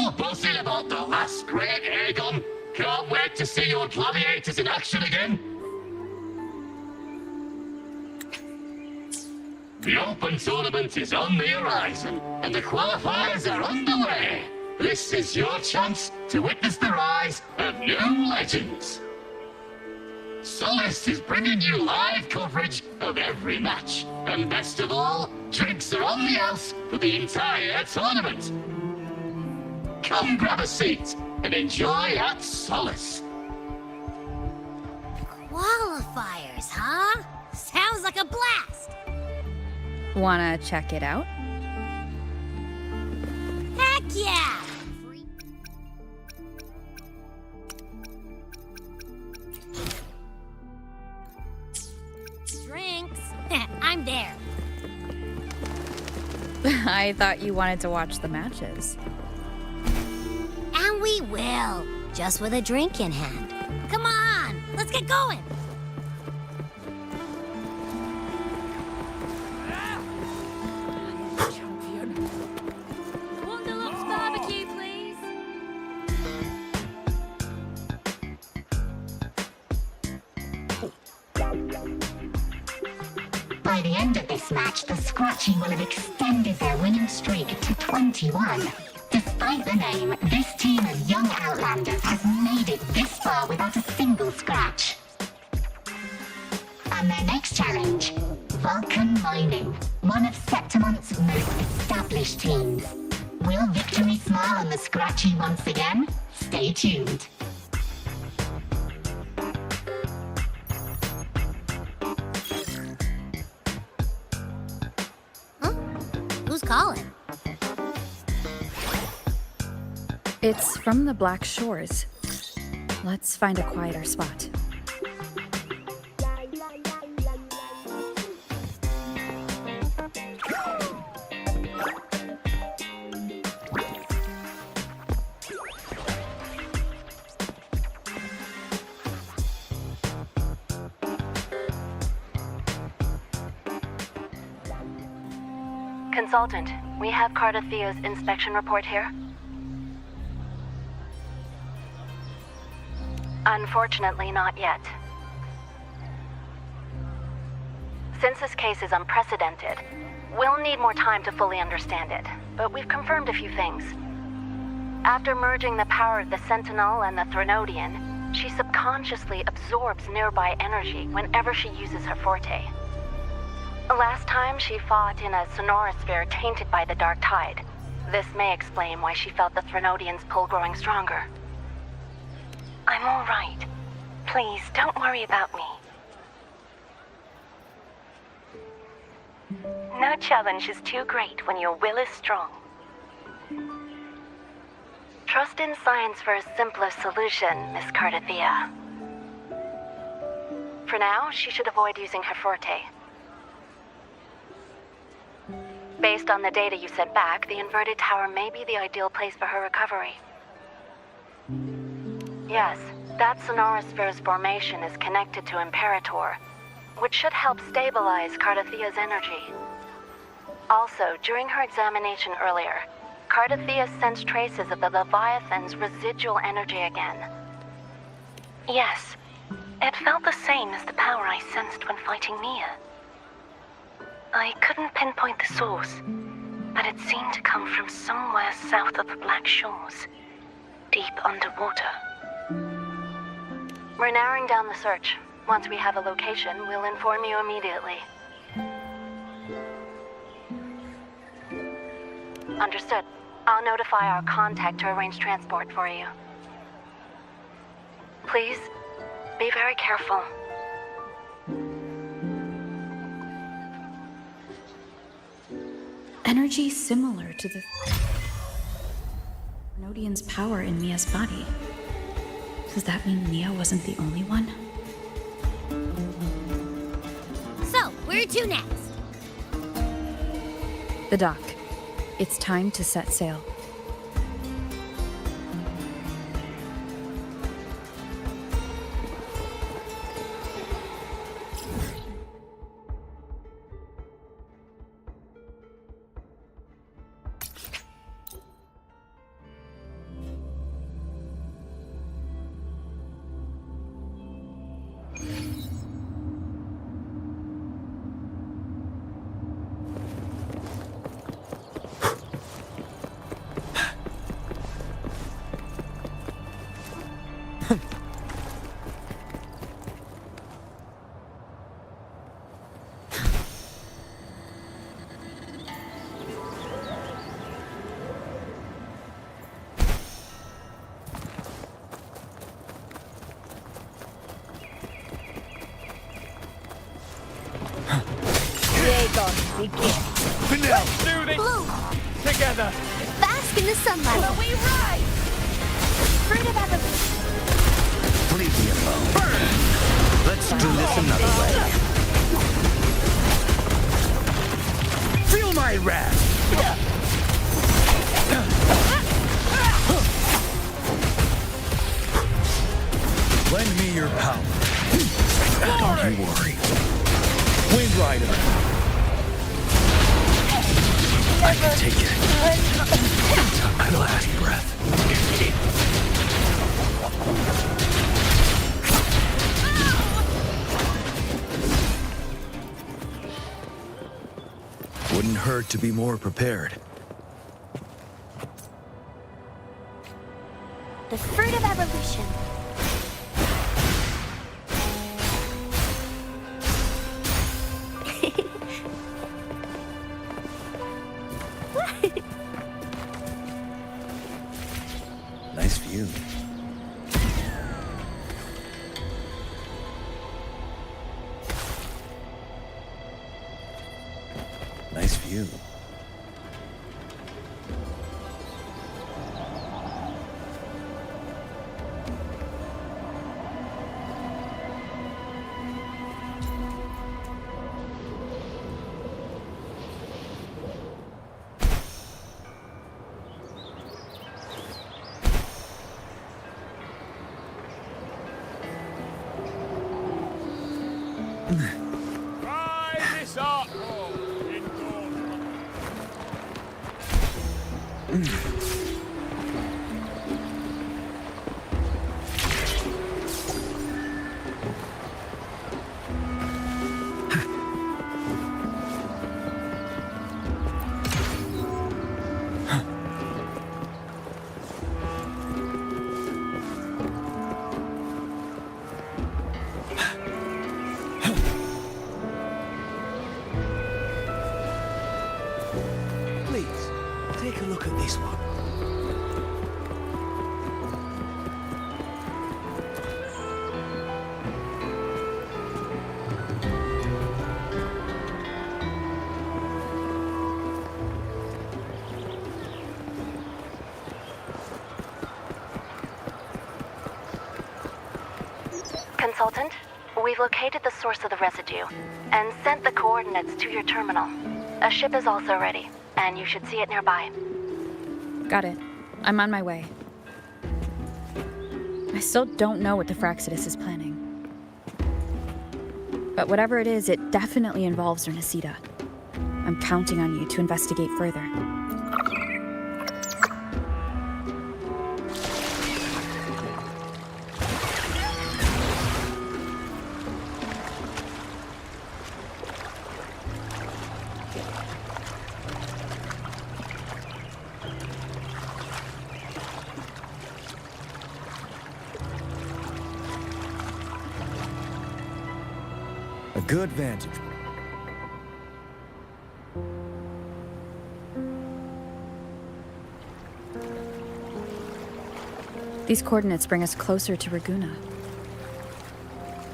Still buzzing about the last great aegon? Can't wait to see your gladiators in action again. The Open Tournament is on the horizon, and the qualifiers are underway. This is your chance to witness the rise of new legends. Solace is bringing you live coverage of every match. And best of all, drinks are on the house for the entire tournament. Come grab a seat and enjoy at Solace. Qualifiers, huh? Sounds like a blast! Wanna check it out? Heck yeah! Drinks? I'm there. I thought you wanted to watch the matches. And we will, just with a drink in hand. Come on, let's get going! Wonderlup's barbecue, please. By the end of this match, the Scratchy will have extended their winning streak to 21. Despite the name, this team of young Outlanders has made it this far without a single scratch. And their next challenge, Vulcan Mining, one of Septimont's most established teams. Will victory smile on the Scratchy once again? Stay tuned. Huh? Who's calling? It's from the Black Shores. Let's find a quieter spot. Consultant, we have Cardathea's inspection report here. Unfortunately, not yet. Since this case is unprecedented, we'll need more time to fully understand it, but we've confirmed a few things. After merging the power of the Sentinel and the Threnodian, she subconsciously absorbs nearby energy whenever she uses her forte. Last time she fought in a sonorosphere tainted by the Dark Tide. This may explain why she felt the Threnodian's pull growing stronger. I'm all right. Please, don't worry about me. No challenge is too great when your will is strong. Trust in science for a simpler solution, Miss Cardathea. For now, she should avoid using her forte. Based on the data you sent back, the inverted tower may be the ideal place for her recovery. Yes, that sonorosphere's formation is connected to Imperator, which should help stabilize Cardathea's energy. Also, during her examination earlier, Cardathea sensed traces of the Leviathan's residual energy again. Yes, it felt the same as the power I sensed when fighting Nia. I couldn't pinpoint the source, but it seemed to come from somewhere south of the Black Shores, deep underwater. We're narrowing down the search. Once we have a location, we'll inform you immediately. Understood. I'll notify our contact to arrange transport for you. Please, be very careful. Energy similar to the Nodian's power in Mia's body. Does that mean Mia wasn't the only one? So, where to next? The dock. It's time to set sail. begin. Vanilla, do this Blue, together. bask in the sunlight. But we rise! Fruit of evolution. Leave me alone. Burn! Let's do this another way. Feel my wrath! Lend me your power. Don't you worry. Wind Rider. I can take it. Until my last breath. Wouldn't hurt to be more prepared. The fruit of evolution. Nice view. Nice view. Rise this up. Please, take a look at this one. Consultant, we've located the source of the residue and sent the coordinates to your terminal. A ship is also ready, and you should see it nearby. Got it. I'm on my way. I still don't know what the Fraxidus is planning. But whatever it is, it definitely involves Renesita. I'm counting on you to investigate further. A good vantage point. These coordinates bring us closer to Raguna.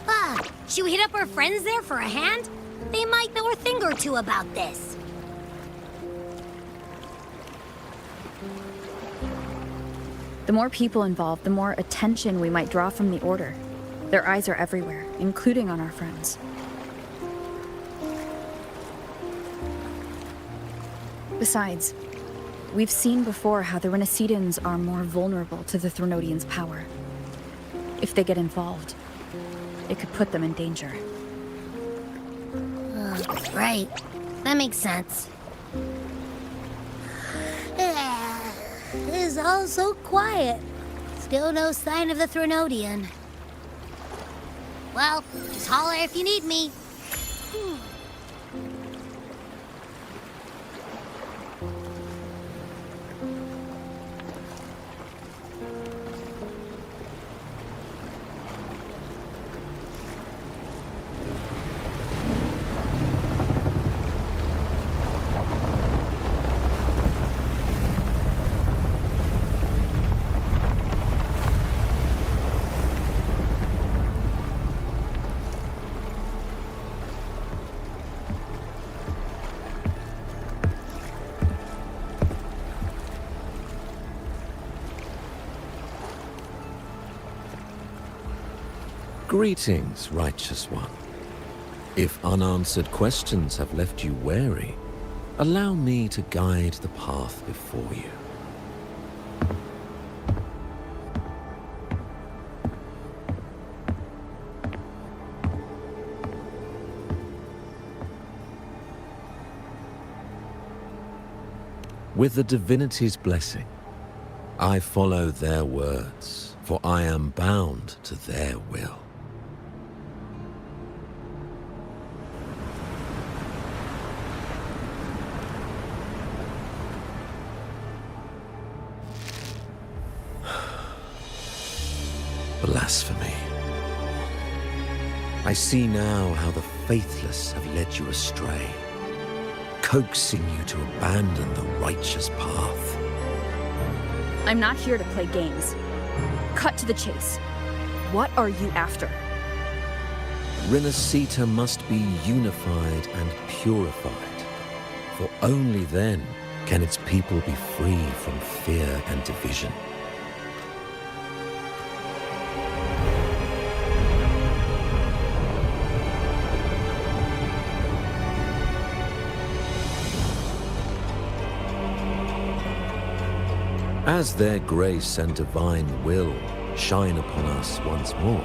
Ah, should we hit up our friends there for a hand? They might know a thing or two about this. The more people involved, the more attention we might draw from the Order. Their eyes are everywhere, including on our friends. Besides, we've seen before how the Renesitans are more vulnerable to the Threnodians' power. If they get involved, it could put them in danger. Right. That makes sense. It's all so quiet. Still no sign of the Threnodian. Well, just holler if you need me. Greetings, righteous one. If unanswered questions have left you wary, allow me to guide the path before you. With the divinity's blessing, I follow their words, for I am bound to their will. Blasphemy. I see now how the faithless have led you astray, coaxing you to abandon the righteous path. I'm not here to play games. Cut to the chase. What are you after? Renacita must be unified and purified, for only then can its people be free from fear and division. As their grace and divine will shine upon us once more,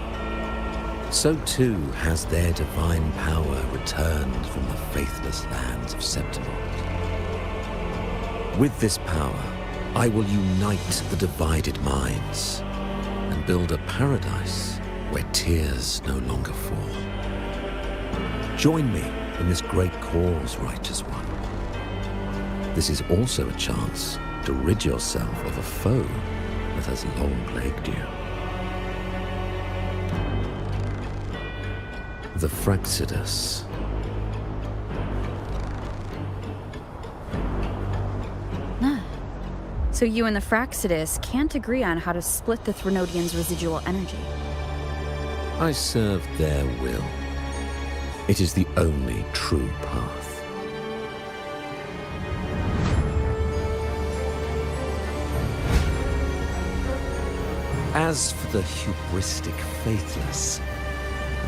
so too has their divine power returned from the faithless lands of Septimont. With this power, I will unite the divided minds and build a paradise where tears no longer fall. Join me in this great cause, righteous one. This is also a chance to rid yourself of a foe that has long plagued you. The Fraxidus. So you and the Fraxidus can't agree on how to split the Threnodians' residual energy. I serve their will. It is the only true path. As for the hubristic faithless,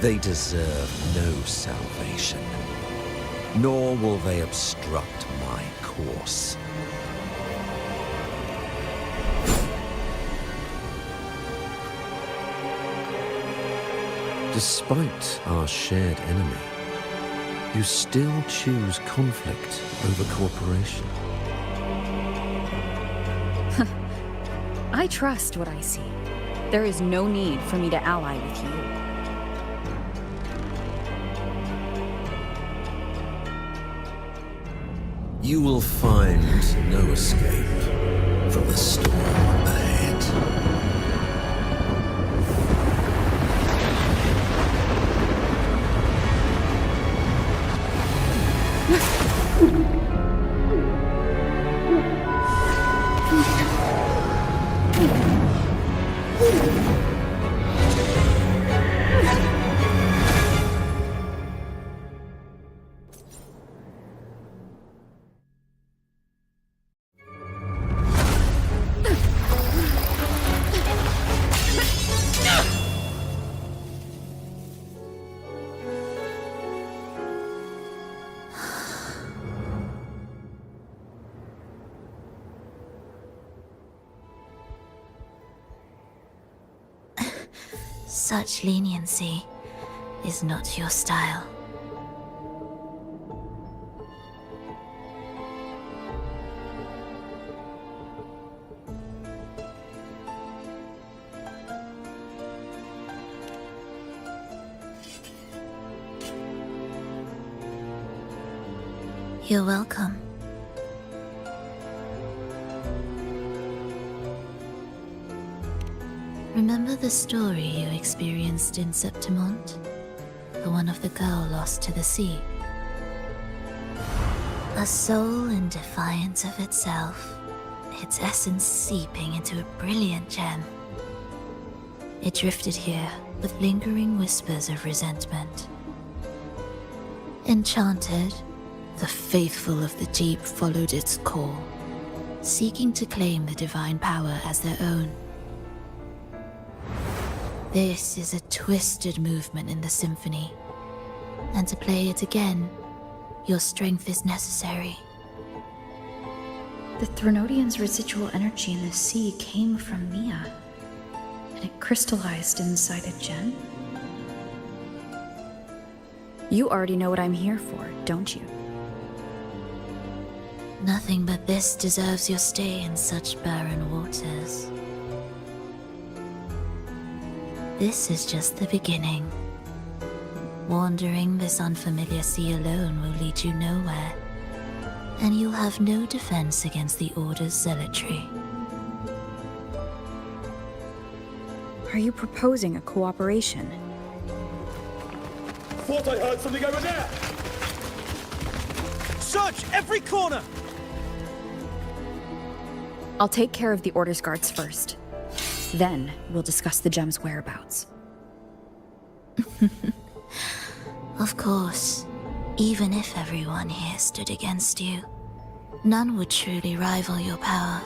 they deserve no salvation, nor will they obstruct my course. Despite our shared enemy, you still choose conflict over cooperation. I trust what I see. There is no need for me to ally with you. You will find no escape from the storm ahead. Such leniency is not your style. You're welcome. Remember the story you experienced in Septimont? The one of the girl lost to the sea? A soul in defiance of itself, its essence seeping into a brilliant gem. It drifted here with lingering whispers of resentment. Enchanted, the faithful of the deep followed its call, seeking to claim the divine power as their own. This is a twisted movement in the symphony. And to play it again, your strength is necessary. The Threnodian's residual energy in the sea came from Mia, and it crystallized inside a gem. You already know what I'm here for, don't you? Nothing but this deserves your stay in such barren waters. This is just the beginning. Wandering this unfamiliar sea alone will lead you nowhere, and you'll have no defense against the Order's zealotry. Are you proposing a cooperation? Thought I heard something over there! Search every corner! I'll take care of the Order's guards first. Then we'll discuss the gem's whereabouts. Of course, even if everyone here stood against you, none would truly rival your power.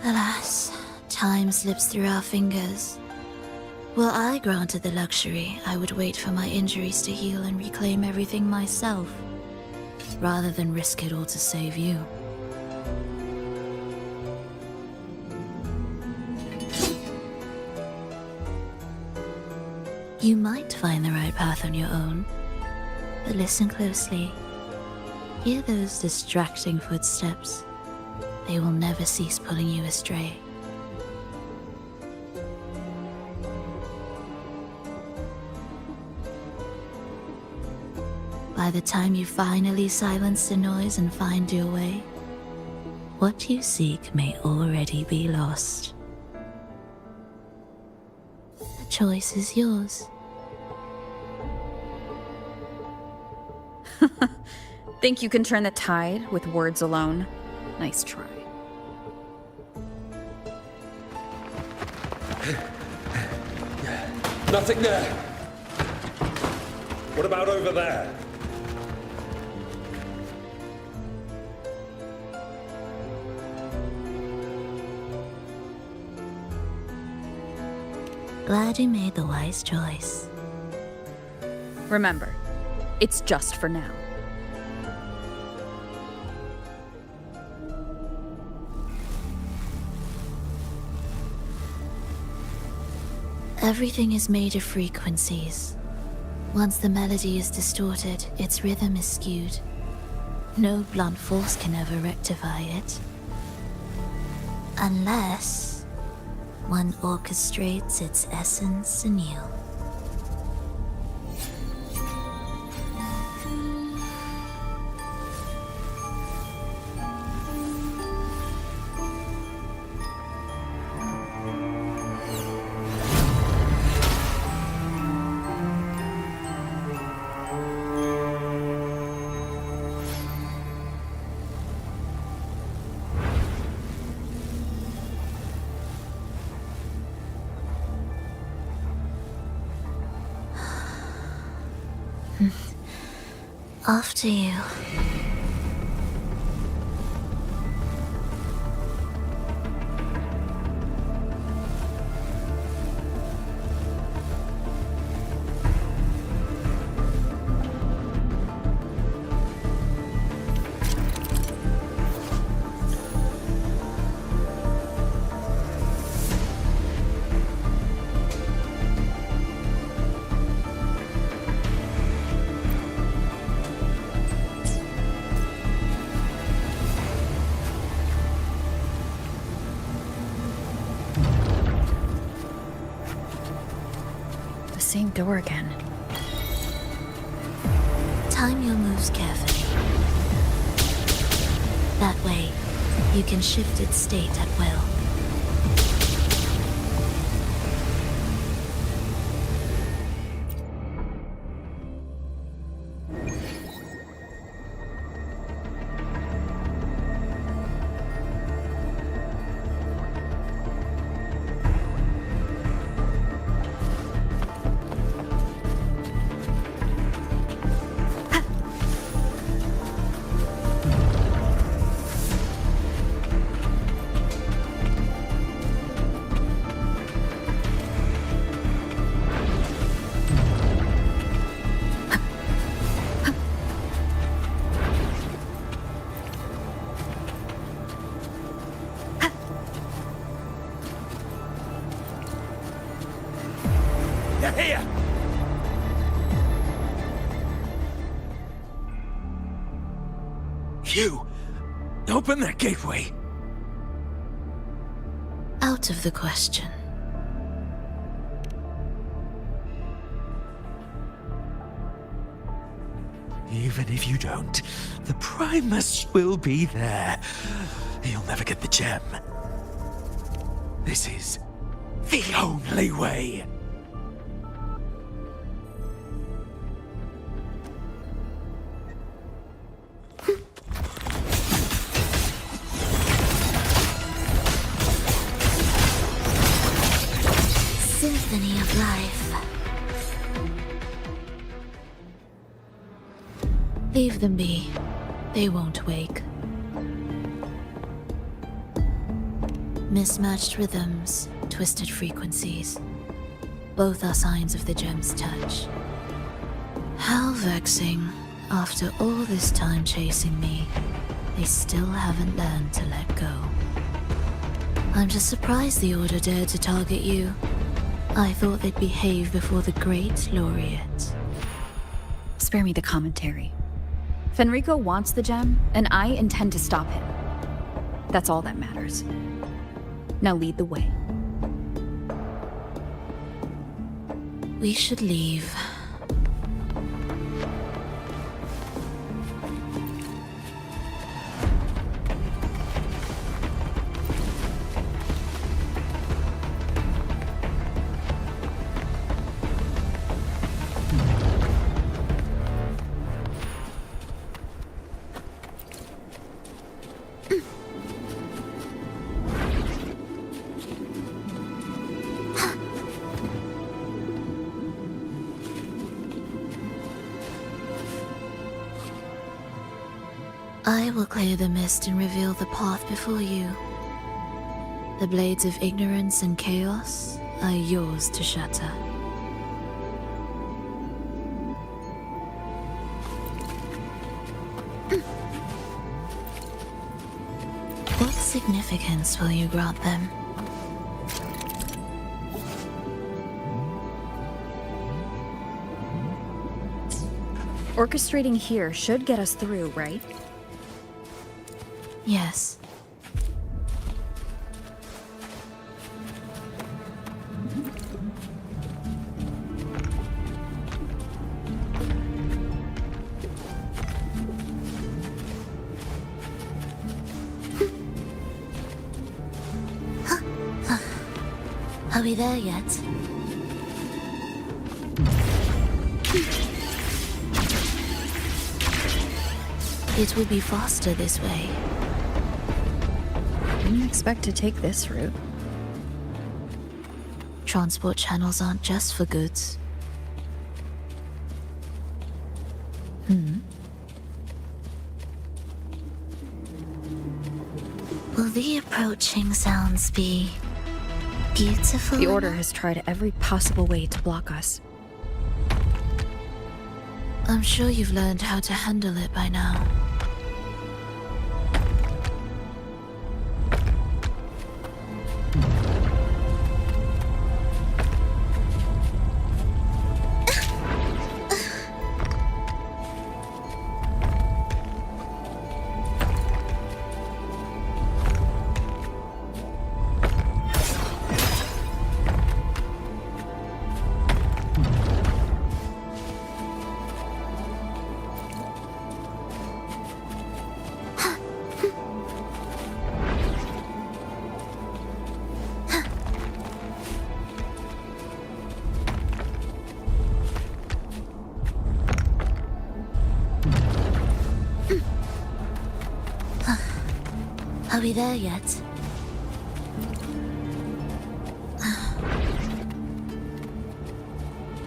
Alas, time slips through our fingers. Were I granted the luxury, I would wait for my injuries to heal and reclaim everything myself, rather than risk it all to save you. You might find the right path on your own, but listen closely. Hear those distracting footsteps. They will never cease pulling you astray. By the time you finally silence the noise and find your way, what you seek may already be lost. The choice is yours. Think you can turn the tide with words alone? Nice try. Nothing there. What about over there? Glad you made the wise choice. Remember, it's just for now. Everything is made of frequencies. Once the melody is distorted, its rhythm is skewed. No blunt force can ever rectify it. Unless one orchestrates its essence anew. After you. Same door again. Time your moves carefully. That way, you can shift its state at will. Open that gateway. Out of the question. Even if you don't, the Primus will be there. You'll never get the gem. This is the only way. Symphony of life. Leave them be. They won't wake. Mismatched rhythms, twisted frequencies. Both are signs of the gem's touch. How vexing. After all this time chasing me, they still haven't learned to let go. I'm just surprised the Order dared to target you. I thought they'd behave before the great laureate. Spare me the commentary. Fenrico wants the gem, and I intend to stop him. That's all that matters. Now lead the way. We should leave. I will clear the mist and reveal the path before you. The blades of ignorance and chaos are yours to shatter. What significance will you grant them? Orchestrating here should get us through, right? Yes. Are we there yet? It will be faster this way. Didn't expect to take this route. Transport channels aren't just for goods. Will the approaching sounds be beautiful? The Order has tried every possible way to block us. I'm sure you've learned how to handle it by now. Are we there yet?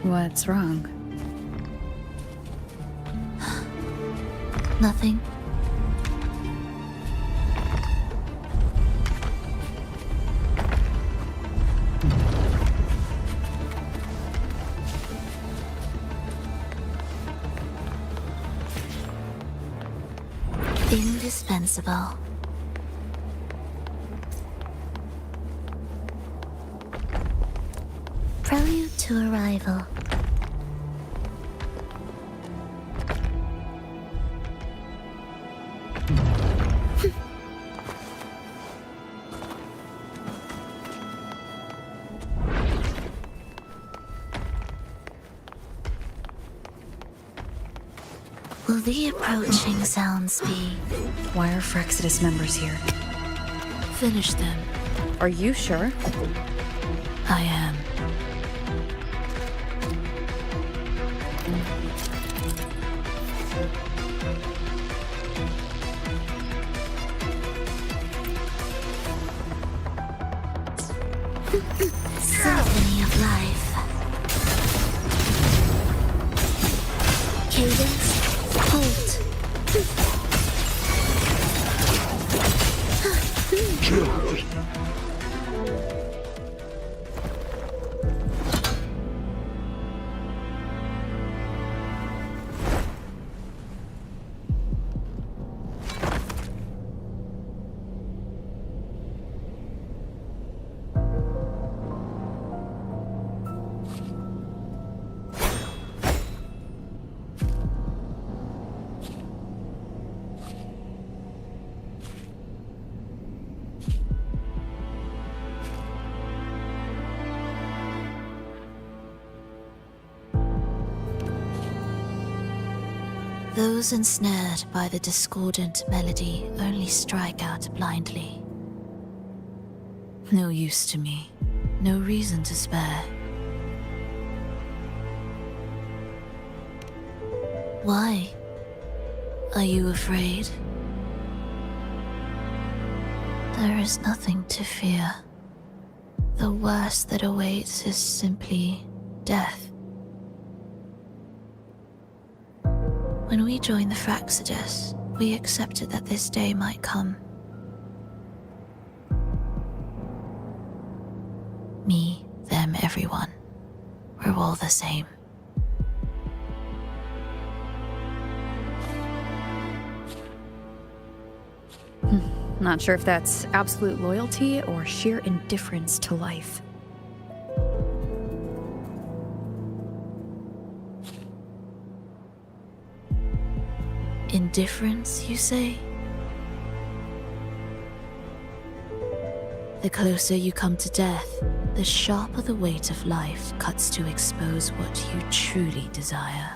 What's wrong? Nothing. Indispensable. Prelude to arrival. Will the approaching sounds be? Why are Frexidus members here? Finish them. Are you sure? I am. Symphony of life. Cadence, halt. Those ensnared by the discordant melody only strike out blindly. No use to me, no reason to spare. Why? Are you afraid? There is nothing to fear. The worst that awaits is simply death. When we joined the Frexidus, we accepted that this day might come. Me, them, everyone. We're all the same. Not sure if that's absolute loyalty or sheer indifference to life. Indifference, you say? The closer you come to death, the sharper the weight of life cuts to expose what you truly desire.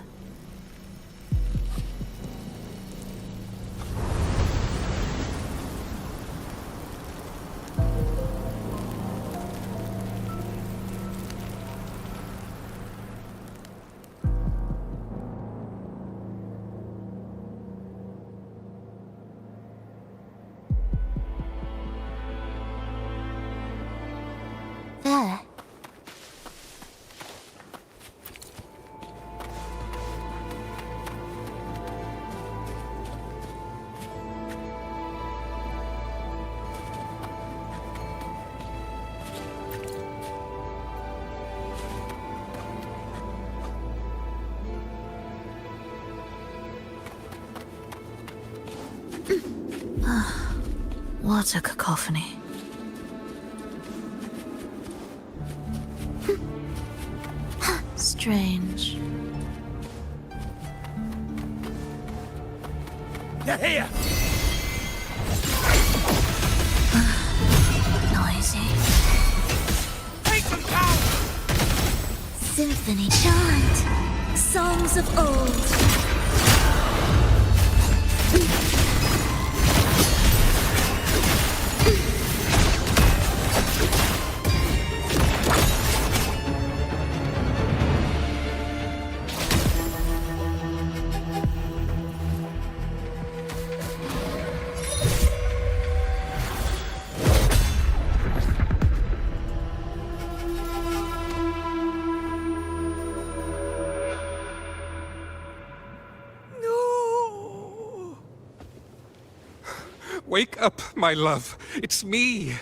There. What a cacophony. Strange. They're here! Noisy. Take them down! Symphony chant. Songs of old. Wake up, my love. It's me.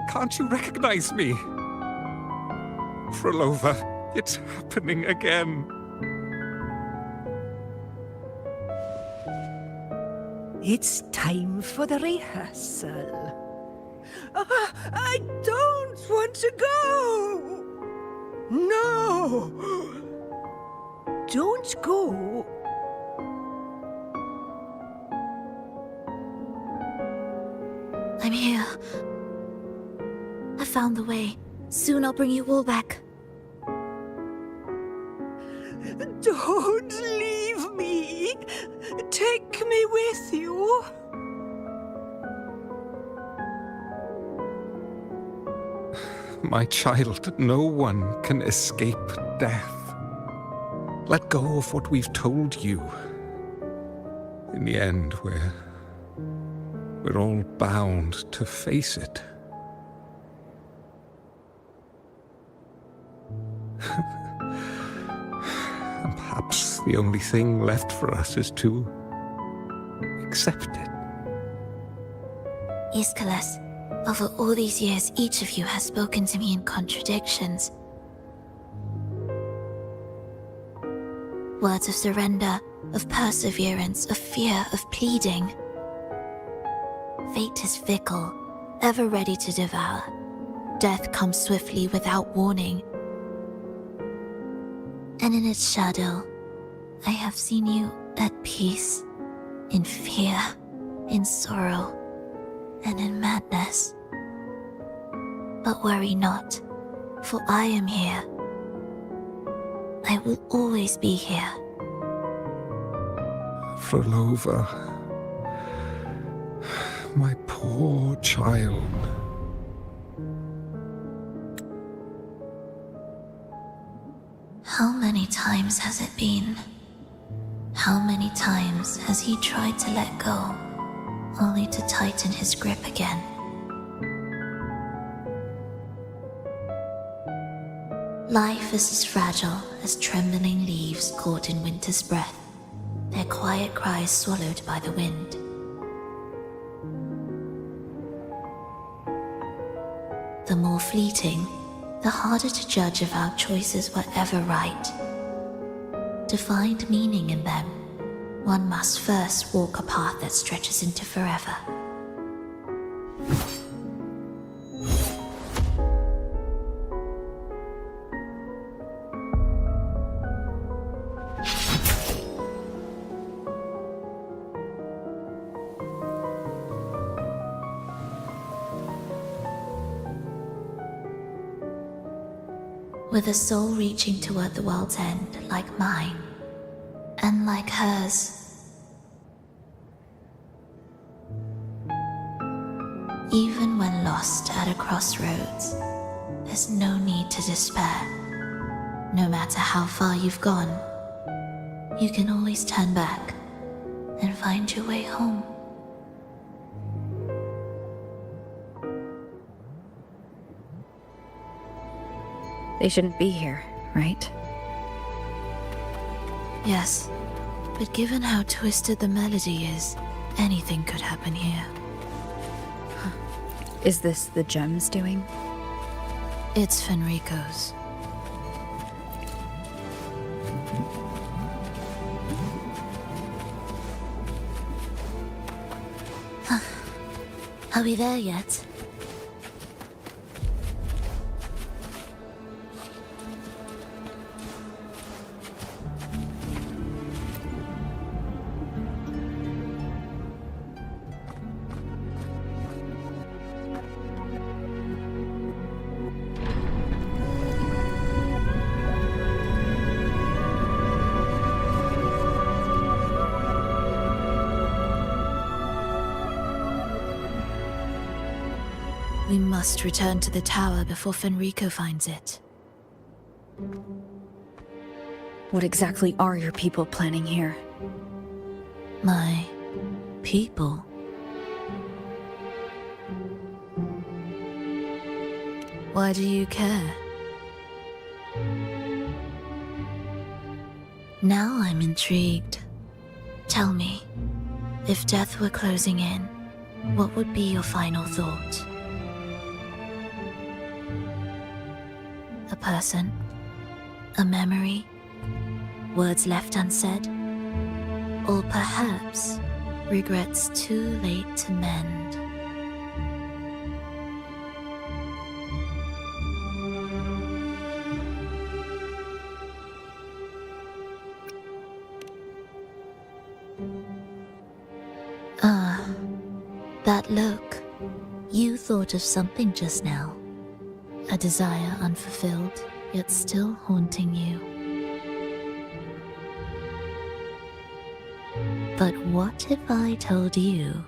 Can't you recognize me? Frolova, it's happening again. It's time for the rehearsal. I don't want to go! No! Don't go! here. I found the way. Soon I'll bring you all back. Don't leave me. Take me with you. My child, no one can escape death. Let go of what we've told you. In the end, we're all bound to face it. And perhaps the only thing left for us is to accept it. Iskalas, over all these years, each of you has spoken to me in contradictions. Words of surrender, of perseverance, of fear, of pleading. Fate is fickle, ever ready to devour. Death comes swiftly without warning. And in its shadow, I have seen you at peace, in fear, in sorrow, and in madness. But worry not, for I am here. I will always be here. Frolova, my poor child. How many times has it been? How many times has he tried to let go, only to tighten his grip again? Life is as fragile as trembling leaves caught in winter's breath, their quiet cries swallowed by the wind. The more fleeting, the harder to judge if our choices were ever right. To find meaning in them, one must first walk a path that stretches into forever. With a soul reaching toward the world's end like mine, and like hers. Even when lost at a crossroads, there's no need to despair. No matter how far you've gone, you can always turn back and find your way home. They shouldn't be here, right? Yes, but given how twisted the melody is, anything could happen here. Is this the gem's doing? It's Fenrico's. Are we there yet? We must return to the tower before Fenrico finds it. What exactly are your people planning here? My people? Why do you care? Now I'm intrigued. Tell me, if death were closing in, what would be your final thought? A person? A memory? Words left unsaid? Or perhaps regrets too late to mend? Ah, that look. You thought of something just now. A desire unfulfilled, yet still haunting you. But what if I told you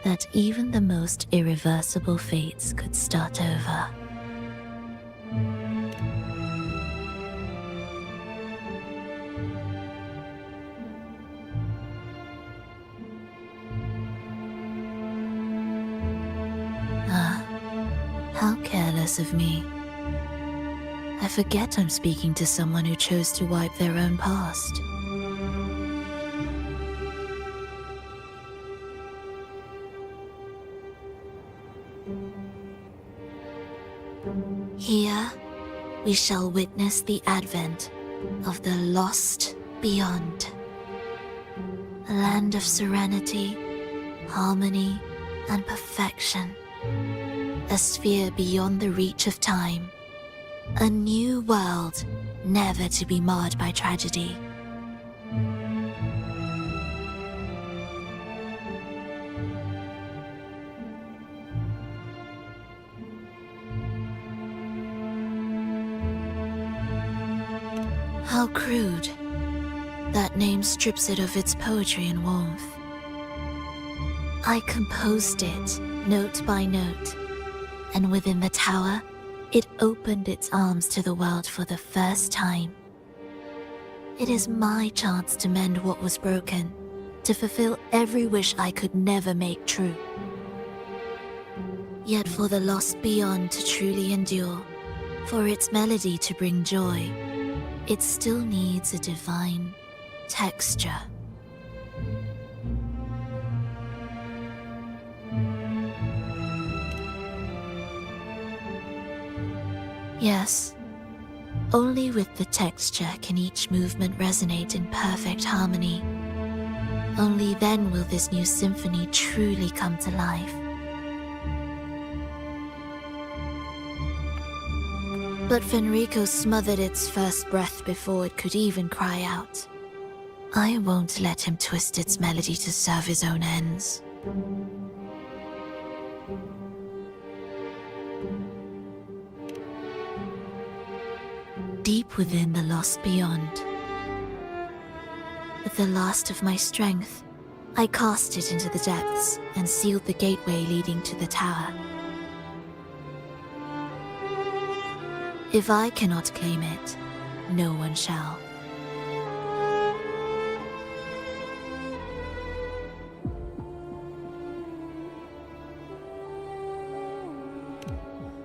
that even the most irreversible fates could start over? How careless of me. I forget I'm speaking to someone who chose to wipe their own past. Here, we shall witness the advent of the lost beyond. A land of serenity, harmony, and perfection. A sphere beyond the reach of time. A new world, never to be marred by tragedy. How crude. That name strips it of its poetry and warmth. I composed it, note by note, and within the tower, it opened its arms to the world for the first time. It is my chance to mend what was broken, to fulfill every wish I could never make true. Yet for the lost beyond to truly endure, for its melody to bring joy, it still needs a divine texture. Yes, only with the texture can each movement resonate in perfect harmony. Only then will this new symphony truly come to life. But Fenrico smothered its first breath before it could even cry out. I won't let him twist its melody to serve his own ends. Deep within the lost beyond, with the last of my strength, I cast it into the depths and sealed the gateway leading to the tower. If I cannot claim it, no one shall.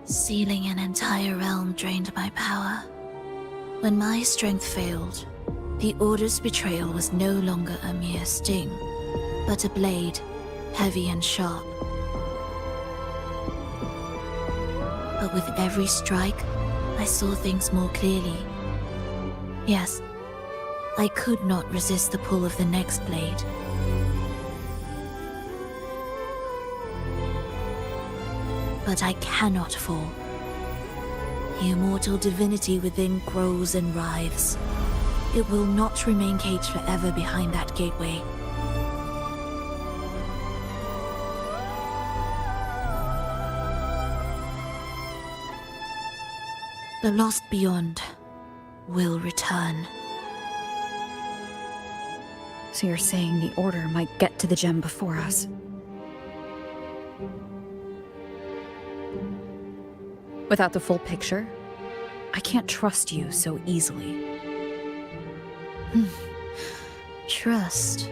Sealing an entire realm drained my power. When my strength failed, the Order's betrayal was no longer a mere sting, but a blade, heavy and sharp. But with every strike, I saw things more clearly. Yes, I could not resist the pull of the next blade. But I cannot fall. The immortal divinity within grows and writhes. It will not remain caged forever behind that gateway. The lost beyond will return. So you're saying the Order might get to the gem before us? Without the full picture, I can't trust you so easily. Trust.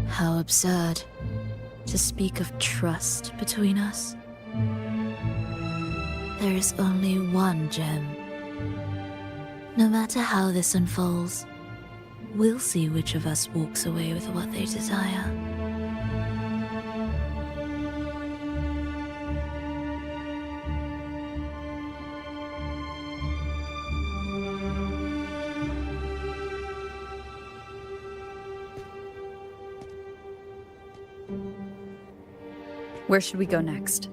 How absurd to speak of trust between us. There is only one gem. No matter how this unfolds, we'll see which of us walks away with what they desire. Where should we go next?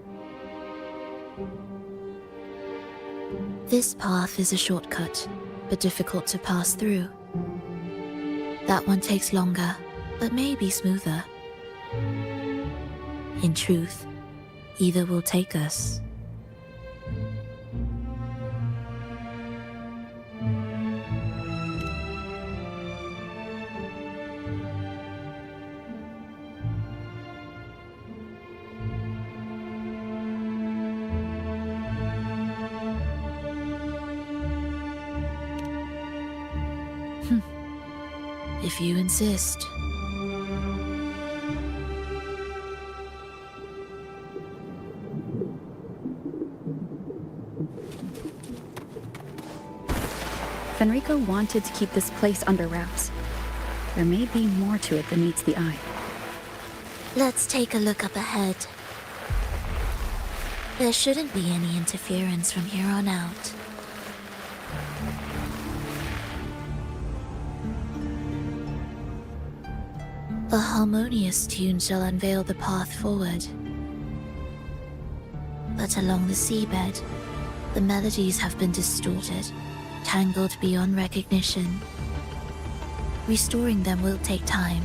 This path is a shortcut, but difficult to pass through. That one takes longer, but may be smoother. In truth, either will take us. If you insist. Fenrico wanted to keep this place under wraps. There may be more to it than meets the eye. Let's take a look up ahead. There shouldn't be any interference from here on out. A harmonious tune shall unveil the path forward. But along the seabed, the melodies have been distorted, tangled beyond recognition. Restoring them will take time.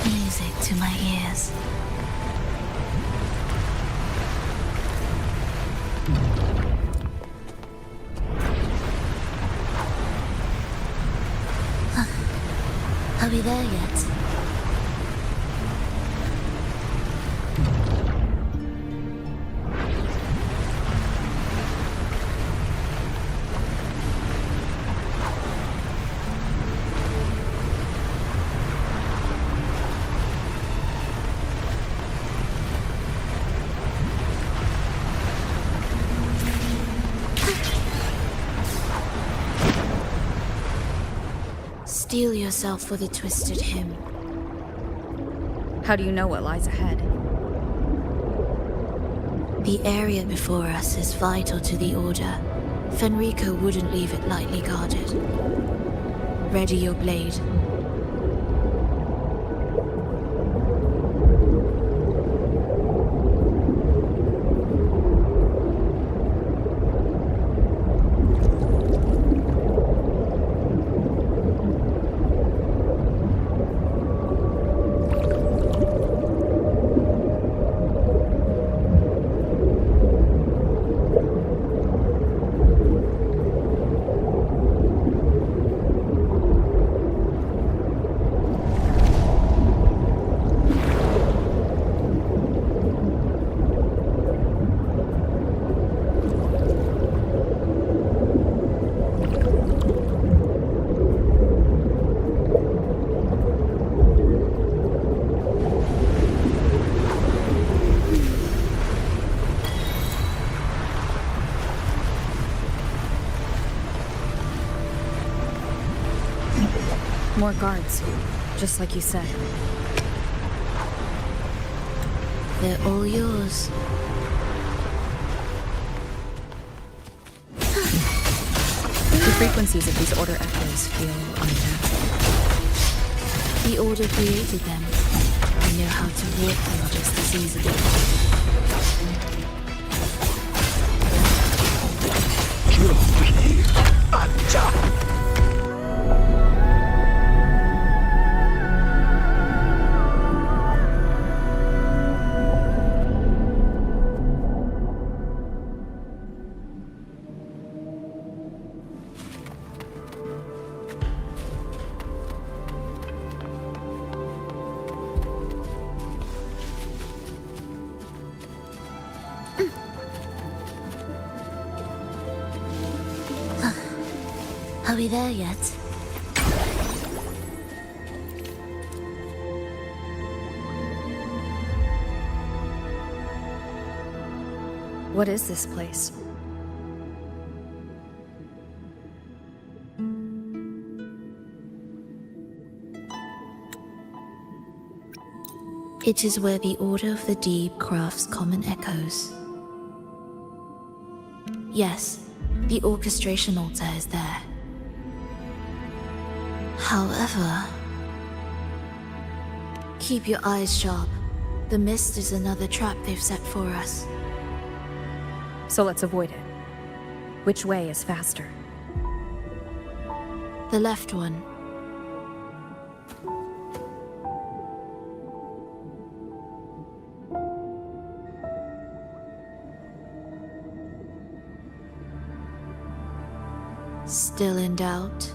Music to my ears. Are we there yet? Steel yourself for the twisted hymn. How do you know what lies ahead? The area before us is vital to the Order. Fenrico wouldn't leave it lightly guarded. Ready your blade. More guards, just like you said. They're all yours. The frequencies of these Order echoes feel unnatural. The Order created them. We know how to warp them just as easily. Are we there yet? What is this place? It is where the Order of the Deep crafts common echoes. Yes, the orchestration altar is there. However, keep your eyes sharp. The mist is another trap they've set for us. So let's avoid it. Which way is faster? The left one. Still in doubt?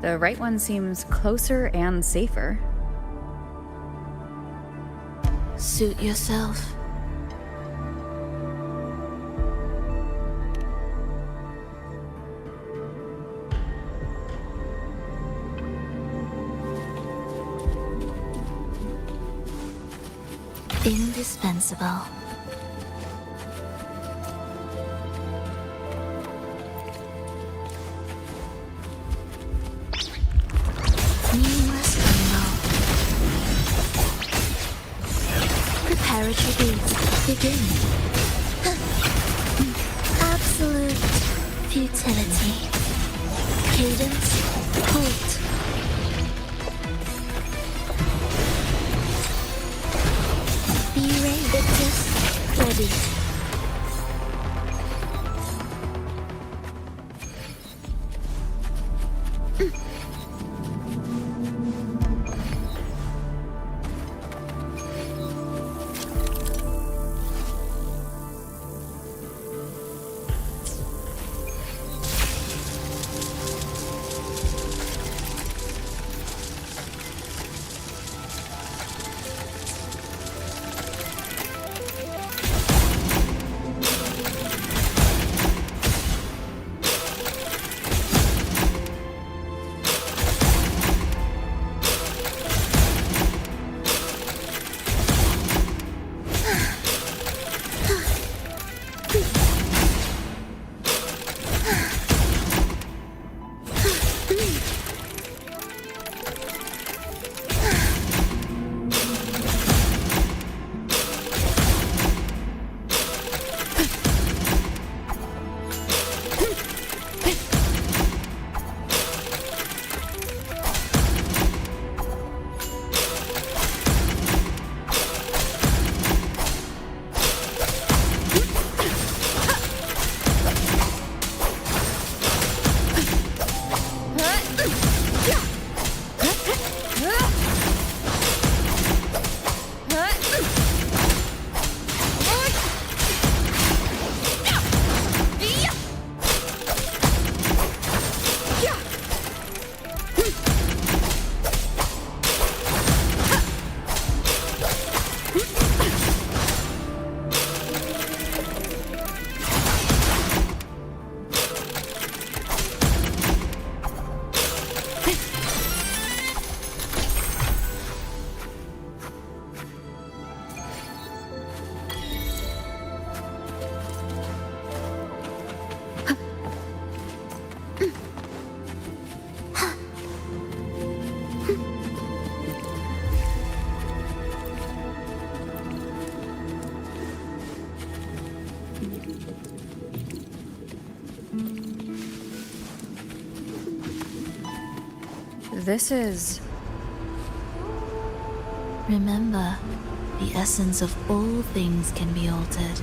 The right one seems closer and safer. Suit yourself. Indispensable. Numerous unknown. Preparatory beats begin. Absolute futility. Cadence, halt. Be ready, Victus. Ready. This is... Remember, the essence of all things can be altered.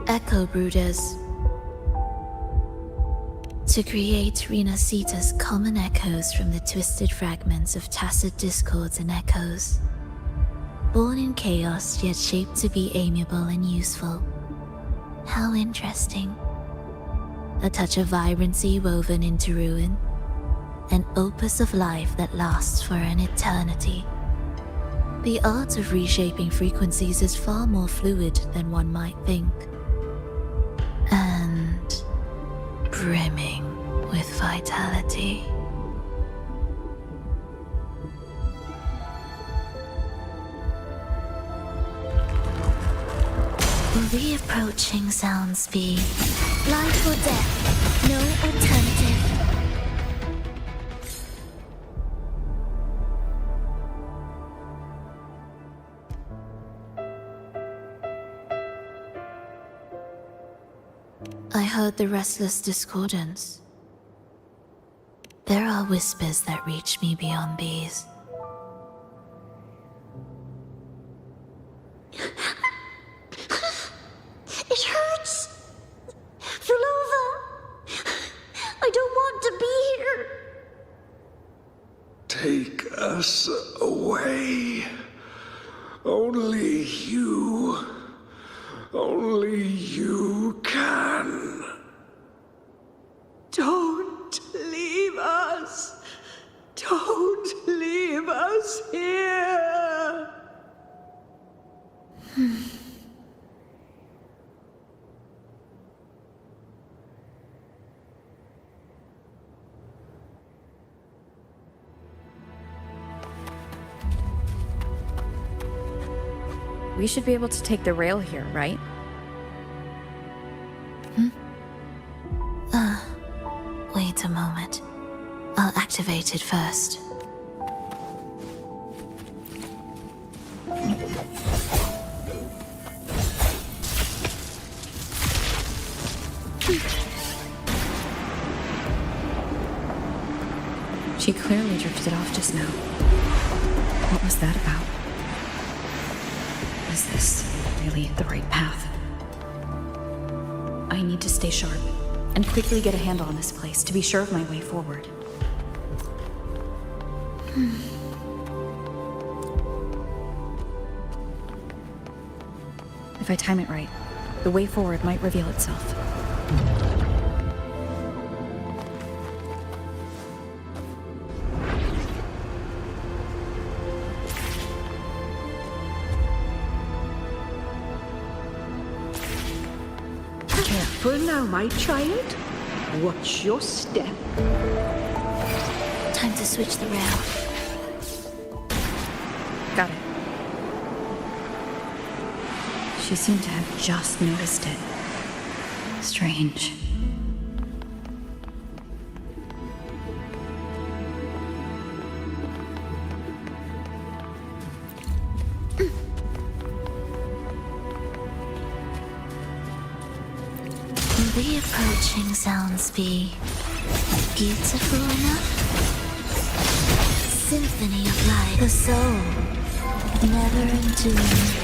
Echo Brooders. To create Renacita's common echoes from the twisted fragments of tacit discords and echoes. Born in chaos, yet shaped to be amiable and useful. How interesting. A touch of vibrancy woven into ruin. An opus of life that lasts for an eternity. The art of reshaping frequencies is far more fluid than one might think. And brimming with vitality. Will the approaching sounds be life or death? No alternative. I heard the restless discordance. There are whispers that reach me beyond these. It hurts! Vulova! I don't want to be here! Take us away. Only you can. Don't leave us! Don't leave us here! We should be able to take the rail here, right? Wait a moment. I'll activate it first. She clearly drifted off just now. What was that about? Is this really the right path? I need to stay sharp and quickly get a handle on this place to be sure of my way forward. If I time it right, the way forward might reveal itself. Careful now, my child. Watch your step. Time to switch the rail. Got it. She seemed to have just noticed it. Strange. Will the approaching sounds be beautiful enough? Symphony of life, the soul, never entombed.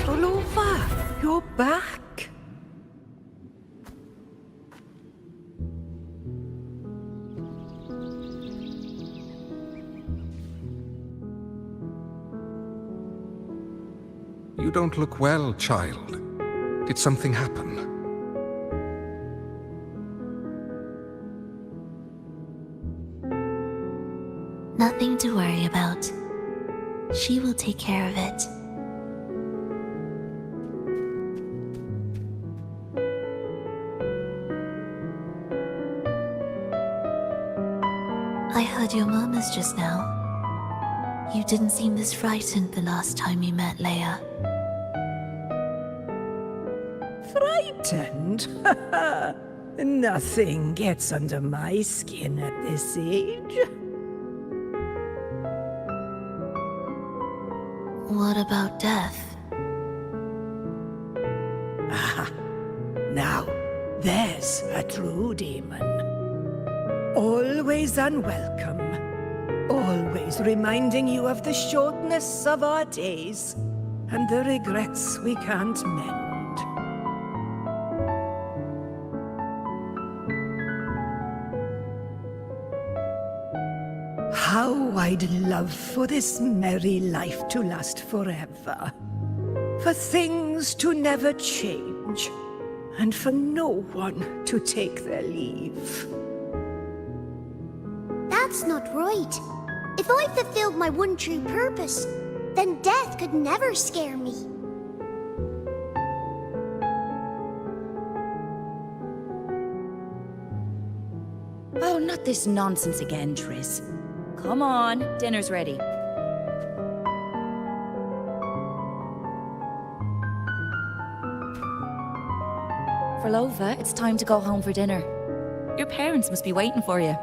Vulova, you're back. You don't look well, child. Did something happen? Nothing to worry about. She will take care of it. I heard your murmurs just now. You didn't seem this frightened the last time you met Leia. Frightened? Nothing gets under my skin at this age. What about death? Now, There's a true demon. Always unwelcome. Always reminding you of the shortness of our days and the regrets we can't mend. How I'd love for this merry life to last forever. For things to never change, and for no one to take their leave. That's not right. If I fulfilled my one true purpose, then death could never scare me. Oh, not this nonsense again, Triss. Come on, dinner's ready. Frolova, it's time to go home for dinner. Your parents must be waiting for you.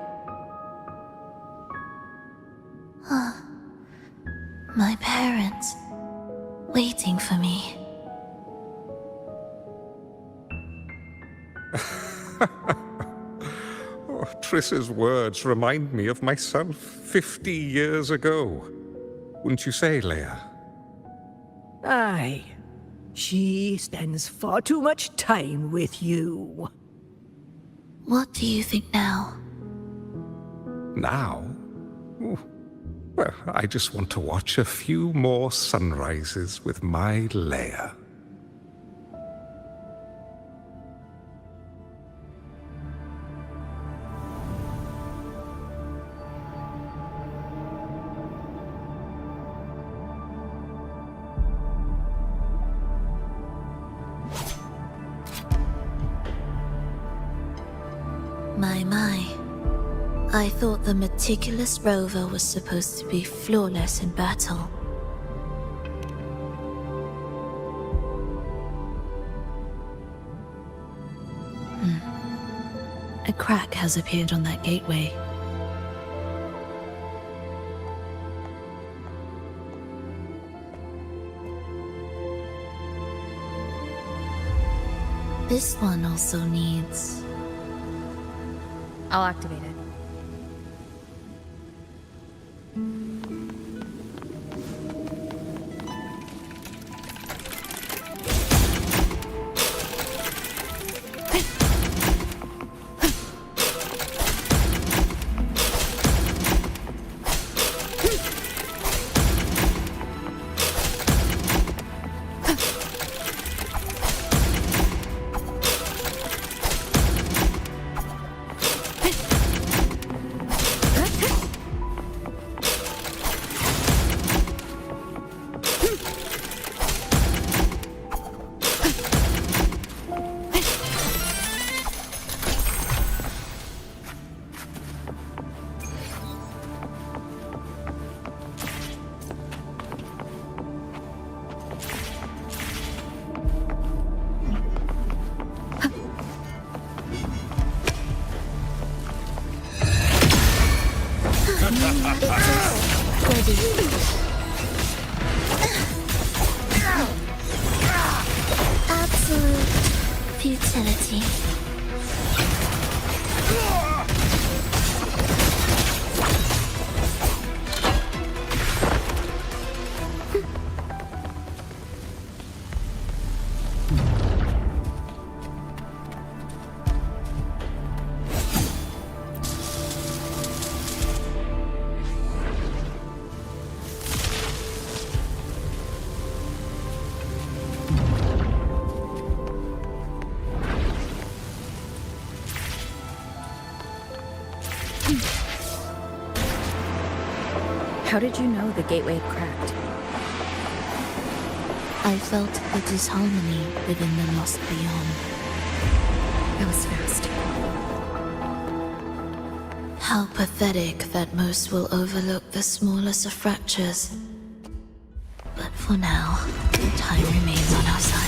My parents, waiting for me. Oh, Triss's words remind me of myself 50 years ago. Wouldn't you say, Leia? Aye. She spends far too much time with you. What do you think now? Now? Ooh. Well, I just want to watch a few more sunrises with my Leia. My. I thought the meticulous rover was supposed to be flawless in battle. A crack has appeared on that gateway. This one also needs... I'll activate it. Absolute futility. How did you know the gateway had cracked? I felt the disharmony within the lost beyond. That was fast. How pathetic that most will overlook the smallest of fractures. But for now, time remains on our side.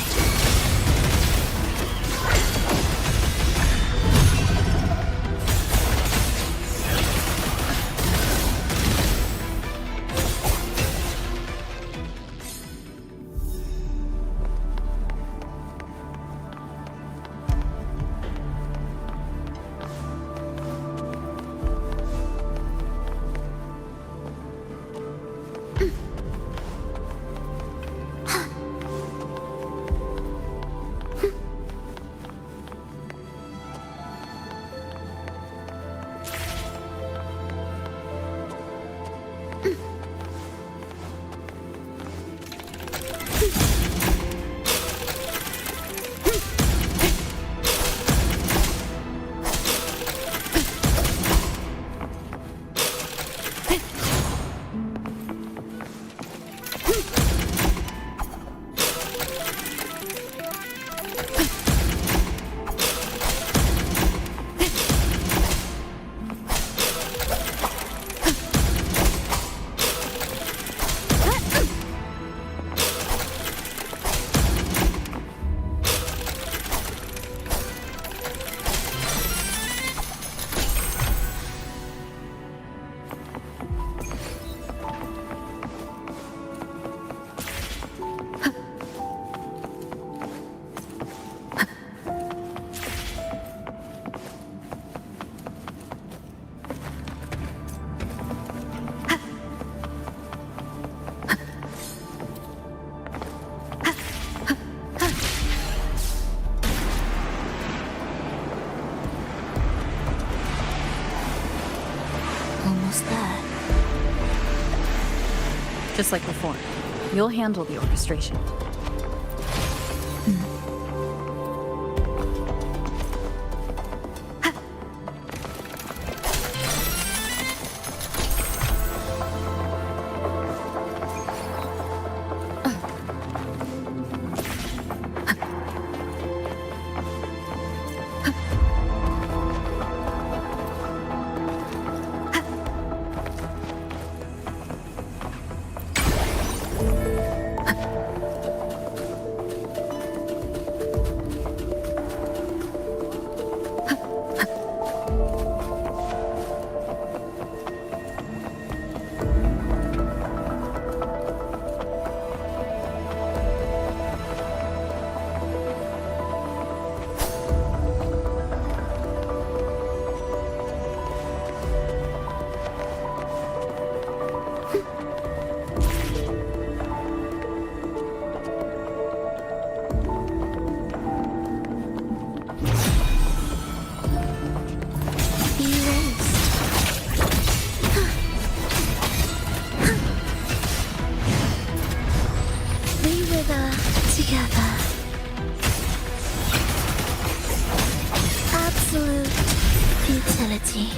almost there. Just like before, you'll handle the orchestration. Together. Absolute futility.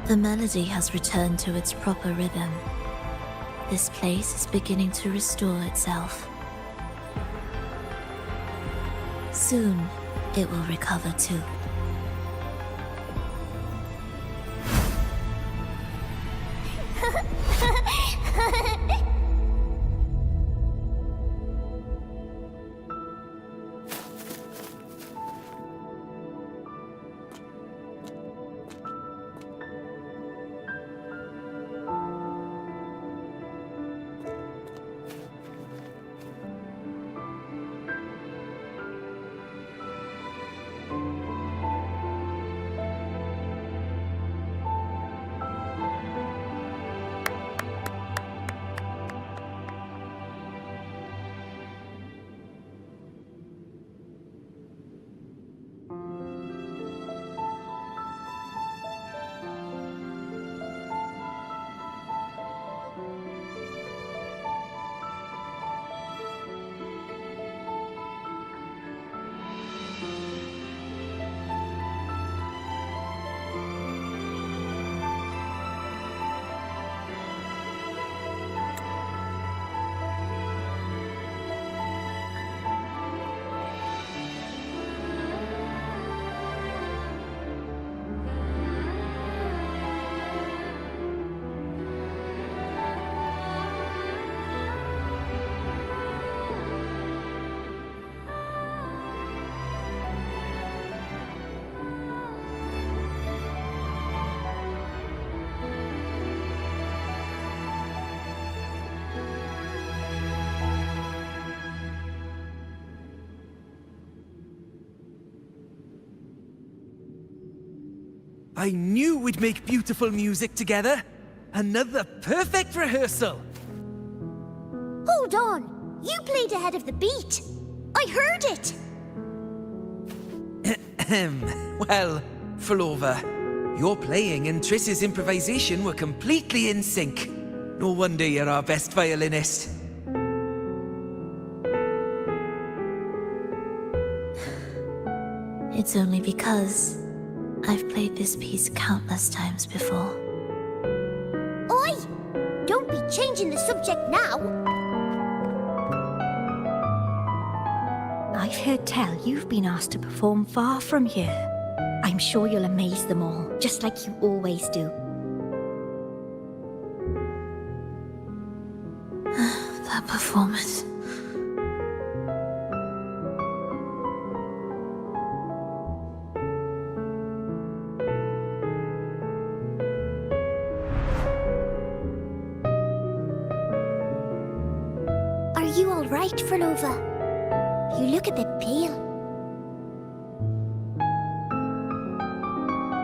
The melody has returned to its proper rhythm. This place is beginning to restore itself. Soon, it will recover too. I knew we'd make beautiful music together. Another perfect rehearsal. Hold on! You played ahead of the beat! I heard it! Well, Flova, your playing and Triss's improvisation were completely in sync. No wonder you're our best violinist. It's only because I've played this piece countless times before. Oi! Don't be changing the subject now! I've heard tell you've been asked to perform far from here. I'm sure you'll amaze them all, just like you always do. That performance. Are you alright, Flova? You look a bit pale.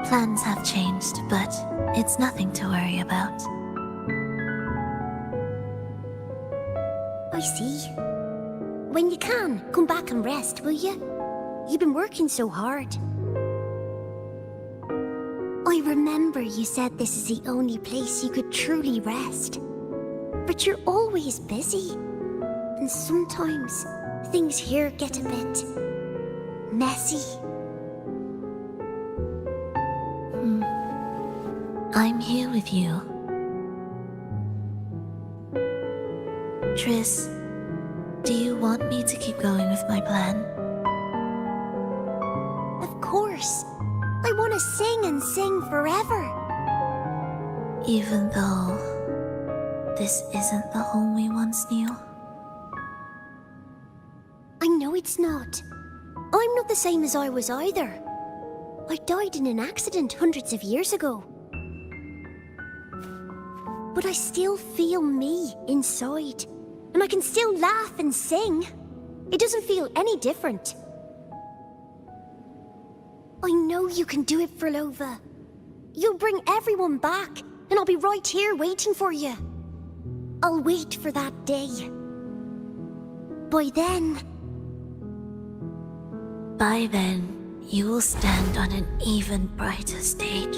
Plans have changed, but it's nothing to worry about. I see. When you can, come back and rest, will you? You've been working so hard. I remember you said this is the only place you could truly rest. But you're always busy. And sometimes things here get a bit messy. I'm here with you. Triss, do you want me to keep going with my plan? Of course. I want to sing and sing forever. Even though this isn't the home we once knew? I know it's not. I'm not the same as I was either. I died in an accident hundreds of years ago. But I still feel me inside. And I can still laugh and sing. It doesn't feel any different. I know you can do it, Flova. You'll bring everyone back, and I'll be right here waiting for you. I'll wait for that day. By then, you will stand on an even brighter stage.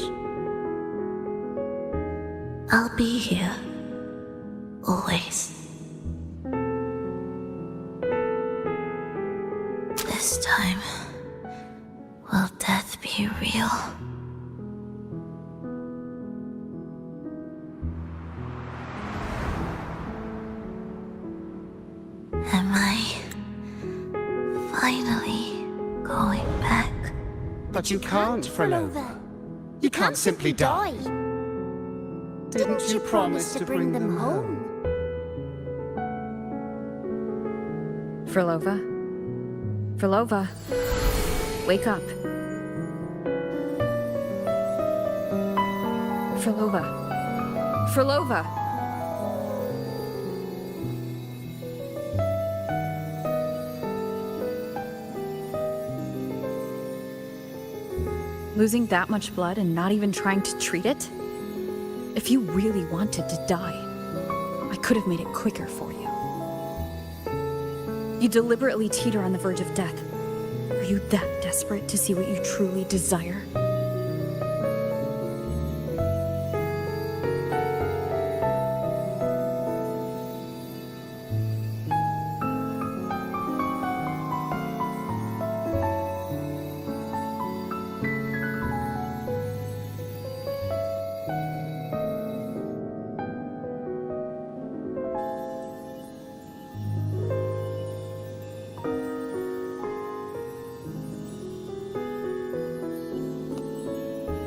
I'll be here. Always. This time, will death be real? Am I finally going back? But you can't, Flova. You can't simply die. Didn't you promise to bring them home? Flova? Flova? Wake up. Flova? Flova? Losing that much blood and not even trying to treat it? If you really wanted to die, I could have made it quicker for you. You deliberately teeter on the verge of death. Are you that desperate to see what you truly desire?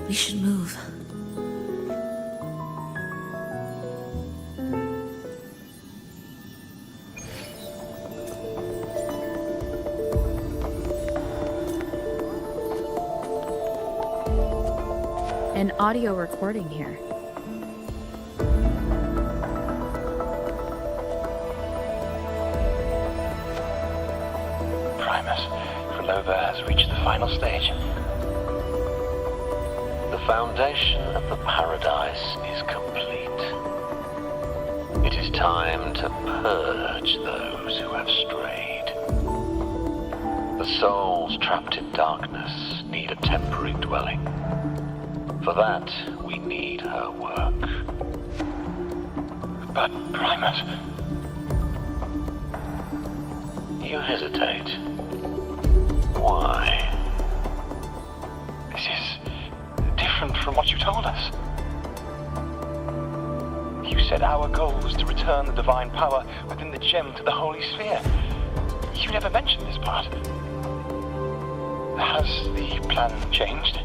We should move. An audio recording here. Primus, Flova has reached the final stage. The The foundation of the paradise is complete. It is time to purge those who have strayed. The souls trapped in darkness need a temporary dwelling. For that, we need her work. But, Primus... You hesitate. Why? This is different from what you told us. You said our goal was to return the divine power within the gem to the Holy Sphere. You never mentioned this part. Has the plan changed?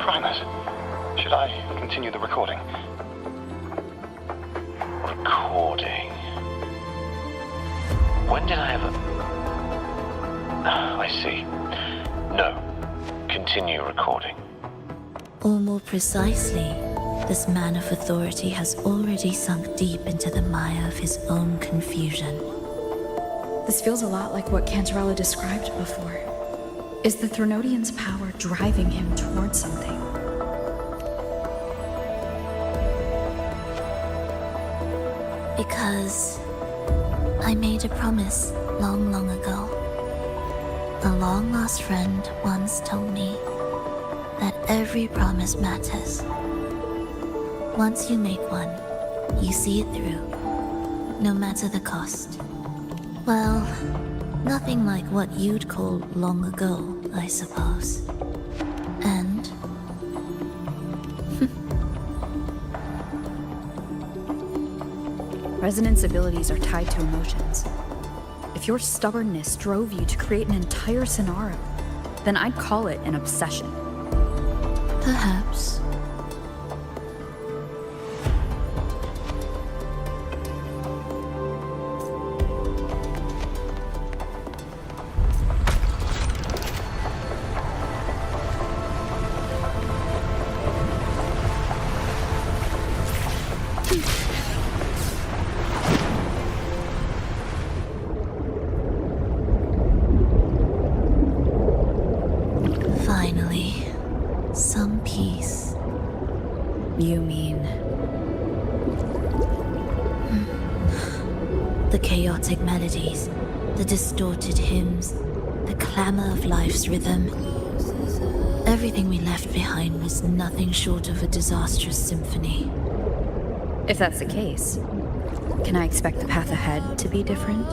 Primus, should I continue the recording? Recording? When did I ever... I see. No. Continue recording. Or more precisely, this man of authority has already sunk deep into the mire of his own confusion. This feels a lot like what Cantarella described before. Is the Threnodian's power driving him towards something? Because I made a promise long, long ago. A long-lost friend once told me that every promise matters. Once you make one, you see it through, no matter the cost. Well, nothing like what you'd call long ago, I suppose. And... Resonance abilities are tied to emotions. If your stubbornness drove you to create an entire scenario, then I'd call it an obsession. Perhaps. Finally, some peace. You mean... The chaotic melodies, the distorted hymns, the clamor of life's rhythm. Everything we left behind was nothing short of a disastrous symphony. If that's the case, can I expect the path ahead to be different?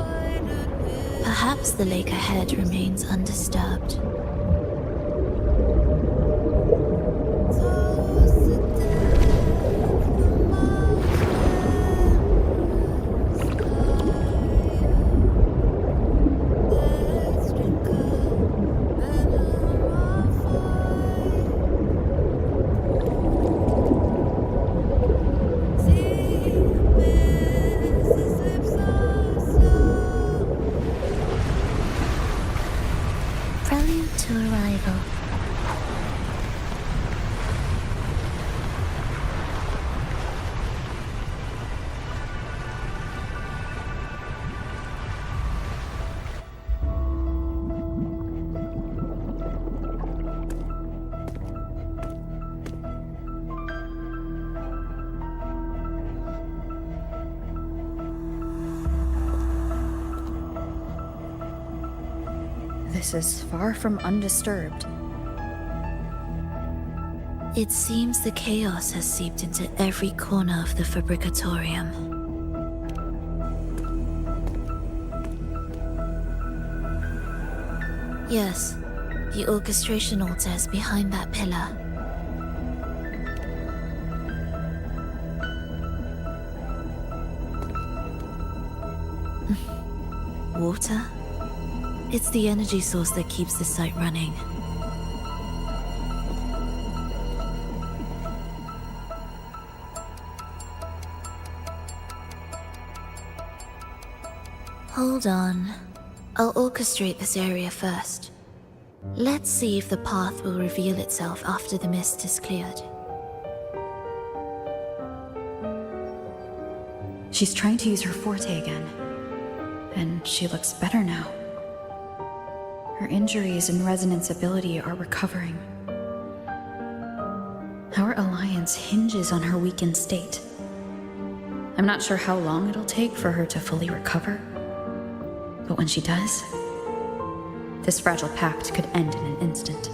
Perhaps the lake ahead remains undisturbed. Prelude to arrival. This is far from undisturbed. It seems the chaos has seeped into every corner of the Fabricatorium. Yes, the orchestration altar is behind that pillar. Water? It's the energy source that keeps the site running. Hold on. I'll orchestrate this area first. Let's see if the path will reveal itself after the mist is cleared. She's trying to use her forte again. And she looks better now. Her injuries and resonance ability are recovering. Our alliance hinges on her weakened state. I'm not sure how long it'll take for her to fully recover, but when she does, this fragile pact could end in an instant.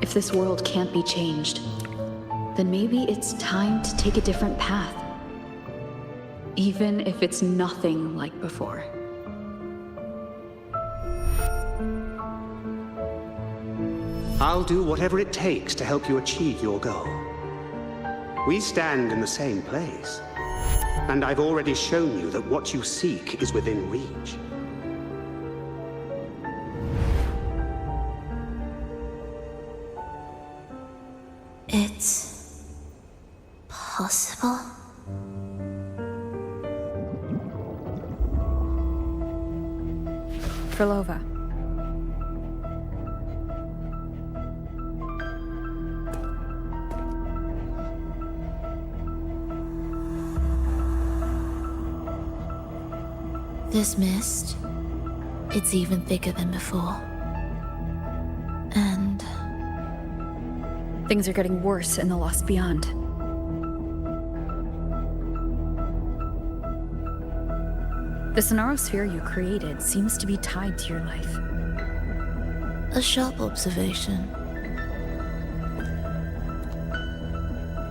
If this world can't be changed, then maybe it's time to take a different path. Even if it's nothing like before. I'll do whatever it takes to help you achieve your goal. We stand in the same place, and I've already shown you that what you seek is within reach. It's possible? Frolova. This mist, it's even thicker than before. And things are getting worse in the Lost Beyond. The Sonarosphere you created seems to be tied to your life. a sharp observation.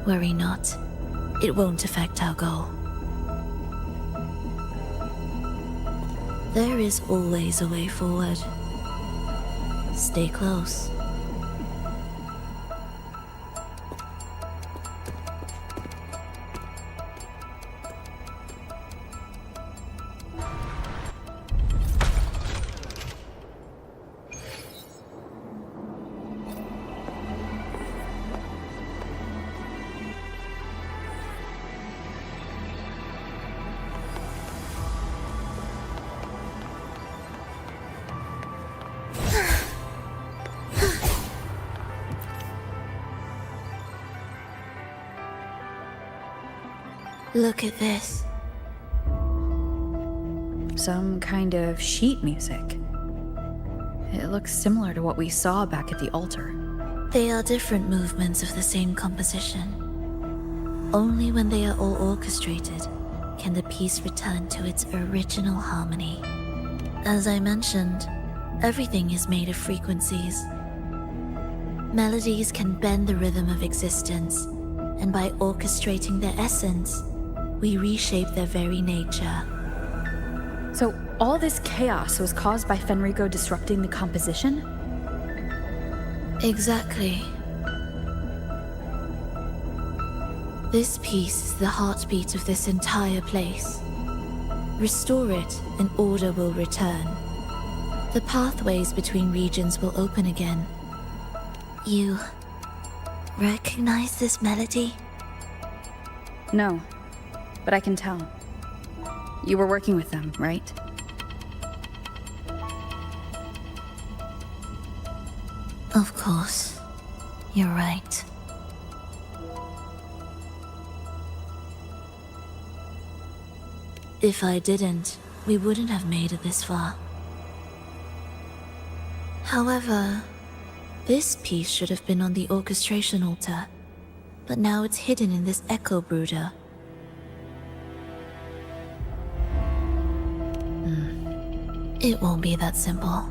Worry not. It won't affect our goal. There is always a way forward. Stay close. Look at this. Some kind of sheet music. It looks similar to what we saw back at the altar. They are different movements of the same composition. Only when they are all orchestrated can the piece return to its original harmony. As I mentioned, everything is made of frequencies. Melodies can bend the rhythm of existence, and by orchestrating their essence, we reshape their very nature. So all this chaos was caused by Fenrico disrupting the composition? Exactly. This piece is the heartbeat of this entire place. Restore it, and order will return. The pathways between regions will open again. You recognize this melody? No, but I can tell. You were working with them, right? Of course. You're right. If I didn't, we wouldn't have made it this far. However, this piece should have been on the orchestration altar, but now it's hidden in this echo brooder. It won't be that simple.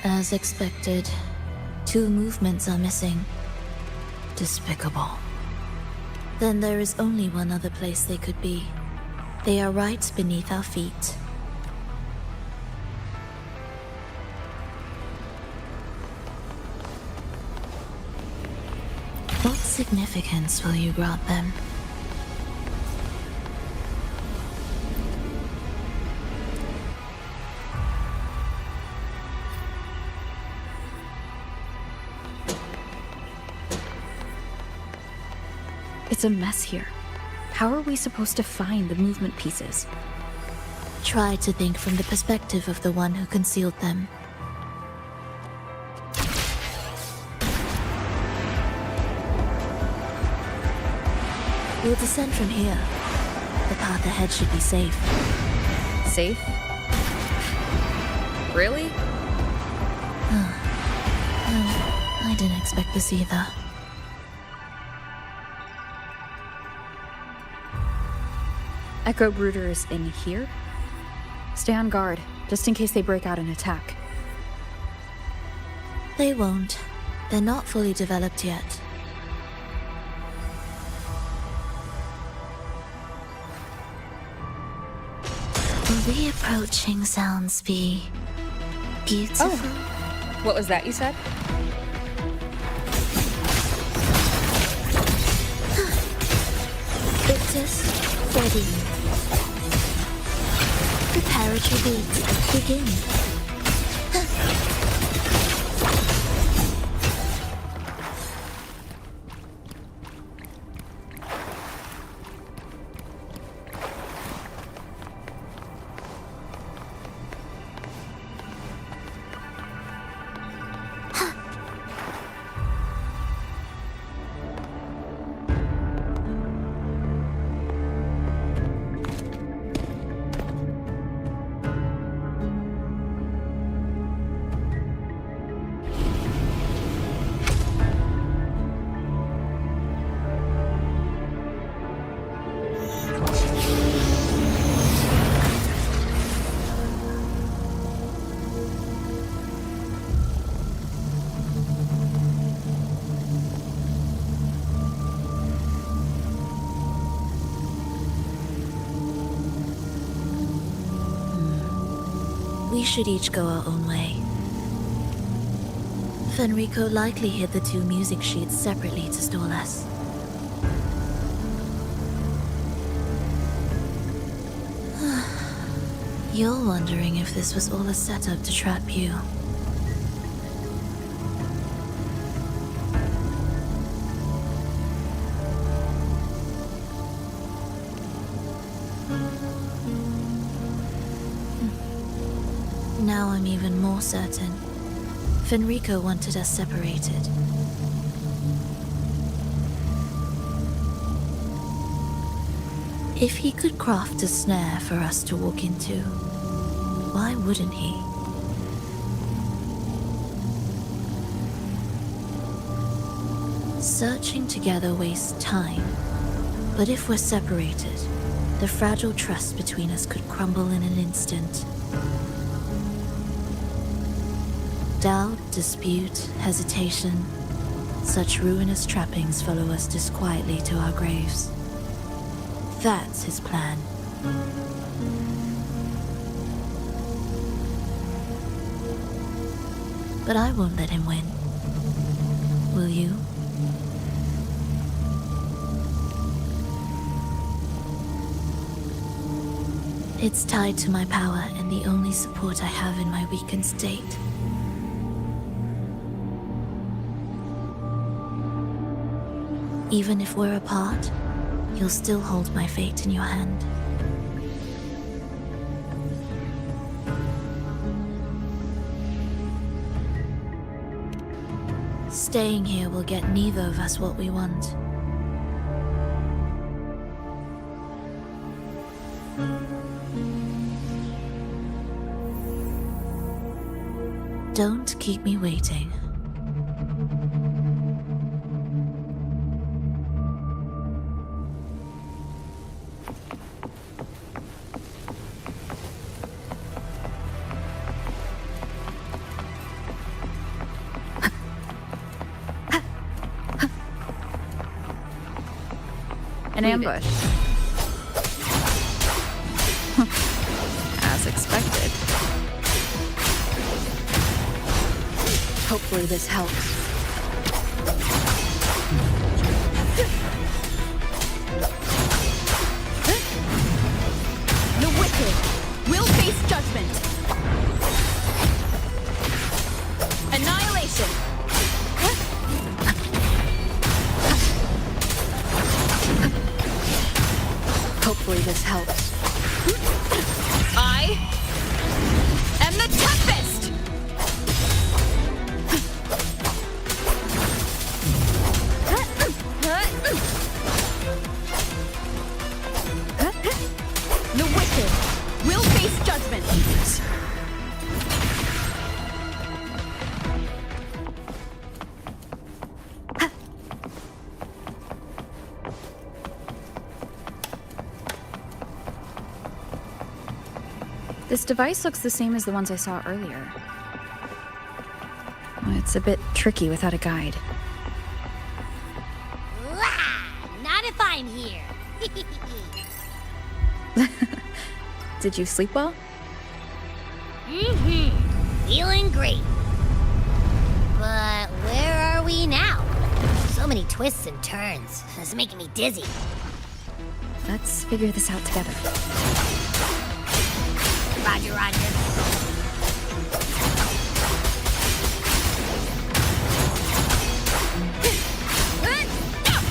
As expected, 2 movements are missing. Despicable. Then there is only one other place they could be. They are right beneath our feet. What significance will you grant them? It's a mess here. How are we supposed to find the movement pieces? Try to think from the perspective of the one who concealed them. We'll descend from here. The path ahead should be safe. Safe? Really? I didn't expect this either. Echo Brooders in here? Stay on guard, just in case they break out and attack. They won't. They're not fully developed yet. Will the approaching sounds be beautiful? Oh, what was that you said? Victus, ready. Preparatory beat, begin. We should each go our own way. Fenrico likely hid the two music sheets separately to stall us. You're wondering if this was all a setup to trap you. Now I'm even more certain. Fenrico wanted us separated. If he could craft a snare for us to walk into, why wouldn't he? Searching together wastes time, but if we're separated, the fragile trust between us could crumble in an instant. Doubt, dispute, hesitation, such ruinous trappings follow us disquietly to our graves. That's his plan. But I won't let him win. Will you? It's tied to my power and the only support I have in my weakened state. Even if we're apart, you'll still hold my fate in your hand. Staying here will get neither of us what we want. Don't keep me waiting. An ambush. As expected. Hopefully this helps. The wicked will face judgment. Annihilation. Hopefully this helps. I am the Tempest! The wicked will face judgment. This device looks the same as the ones I saw earlier. It's a bit tricky without a guide. Not if I'm here. Did you sleep well? Feeling great. But where are we now? So many twists and turns. It's making me dizzy. Let's figure this out together. Roger, roger.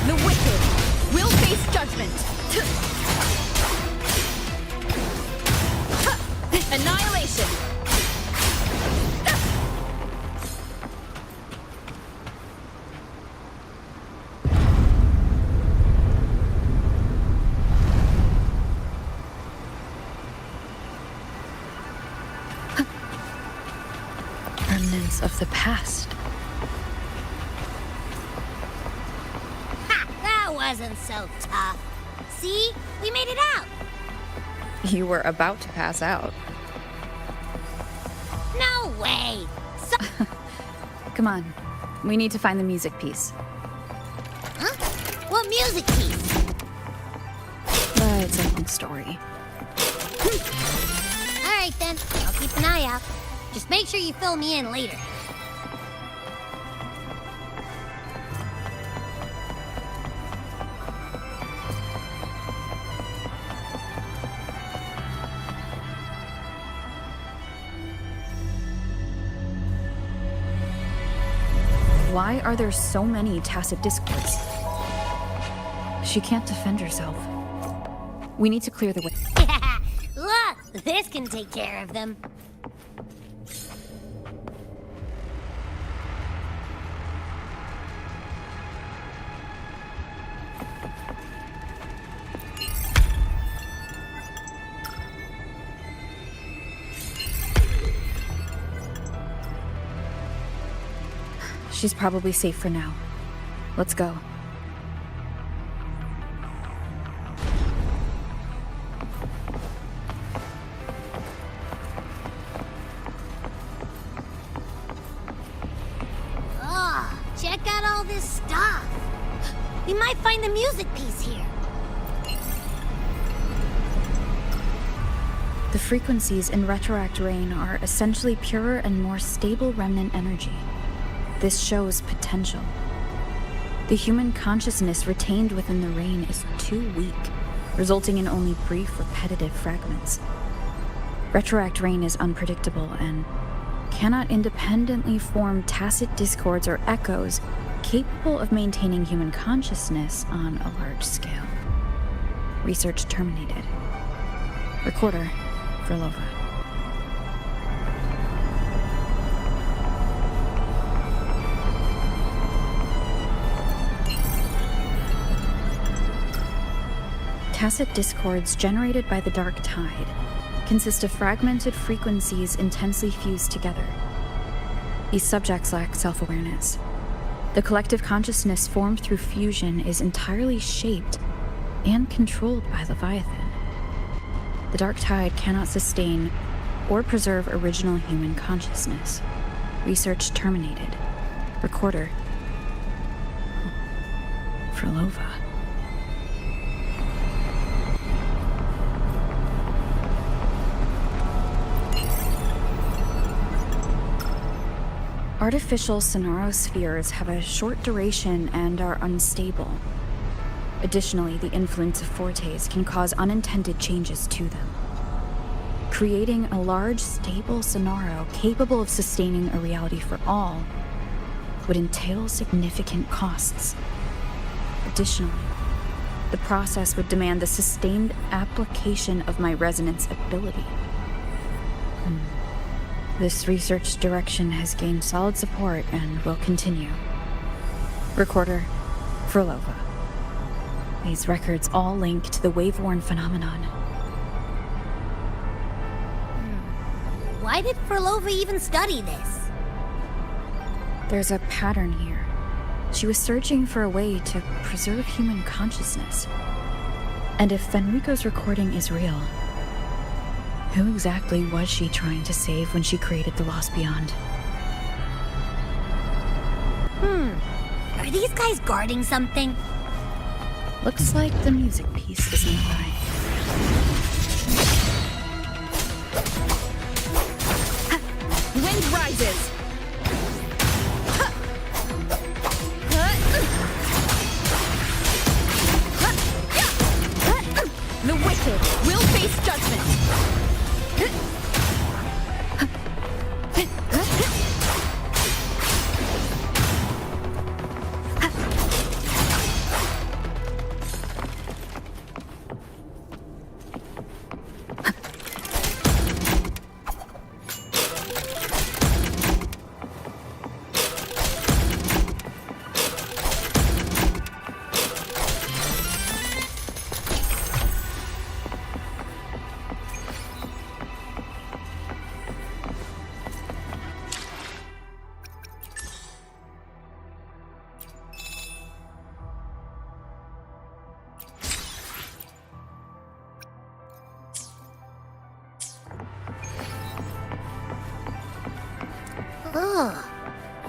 The wicked will face judgment. Annihilation. Remnants of the past. Ha! That wasn't so tough. See? We made it out. You were about to pass out. No way. Come on. We need to find the music piece. Huh? What music piece? It's a long story. All right then. I'll keep an eye out. Just make sure you fill me in later. Why are there so many tacit discords? She can't defend herself. We need to clear the way. Look, this can take care of them. She's probably safe for now. Let's go. Oh, check out all this stuff. We might find the music piece here. The frequencies in Retroact Rain are essentially purer and more stable remnant energy. This shows potential. The human consciousness retained within the rain is too weak, resulting in only brief, repetitive fragments. Retroact Rain is unpredictable and cannot independently form tacit discords or echoes capable of maintaining human consciousness on a large scale. Research terminated. Recorder, Frolova. Tacit discords generated by the dark tide consist of fragmented frequencies intensely fused together. These subjects lack self-awareness. The collective consciousness formed through fusion is entirely shaped and controlled by Leviathan. The dark tide cannot sustain or preserve original human consciousness. Research terminated. Recorder. Frolova. Artificial sonarospheres have a short duration and are unstable. Additionally, the influence of fortes can cause unintended changes to them. Creating a large, stable sonaro capable of sustaining a reality for all would entail significant costs. Additionally, the process would demand the sustained application of my resonance ability. This research direction has gained solid support and will continue. Recorder, Frolova. These records all link to the wave-worn phenomenon. Why did Frolova even study this? There's a pattern here. She was searching for a way to preserve human consciousness. And if Fenrico's recording is real, who exactly was she trying to save when she created the Lost Beyond? Are these guys guarding something? Looks like the music piece is nearby. Wind rises! The wicked will face judgment!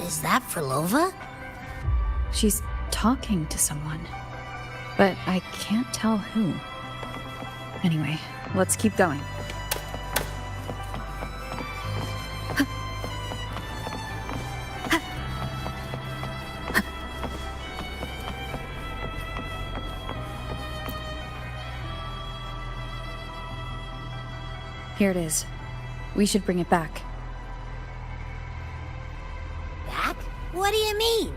Is that Frolova? She's talking to someone, but I can't tell who. Anyway, let's keep going. Here it is. We should bring it back. Back? What do you mean?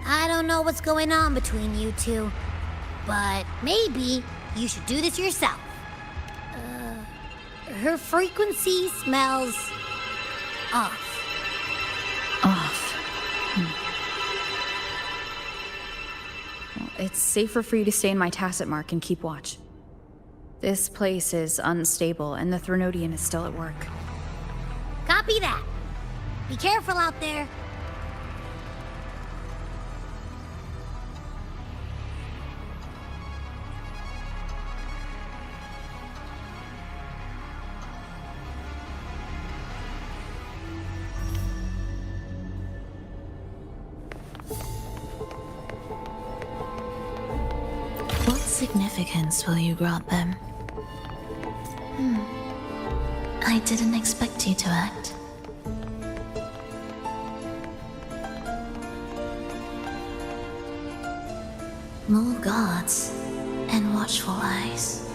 I don't know what's going on between you two, but maybe you should do this yourself. Her frequency smells off. Off. Well, it's safer for you to stay in my tacit mark and keep watch. This place is unstable, and the Threnodian is still at work. Copy that. Be careful out there. What significance will you grant them? I didn't expect you to act. More guards and watchful eyes.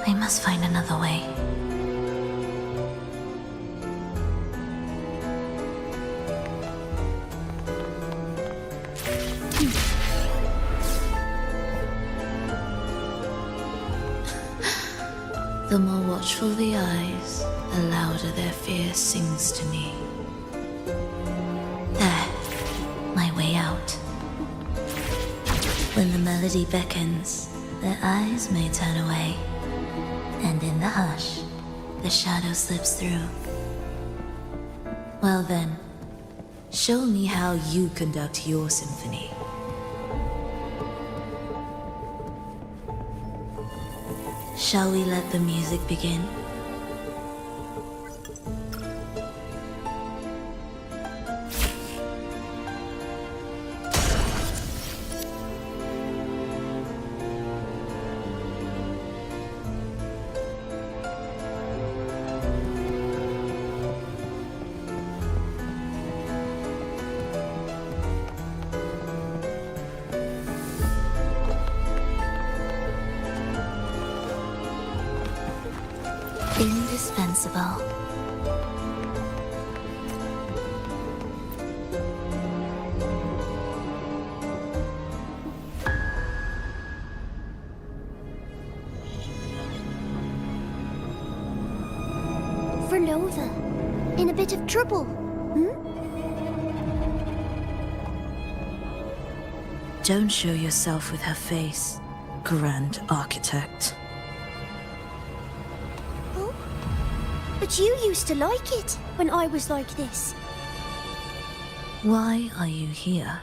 I must find another way. The more watchful the eyes, the louder their fear sings to me. There, my way out. When the melody beckons, their eyes may turn away, and in the hush, the shadow slips through. Well then, show me how you conduct your symphony. Shall we let the music begin? sensible. Verlova, in a bit of trouble, Don't show yourself with her face, Grand Architect. Oh? But you used to like it when I was like this. Why are you here?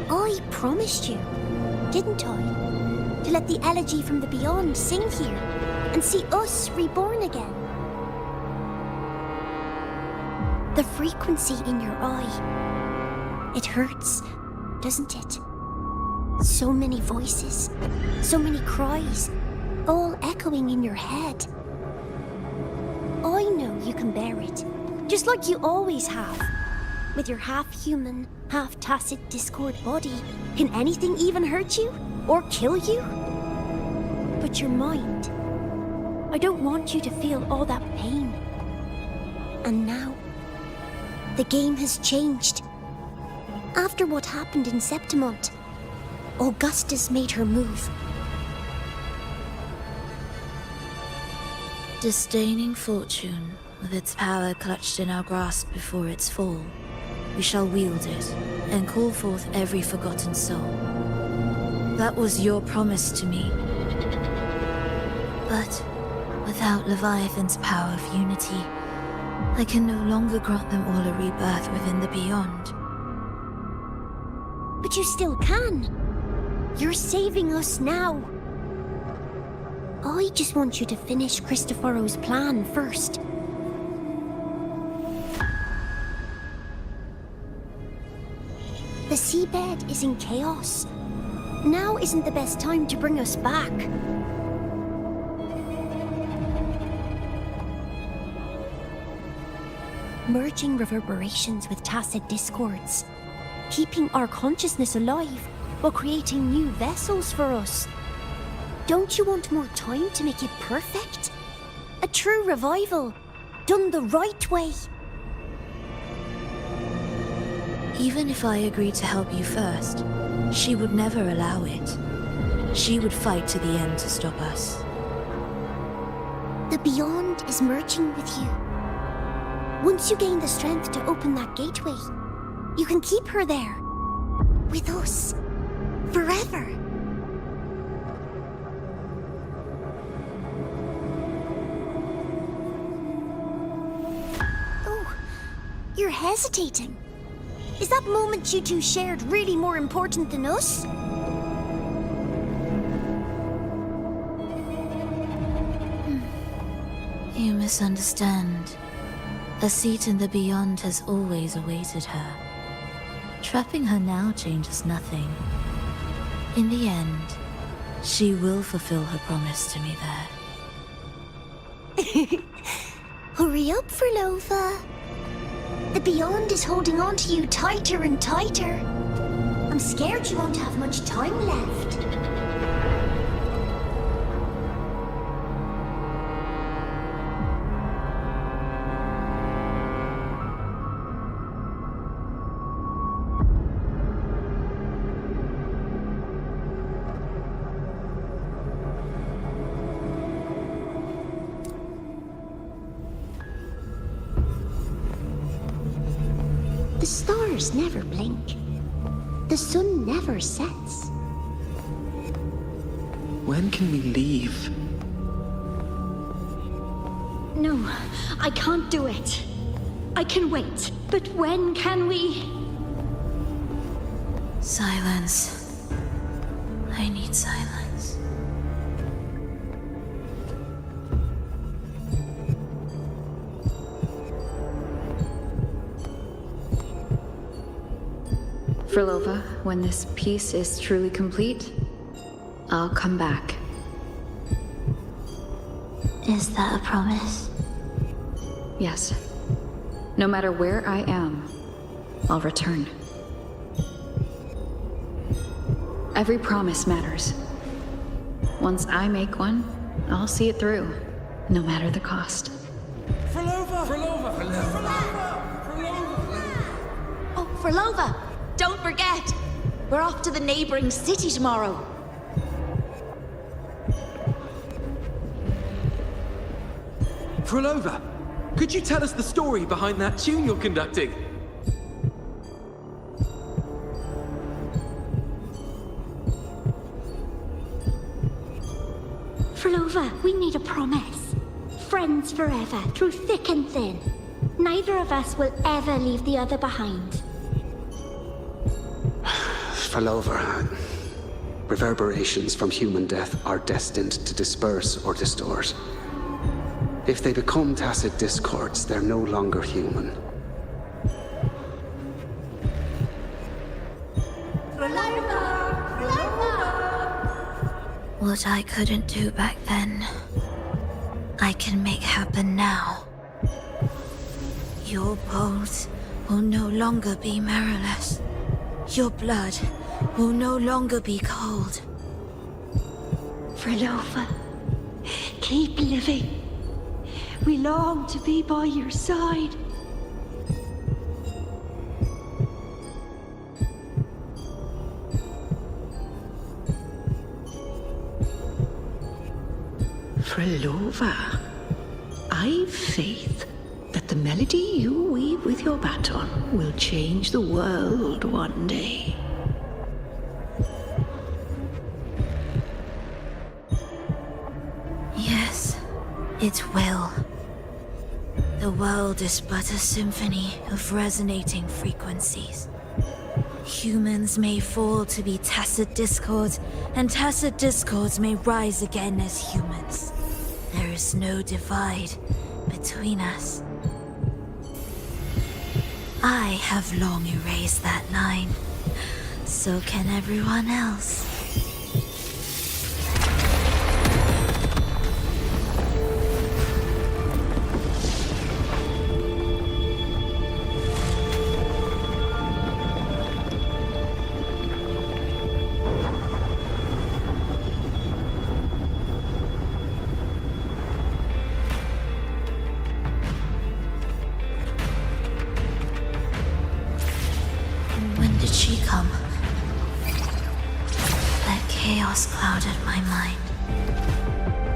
I promised you, didn't I? To let the elegy from the beyond sing here and see us reborn again. The frequency in your eye. It hurts, doesn't it? So many voices, so many cries, all echoing in your head. I know you can bear it, just like you always have. With your half-human, half-tacit Discord body, can anything even hurt you? Or kill you? But your mind, I don't want you to feel all that pain. And now, the game has changed. After what happened in Septimont, Augustus made her move. Disdaining fortune, with its power clutched in our grasp before its fall, we shall wield it and call forth every forgotten soul. That was your promise to me. But without Leviathan's power of unity, I can no longer grant them all a rebirth within the beyond. But you still can. You're saving us now. I just want you to finish Cristoforo's plan first. The seabed is in chaos. Now isn't the best time to bring us back. Merging reverberations with tacit discords. Keeping our consciousness alive while creating new vessels for us. Don't you want more time to make it perfect? A true revival, done the right way. Even if I agreed to help you first, she would never allow it. She would fight to the end to stop us. The Beyond is merging with you. Once you gain the strength to open that gateway, you can keep her there. With us. Forever. Oh, you're hesitating. Is that moment you two shared really more important than us? You misunderstand. A seat in the Beyond has always awaited her. Trapping her now changes nothing. In the end, she will fulfill her promise to me there. Hurry up, Verlova. The Beyond is holding on to you tighter and tighter. I'm scared you won't have much time left. The stars never blink. The sun never sets. When can we leave? No, I can't do it. I can wait, but when can we? Silence. I need silence. Verlova, when this piece is truly complete, I'll come back. Is that a promise? Yes. No matter where I am, I'll return. Every promise matters. Once I make one, I'll see it through, no matter the cost. Oh, Frolova! Don't forget! We're off to the neighboring city tomorrow. Frolova, could you tell us the story behind that tune you're conducting? Frolova, we need a promise. Friends forever, through thick and thin. Neither of us will ever leave the other behind. Frolova, reverberations from human death are destined to disperse or distort. If they become tacit discords, they're no longer human. What I couldn't do back then, I can make happen now. Your bones will no longer be marrowless. Your blood will no longer be cold. Frolova, keep living. We long to be by your side. Frolova, I've faith that the melody you weave with your baton will change the world one day. Yes, it will. The world is but a symphony of resonating frequencies. Humans may fall to be tacit discords, and tacit discords may rise again as humans. There is no divide between us. I have long erased that line. So can everyone else. When did she come? That chaos clouded my mind.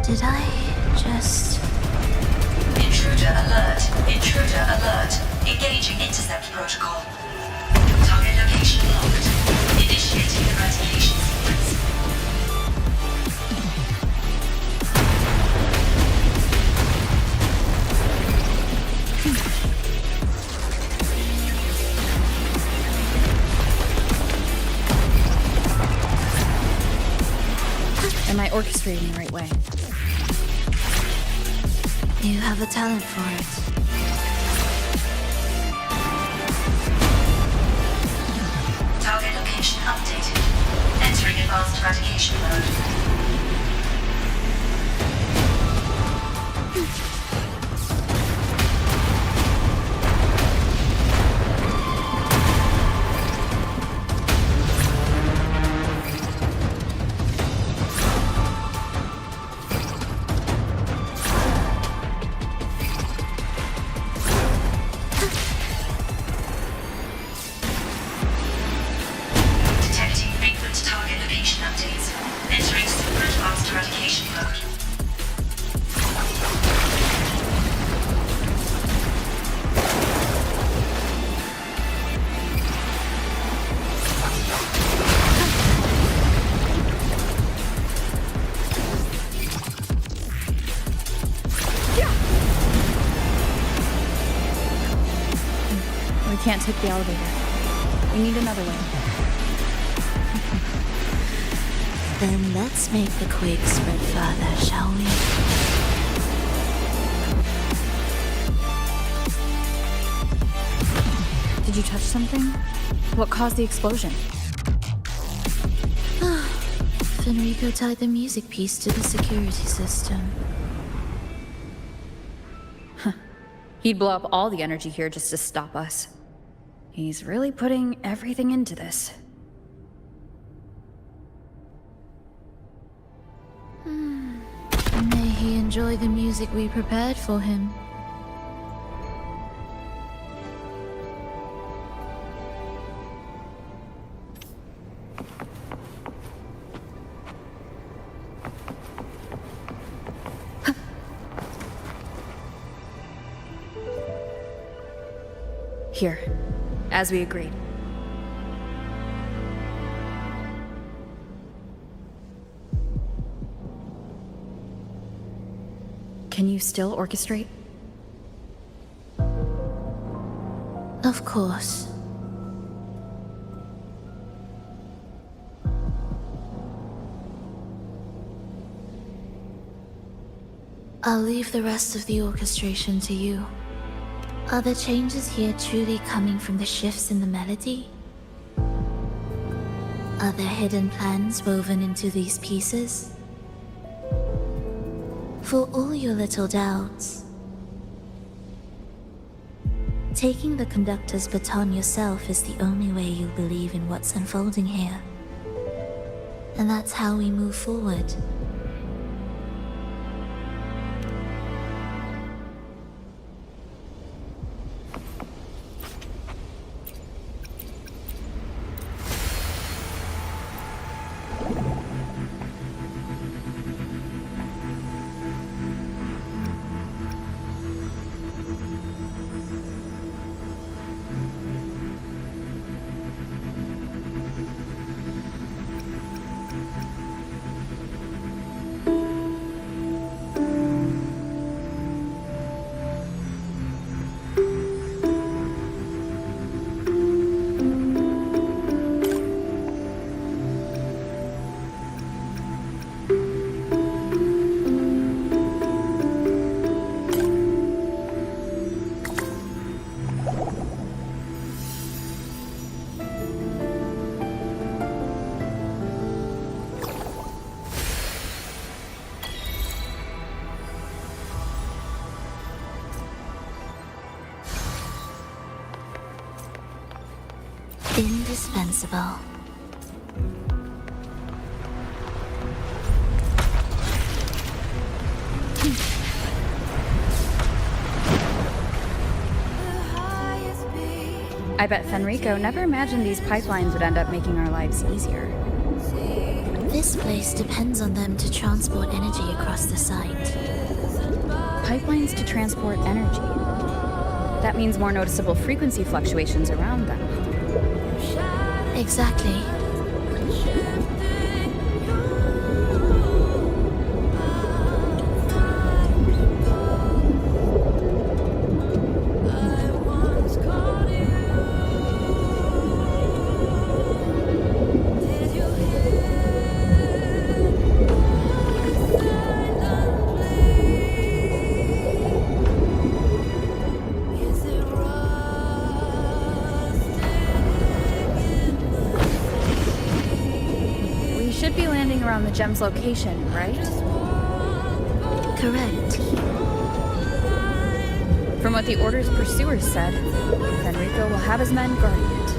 Did I just... Intruder alert. Intruder alert. Engaging intercept protocol. Target location locked. Initiating eradication sequence. Am I orchestrating the right way? You have a talent for it. Target location updated. Entering advanced eradication mode. Detecting frequent target location updates. Entering super advanced eradication mode. We can't take the elevator. We need another way. Then let's make the quake spread further, shall we? Did you touch something? What caused the explosion? Fenrico tied the music piece to the security system. He'd blow up all the energy here just to stop us. He's really putting everything into this. he enjoy the music we prepared for him? Here, as we agreed. Can you still orchestrate? Of course. I'll leave the rest of the orchestration to you. Are the changes here truly coming from the shifts in the melody? Are there hidden plans woven into these pieces? For all your little doubts, taking the conductor's baton yourself is the only way you'll believe in what's unfolding here. And that's how we move forward. Indispensable. I bet Fenrico never imagined these pipelines would end up making our lives easier. This place depends on them to transport energy across the site. Pipelines to transport energy. That means more noticeable frequency fluctuations around them. Exactly. Around the gem's location, right? Correct. From what the Order's pursuers said, Fenrico will have his men guarding it.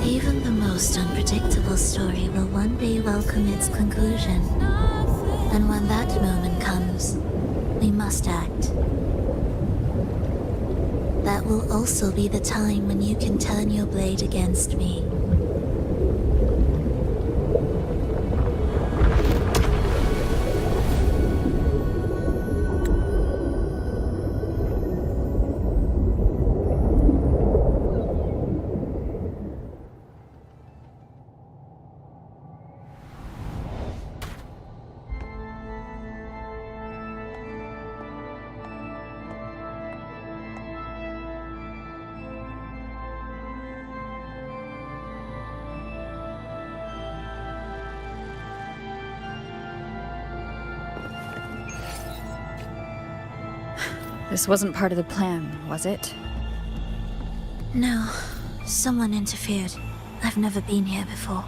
Even the most unpredictable story will one day welcome its conclusion. And when that moment comes, we must act. That will also be the time when you can turn your blade against me. This wasn't part of the plan, was it? No. Someone interfered. I've never been here before.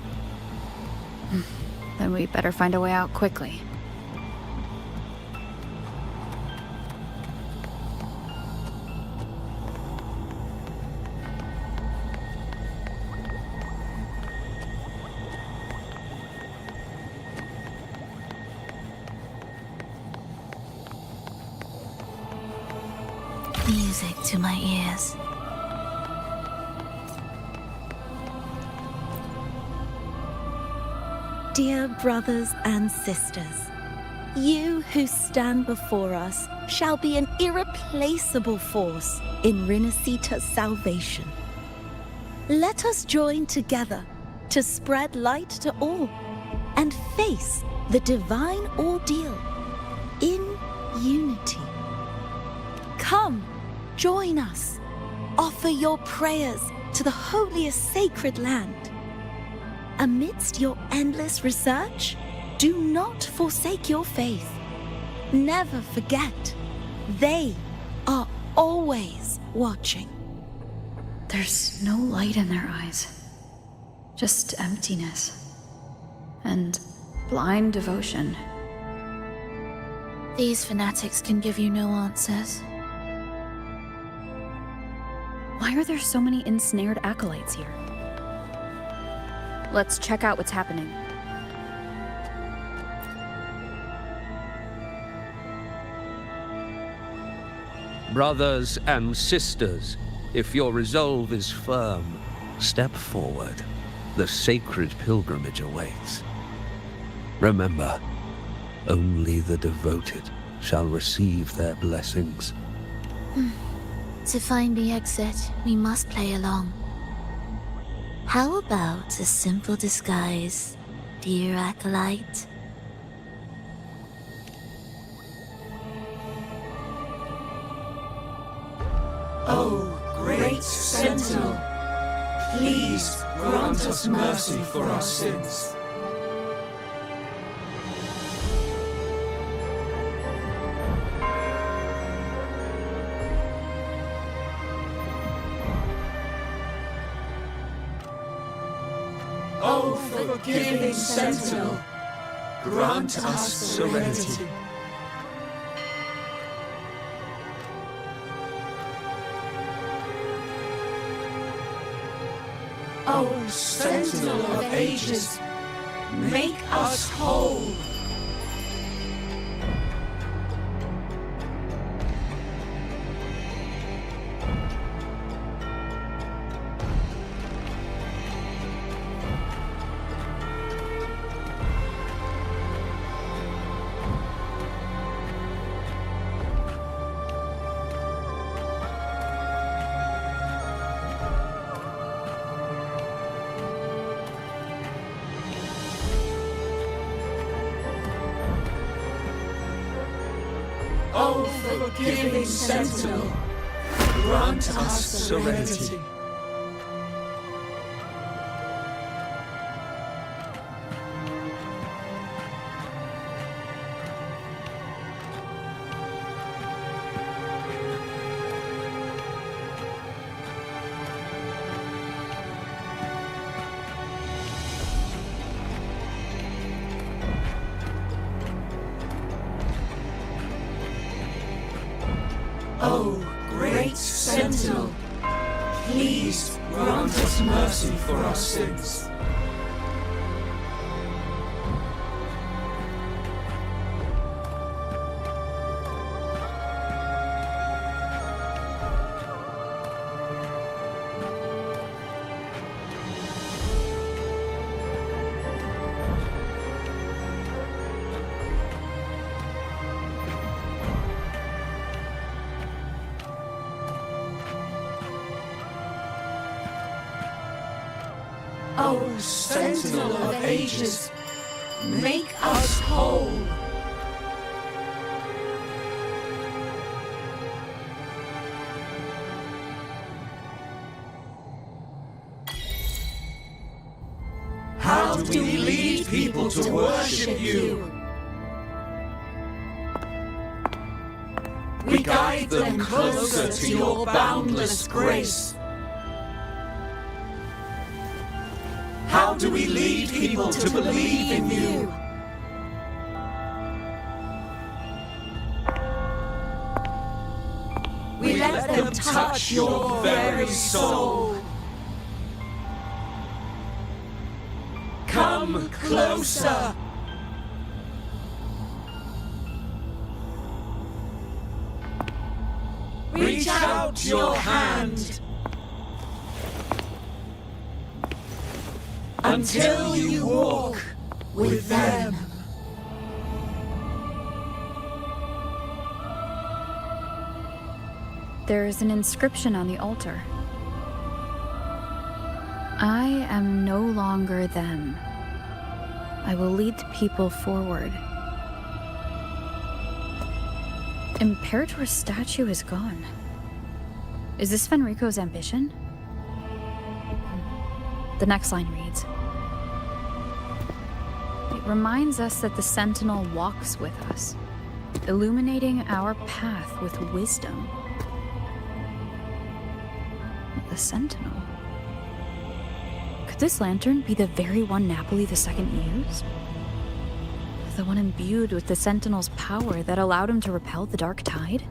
Then we better find a way out quickly. music to my ears. Dear brothers and sisters, you who stand before us shall be an irreplaceable force in Rinasita's salvation. Let us join together to spread light to all and face the divine ordeal in unity. Come, join us. Offer your prayers to the holiest sacred land. Amidst your endless research, do not forsake your faith. Never forget, they are always watching. There's no light in their eyes, just emptiness and blind devotion. These fanatics can give you no answers. Why are there so many ensnared acolytes here? Let's check out what's happening. Brothers and sisters, if your resolve is firm, step forward. The sacred pilgrimage awaits. Remember, only the devoted shall receive their blessings. To find the exit, we must play along. How about a simple disguise, dear acolyte? Oh, great Sentinel, please grant us mercy for our sins. Oh, forgiving Sentinel, grant us serenity. Oh, Sentinel of ages, make us whole. Oh, forgiving Sentinel, grant us serenity. Oh, great Sentinel, please grant us mercy for our sins. Oh, Sentinel of ages, make us whole. How do we lead people to worship you? We guide them closer to your boundless grace. How do we lead people to believe in you? We let them touch your very soul. Come closer. Reach out your hand until you walk with them. There is an inscription on the altar. I am no longer them. I will lead the people forward. Imperator's statue is gone. Is this Fenrico's ambition? The next line reads, it reminds us that the Sentinel walks with us, illuminating our path with wisdom. The Sentinel? Could this lantern be the very one Napoli II used? The one imbued with the Sentinel's power that allowed him to repel the Dark Tide?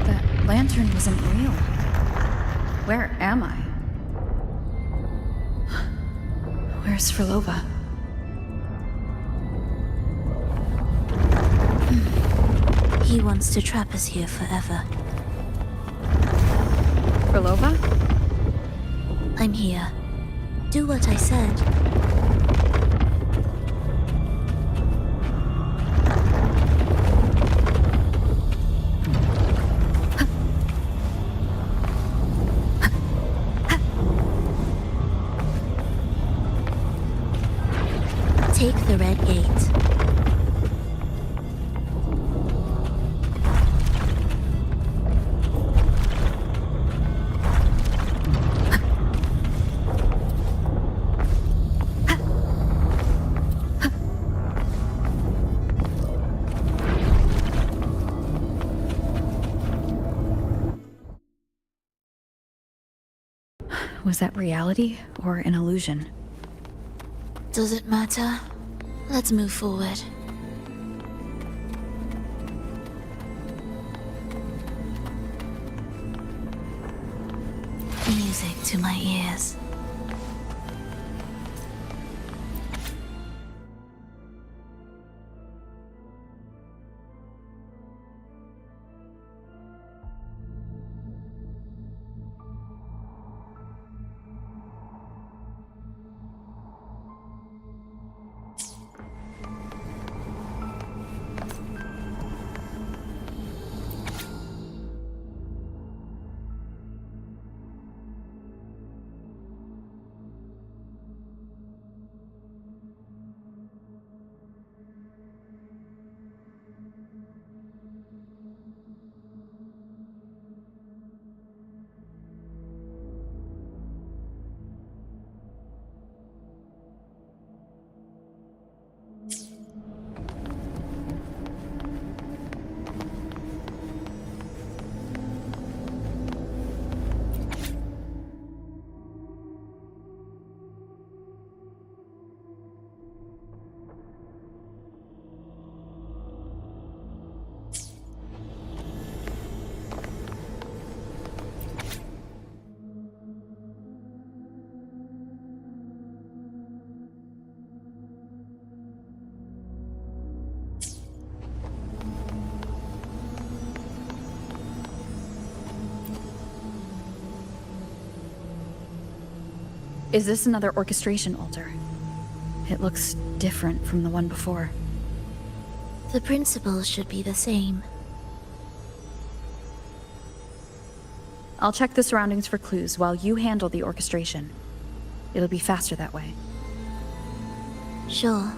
That lantern wasn't real. Where am I? Where's Frolova? He wants to trap us here forever. Frolova? I'm here. Do what I said. Take the red gate. Was that reality or an illusion? Does it matter? Let's move forward. Music to my ears. Is this another orchestration altar? It looks different from the one before. The principles should be the same. I'll check the surroundings for clues while you handle the orchestration. It'll be faster that way. Sure.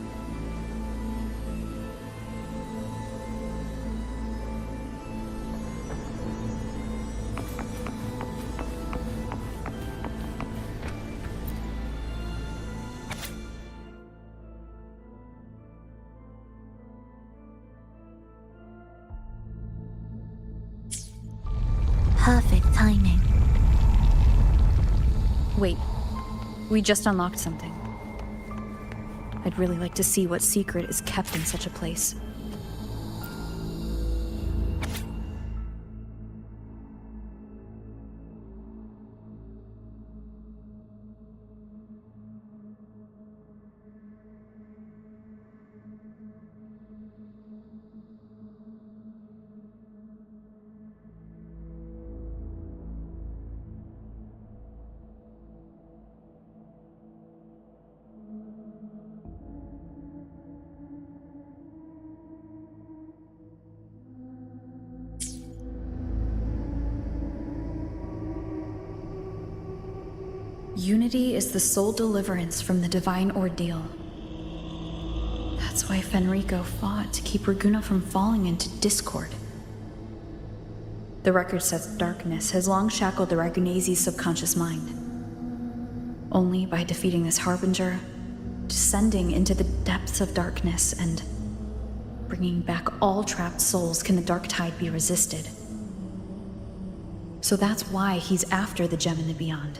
Perfect timing. Wait, we just unlocked something. I'd really like to see what secret is kept in such a place. Unity is the sole deliverance from the divine ordeal. That's why Fenrico fought to keep Raguna from falling into discord. The record says darkness has long shackled the Ragunese's subconscious mind. Only by defeating this harbinger, descending into the depths of darkness, and bringing back all trapped souls can the dark tide be resisted. So that's why he's after the gem in the beyond.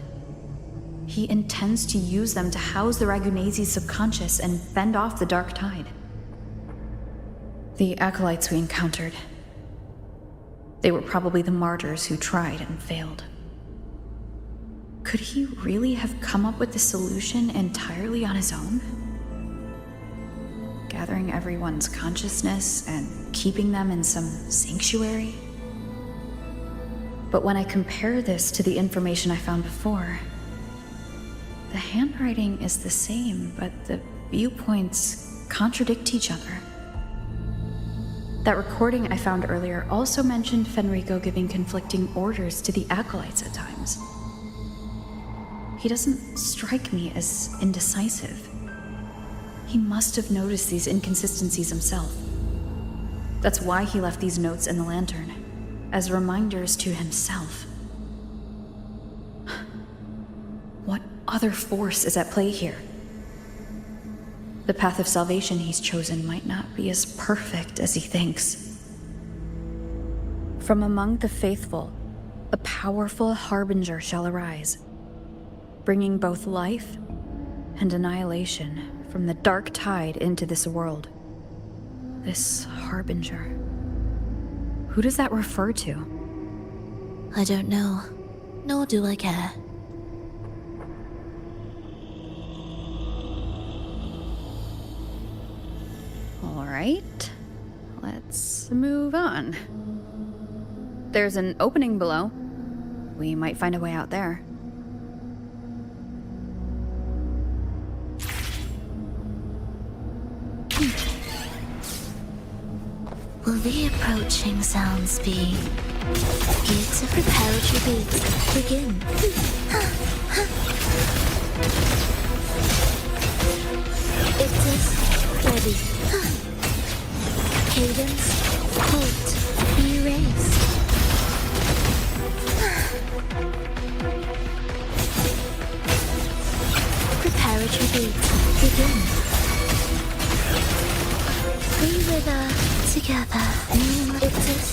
He intends to use them to house the Ragunese's subconscious and fend off the dark tide. The acolytes we encountered, they were probably the martyrs who tried and failed. Could he really have come up with the solution entirely on his own? Gathering everyone's consciousness and keeping them in some sanctuary? But when I compare this to the information I found before, the handwriting is the same, but the viewpoints contradict each other. That recording I found earlier also mentioned Fenrico giving conflicting orders to the acolytes at times. He doesn't strike me as indecisive. He must have noticed these inconsistencies himself. That's why he left these notes in the lantern, as reminders to himself. What other force is at play here? The path of salvation he's chosen might not be as perfect as he thinks. From among the faithful, a powerful harbinger shall arise, bringing both life and annihilation from the dark tide into this world. This harbinger. Who does that refer to? I don't know, nor do I care. Alright, let's move on. There's an opening below. We might find a way out there. Will the approaching sounds be gates of preparatory beats begin? It is ready. Cadence, halt, be raised. Preparatory beats begin. We wither together. It is.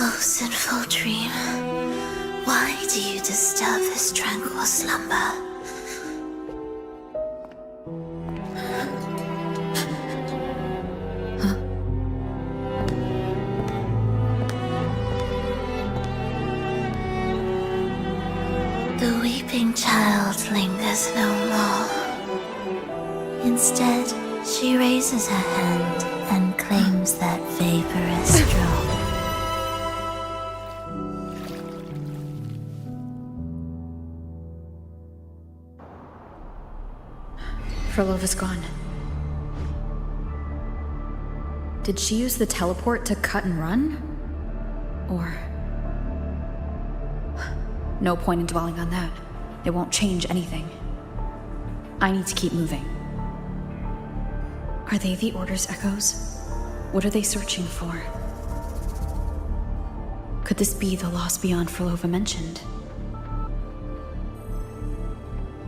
Oh, sinful dream, why do you disturb this tranquil slumber? The weeping child lingers no more. Instead, she raises her hand and claims that vaporous drop. Frolova's gone. Did she use the teleport to cut and run? Or... no point in dwelling on that. It won't change anything. I need to keep moving. Are they the Order's echoes? What are they searching for? Could this be the lost beyond Frolova mentioned?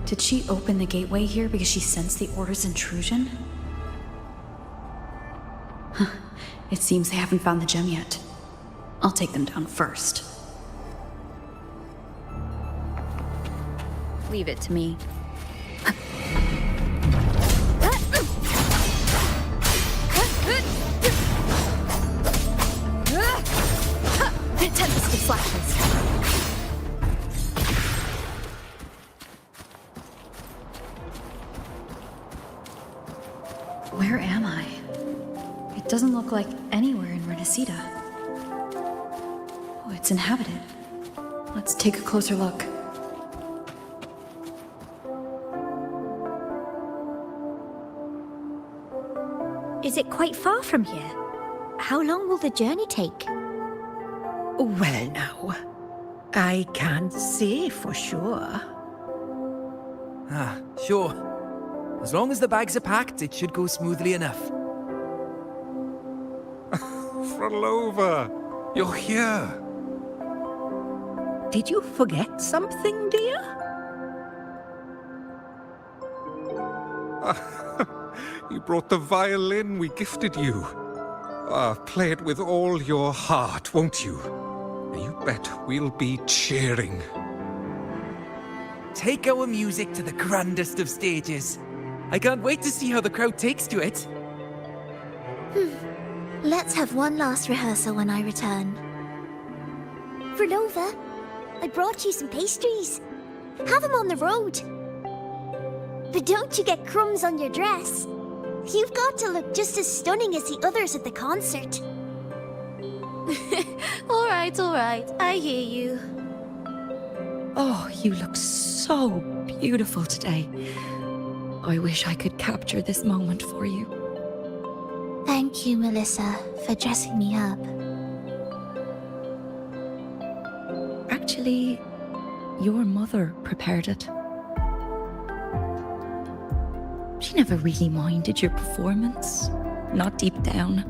Did she open the gateway here because she sensed the Order's intrusion? Huh. It seems they haven't found the gem yet. I'll take them down first. Leave it to me. flashes. Where am I? It doesn't look like anywhere in Renacita. Oh, it's inhabited. Let's take a closer look. Is it quite far from here? How long will the journey take? Well now, I can't say for sure. Ah, sure. As long as the bags are packed, it should go smoothly enough. Frolova, you're here. Did you forget something, dear? You brought the violin we gifted you. Play it with all your heart, won't you? You bet we'll be cheering. Take our music to the grandest of stages. I can't wait to see how the crowd takes to it. Let's have one last rehearsal when I return. Frolova, I brought you some pastries. Have them on the road. But don't you get crumbs on your dress. You've got to look just as stunning as the others at the concert. All right, I hear you. Oh, you look so beautiful today. I wish I could capture this moment for you. Thank you, Melissa, for dressing me up. Actually, your mother prepared it. She never really minded your performance, not deep down.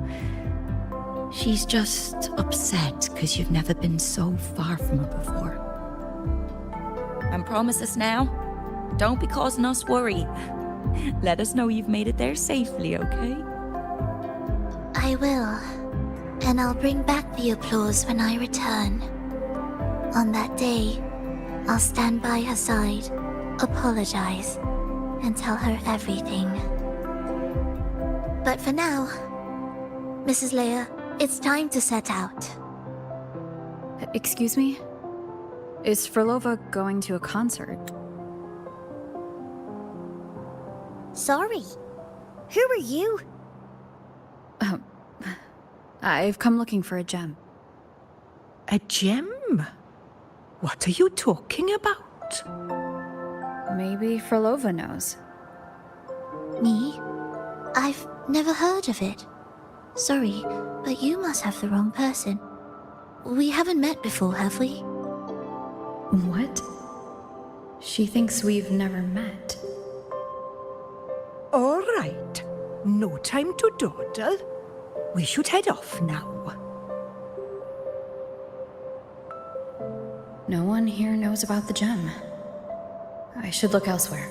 She's just upset because you've never been so far from her before. And promise us now, don't be causing us worry. Let us know you've made it there safely, okay? I will. And I'll bring back the applause when I return. On that day, I'll stand by her side, apologize, and tell her everything. But for now, Mrs. Leia, it's time to set out. Excuse me? Is Frolova going to a concert? Sorry. Who are you? I've come looking for a gem. A gem? What are you talking about? Maybe Frolova knows. Me? I've never heard of it. Sorry, but you must have the wrong person. We haven't met before, have we? What? She thinks we've never met. All right. No time to dawdle. We should head off now. No one here knows about the gem. I should look elsewhere.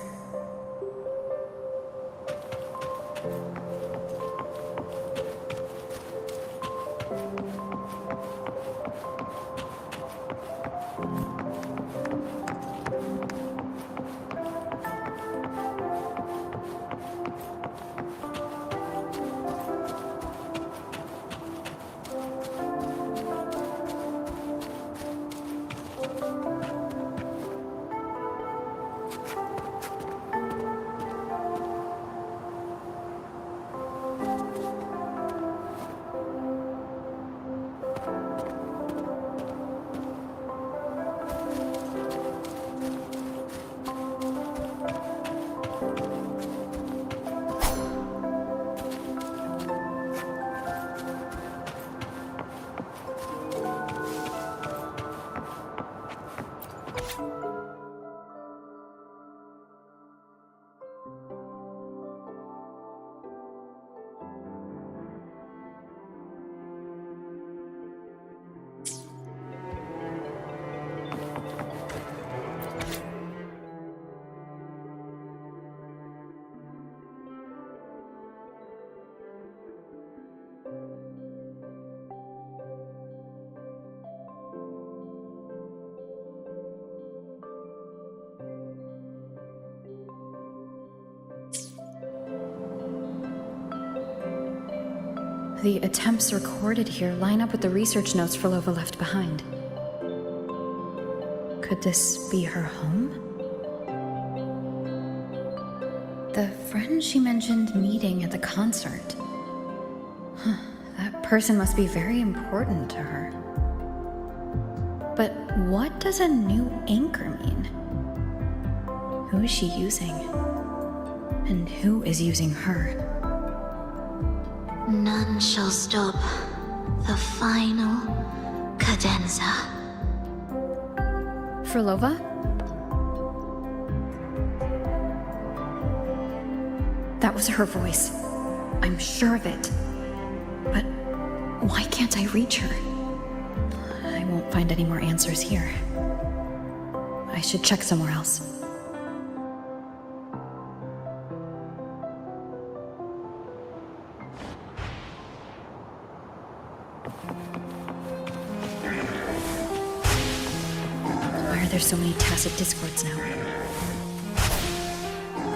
The attempts recorded here line up with the research notes Frolova left behind. Could this be her home? The friend she mentioned meeting at the concert. Huh, that person must be very important to her. But what does a new anchor mean? Who is she using? And who is using her? None shall stop the final cadenza. Frolova? That was her voice. I'm sure of it. But why can't I reach her? I won't find any more answers here. I should check somewhere else. Why are there so many tacit discords now?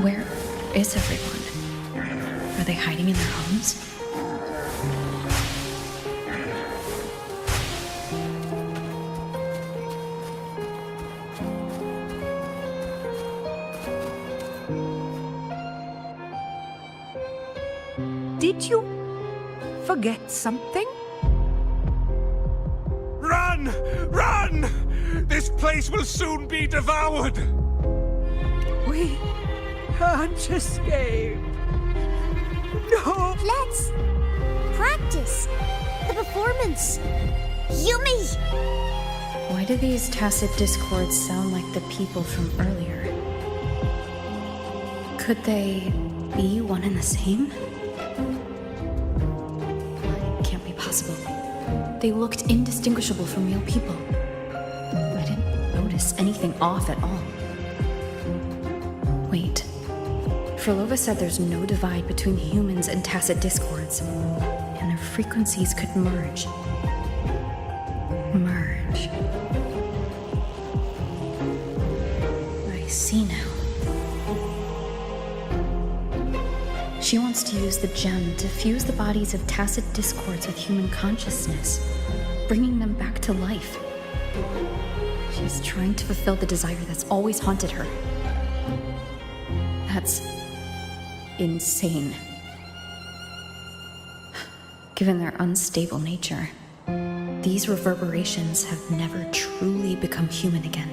Where is everyone? Are they hiding in their homes? Did you forget something? Run! Run! This place will soon be devoured! We can't escape. No! Let's practice the performance. Yummy! Why do these tacit discords sound like the people from earlier? Could they be one and the same? Can't be possible. They looked indistinguishable from real people. I didn't notice anything off at all. Wait. Frolova said there's no divide between humans and tacit discords, and their frequencies could merge. Merge. I see now. She wants to use the gem to fuse the bodies of tacit discords with human consciousness, bringing them back to life. She's trying to fulfill the desire that's always haunted her. That's insane. Given their unstable nature, these reverberations have never truly become human again.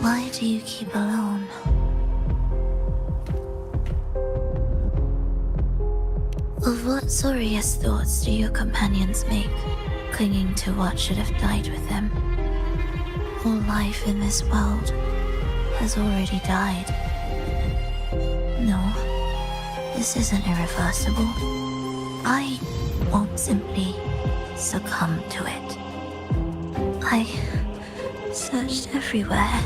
Why do you keep alone? Of what sorriest thoughts do your companions make, clinging to what should have died with them? All life in this world has already died. No, this isn't irreversible. I won't simply succumb to it. I searched everywhere,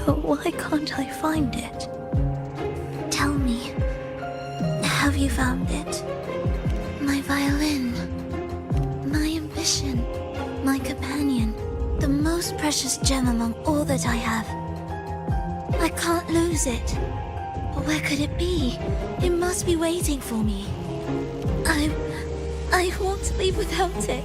but why can't I find it? Tell me, have you found it? My violin, my ambition, my companion, the most precious gem among all that I have. I can't lose it. But where could it be? It must be waiting for me. I won't leave without it.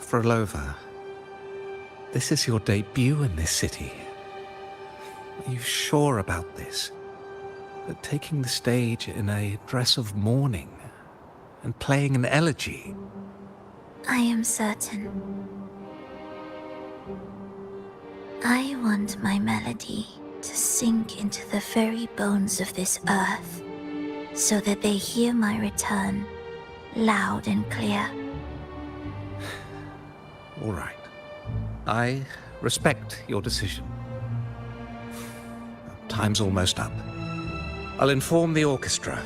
Frolova, this is your debut in this city. Are you sure about this? taking the stage in a dress of mourning and playing an elegy. I am certain. I want my melody to sink into the very bones of this earth, so that they hear my return loud and clear. All right. I respect your decision. Time's almost up. I'll inform the orchestra.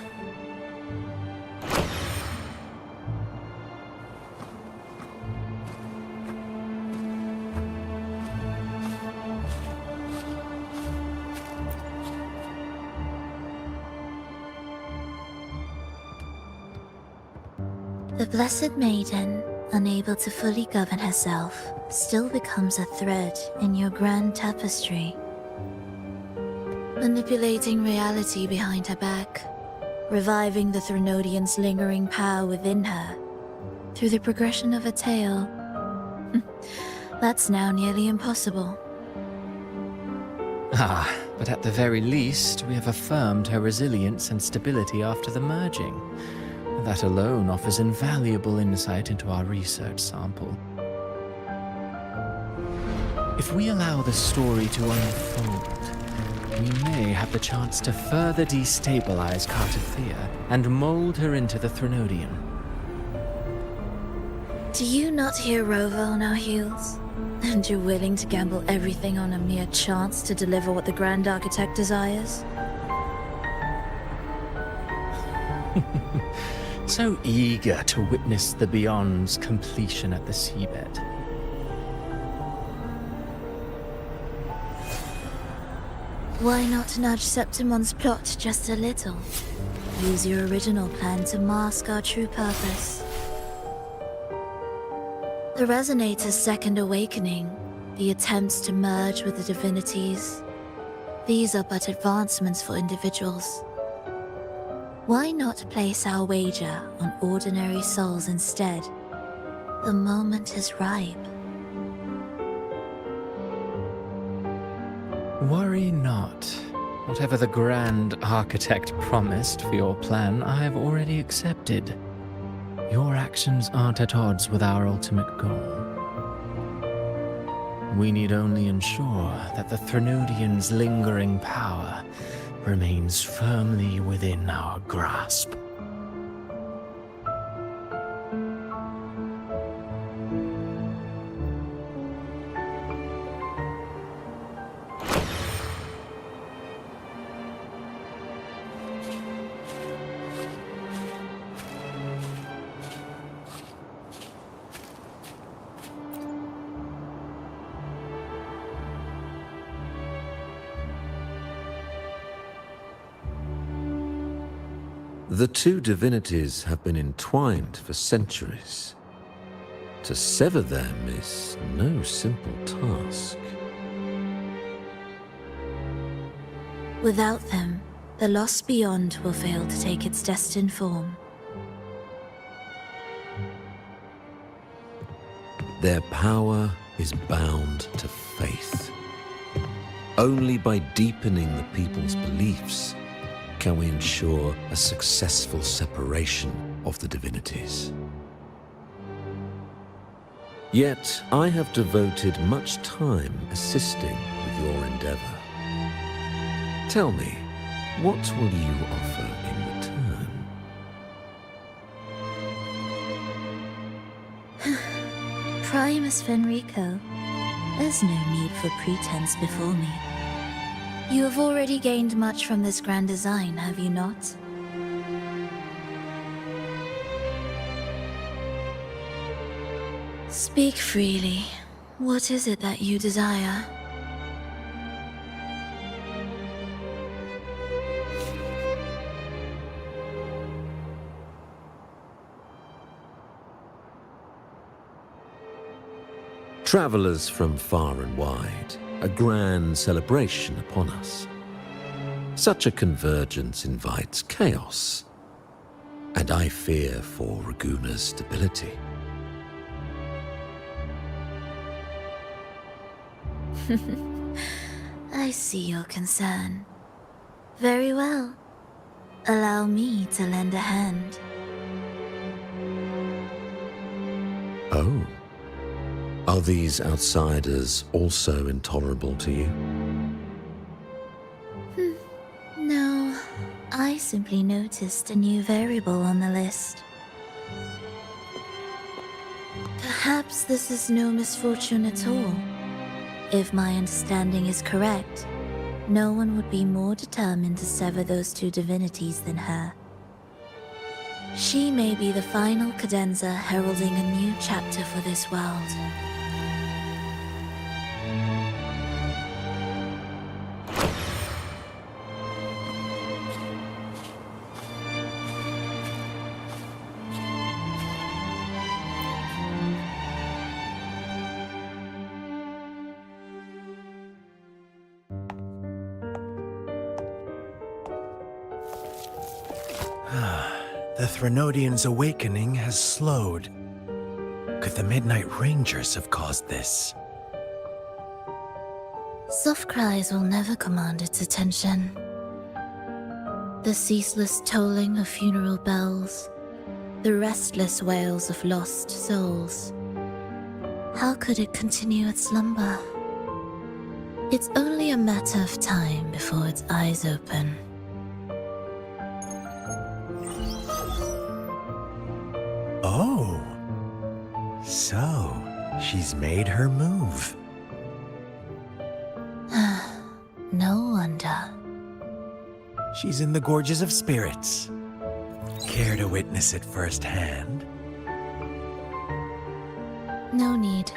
The Blessed Maiden, unable to fully govern herself, still becomes a thread in your grand tapestry. Manipulating reality behind her back, reviving the Threnodian's lingering power within her, through the progression of a tale. That's now nearly impossible. Ah, but at the very least, we have affirmed her resilience and stability after the merging. That alone offers invaluable insight into our research sample. If we allow the story to unfold, we may have the chance to further destabilize Cartothea and mold her into the Threnodian. Do you not hear Rover on our heels? And you're willing to gamble everything on a mere chance to deliver what the Grand Architect desires? So eager to witness the Beyond's completion at the seabed. Why not nudge Septimon's plot just a little? Use your original plan to mask our true purpose. The Resonator's second awakening, the attempts to merge with the divinities, these are but advancements for individuals. Why not place our wager on ordinary souls instead? The moment is ripe. Worry not. Whatever the Grand Architect promised for your plan, I have already accepted. Your actions aren't at odds with our ultimate goal. We need only ensure that the Threnodian's lingering power remains firmly within our grasp. The two divinities have been entwined for centuries. To sever them is no simple task. Without them, the lost beyond will fail to take its destined form. Their power is bound to faith. Only by deepening the people's beliefs can we ensure a successful separation of the divinities. Yet, I have devoted much time assisting with your endeavor. Tell me, what will you offer in return? Primus Fenrico, there's no need for pretense before me. You have already gained much from this grand design, have you not? Speak freely. What is it that you desire? Travelers from far and wide, a grand celebration upon us. Such a convergence invites chaos, and I fear for Raguna's stability. I see your concern. Very well. Allow me to lend a hand. Oh. Are these outsiders also intolerable to you? No, I simply noticed a new variable on the list. Perhaps this is no misfortune at all. If my understanding is correct, no one would be more determined to sever those two divinities than her. She may be the final cadenza heralding a new chapter for this world. The Threnodians' awakening has slowed. Could the Midnight Rangers have caused this? Soft cries will never command its attention. The ceaseless tolling of funeral bells, the restless wails of lost souls. How could it continue its slumber? It's only a matter of time before its eyes open. Oh. So, she's made her move. No wonder. She's in the Gorges of Spirits. Care to witness it firsthand? No need.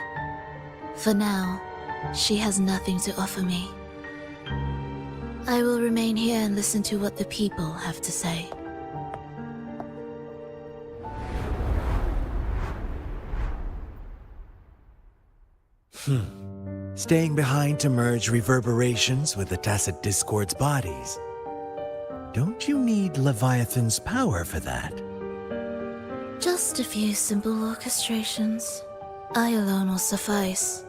For now, she has nothing to offer me. I will remain here and listen to what the people have to say. Staying behind to merge reverberations with the Tacit Discord's bodies. Don't you need Leviathan's power for that? Just a few simple orchestrations. I alone will suffice.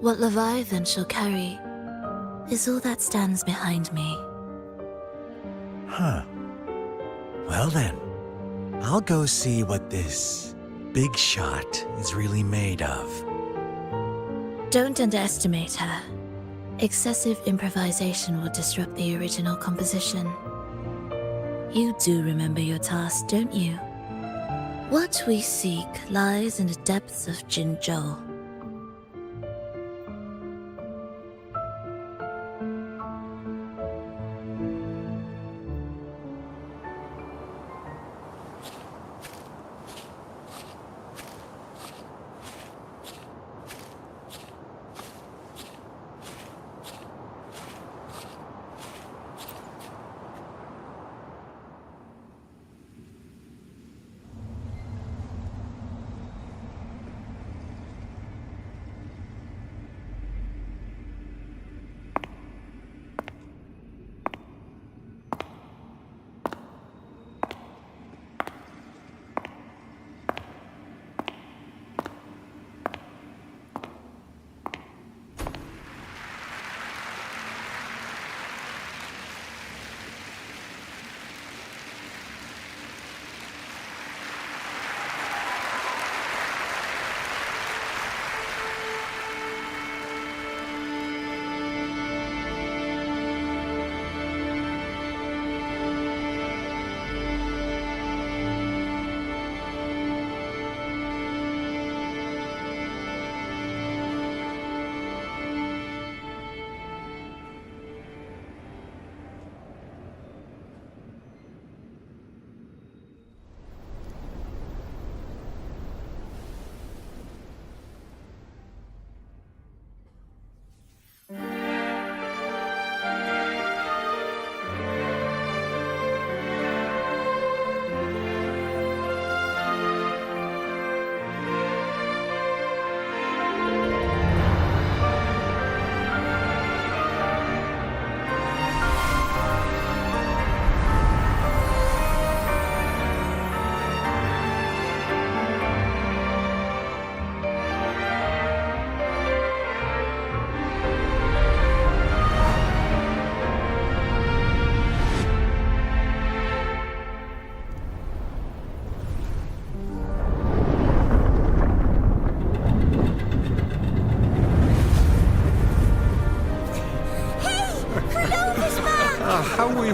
What Leviathan shall carry is all that stands behind me. Huh. Well then, I'll go see what this big shot is really made of. Don't underestimate her. Excessive improvisation will disrupt the original composition. You do remember your task, don't you? What we seek lies in the depths of Jinzhou.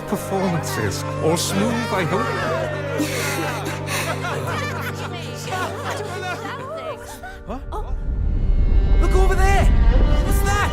performances? All smooth, I hope? Look over there! What's that?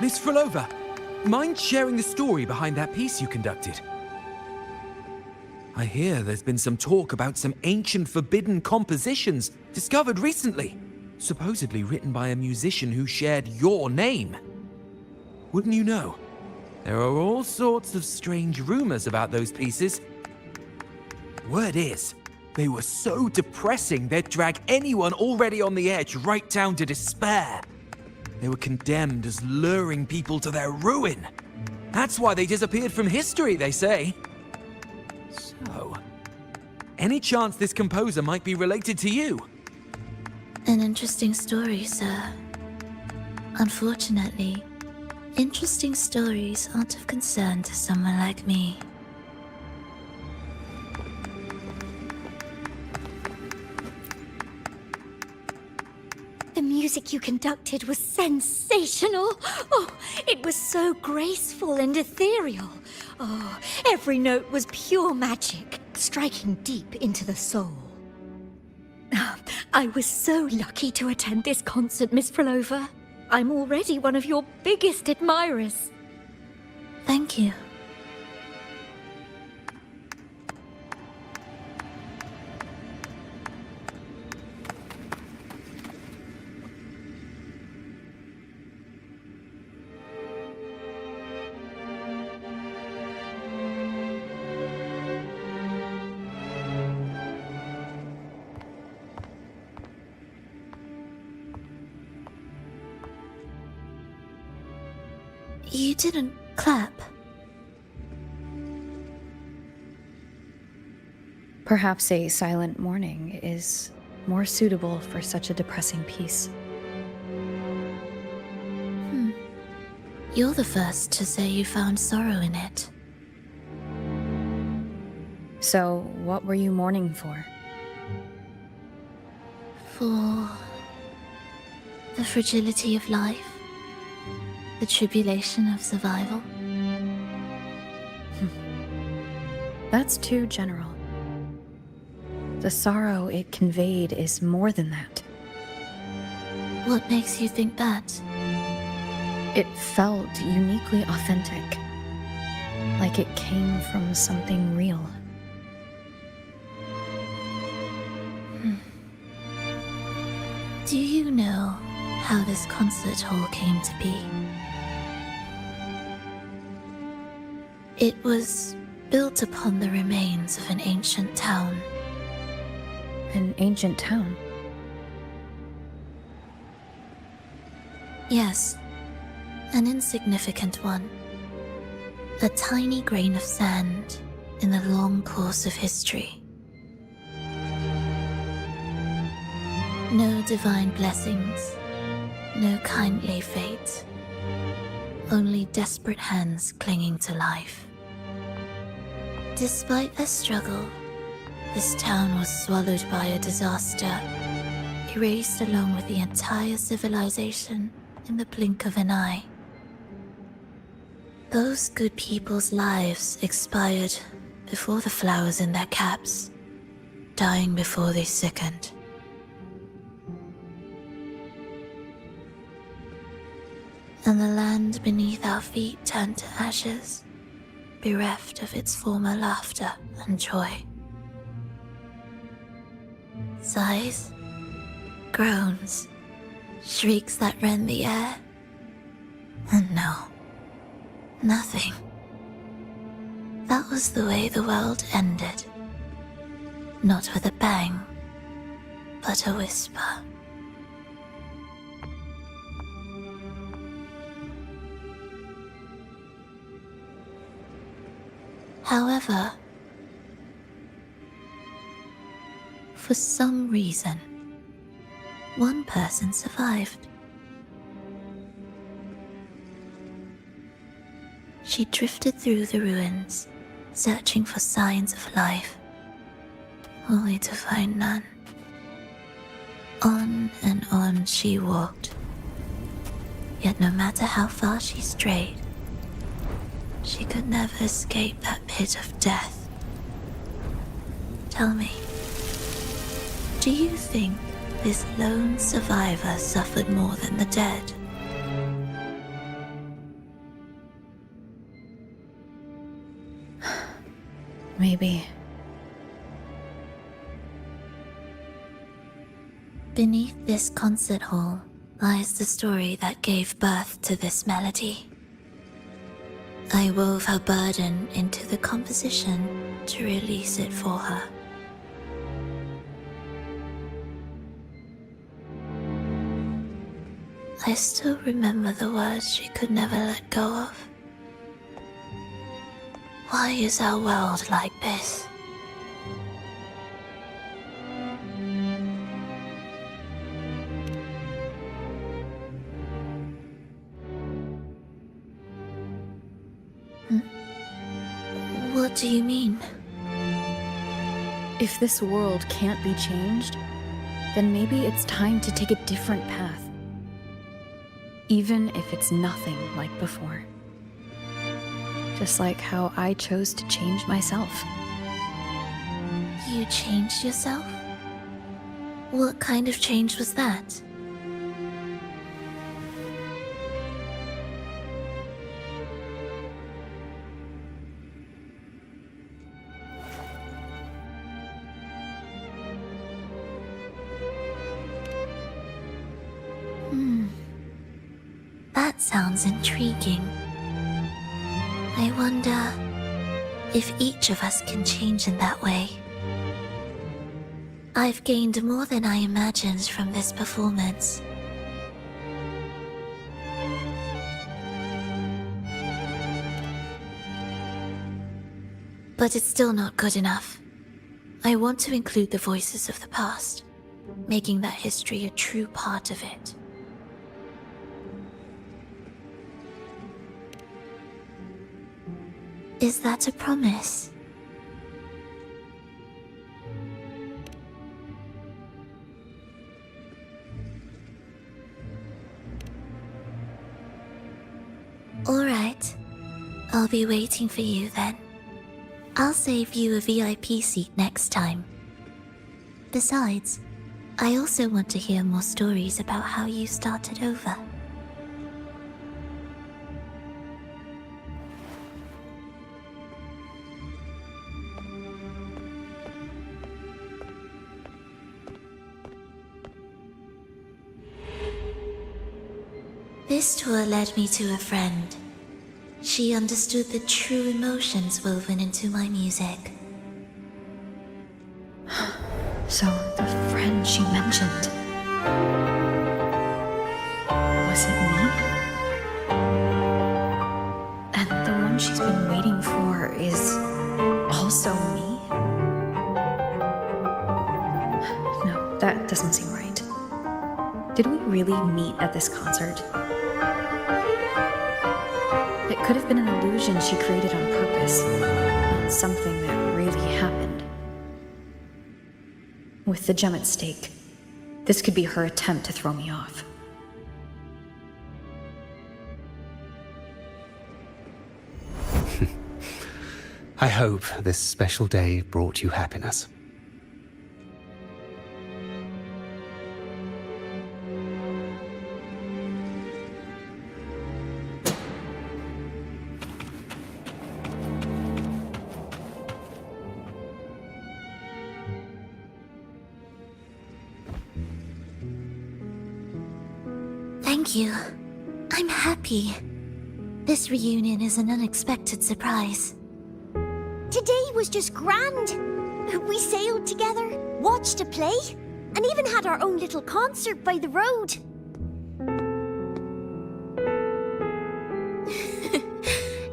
Miss Frolova, mind sharing the story behind that piece you conducted? I hear there's been some talk about some ancient forbidden compositions discovered recently, supposedly written by a musician who shared your name. Wouldn't you know? There are all sorts of strange rumors about those pieces. Word is, they were so depressing they'd drag anyone already on the edge right down to despair. They were condemned as luring people to their ruin. That's why they disappeared from history, they say. So, any chance this composer might be related to you? An interesting story, sir. Unfortunately, interesting stories aren't of concern to someone like me. The music you conducted was sensational. Oh, it was so graceful and ethereal. Oh, every note was pure magic, striking deep into the soul. I was so lucky to attend this concert, Miss Frolova. I'm already one of your biggest admirers. Thank you. You didn't clap. Perhaps a silent mourning is more suitable for such a depressing piece. You're the first to say you found sorrow in it. So, what were you mourning for? For the fragility of life. The tribulation of survival. That's too general. The sorrow it conveyed is more than that. What makes you think that? It felt uniquely authentic. Like it came from something real. Do you know how this concert hall came to be? It was built upon the remains of an ancient town. An ancient town? Yes, an insignificant one. A tiny grain of sand in the long course of history. No divine blessings, no kindly fate. Only desperate hands clinging to life. Despite their struggle, this town was swallowed by a disaster, erased along with the entire civilization in the blink of an eye. Those good people's lives expired before the flowers in their caps, dying before they sickened. And the land beneath our feet turned to ashes, bereft of its former laughter and joy. Sighs, groans, shrieks that rend the air. And no, nothing. That was the way the world ended. Not with a bang, but a whisper. However, for some reason, one person survived. She drifted through the ruins, searching for signs of life, only to find none. On and on she walked, yet no matter how far she strayed, she could never escape that pit of death. Tell me, do you think this lone survivor suffered more than the dead? Maybe. Beneath this concert hall lies the story that gave birth to this melody. I wove her burden into the composition to release it for her. I still remember the words she could never let go of. Why is our world like this? What do you mean? If this world can't be changed, then maybe it's time to take a different path. Even if it's nothing like before. Just like how I chose to change myself. You changed yourself? What kind of change was that? That sounds intriguing. I wonder if each of us can change in that way. I've gained more than I imagined from this performance. But it's still not good enough. I want to include the voices of the past, making that history a true part of it. Is that a promise? All right. I'll be waiting for you then. I'll save you a VIP seat next time. Besides, I also want to hear more stories about how you started over. This tour led me to a friend. She She understood the true emotions woven into my music. So, the friend she mentioned. Was it me? And the one she's been waiting for is also me? No, that doesn't seem right. Did we really meet at this concert? It could have been an illusion she created on purpose, not something that really happened. With the gem at stake, this could be her attempt to throw me off. I hope this special day brought you happiness. Thank you. I'm happy. This reunion is an unexpected surprise. Today was just grand. We sailed together, watched a play, and even had our own little concert by the road.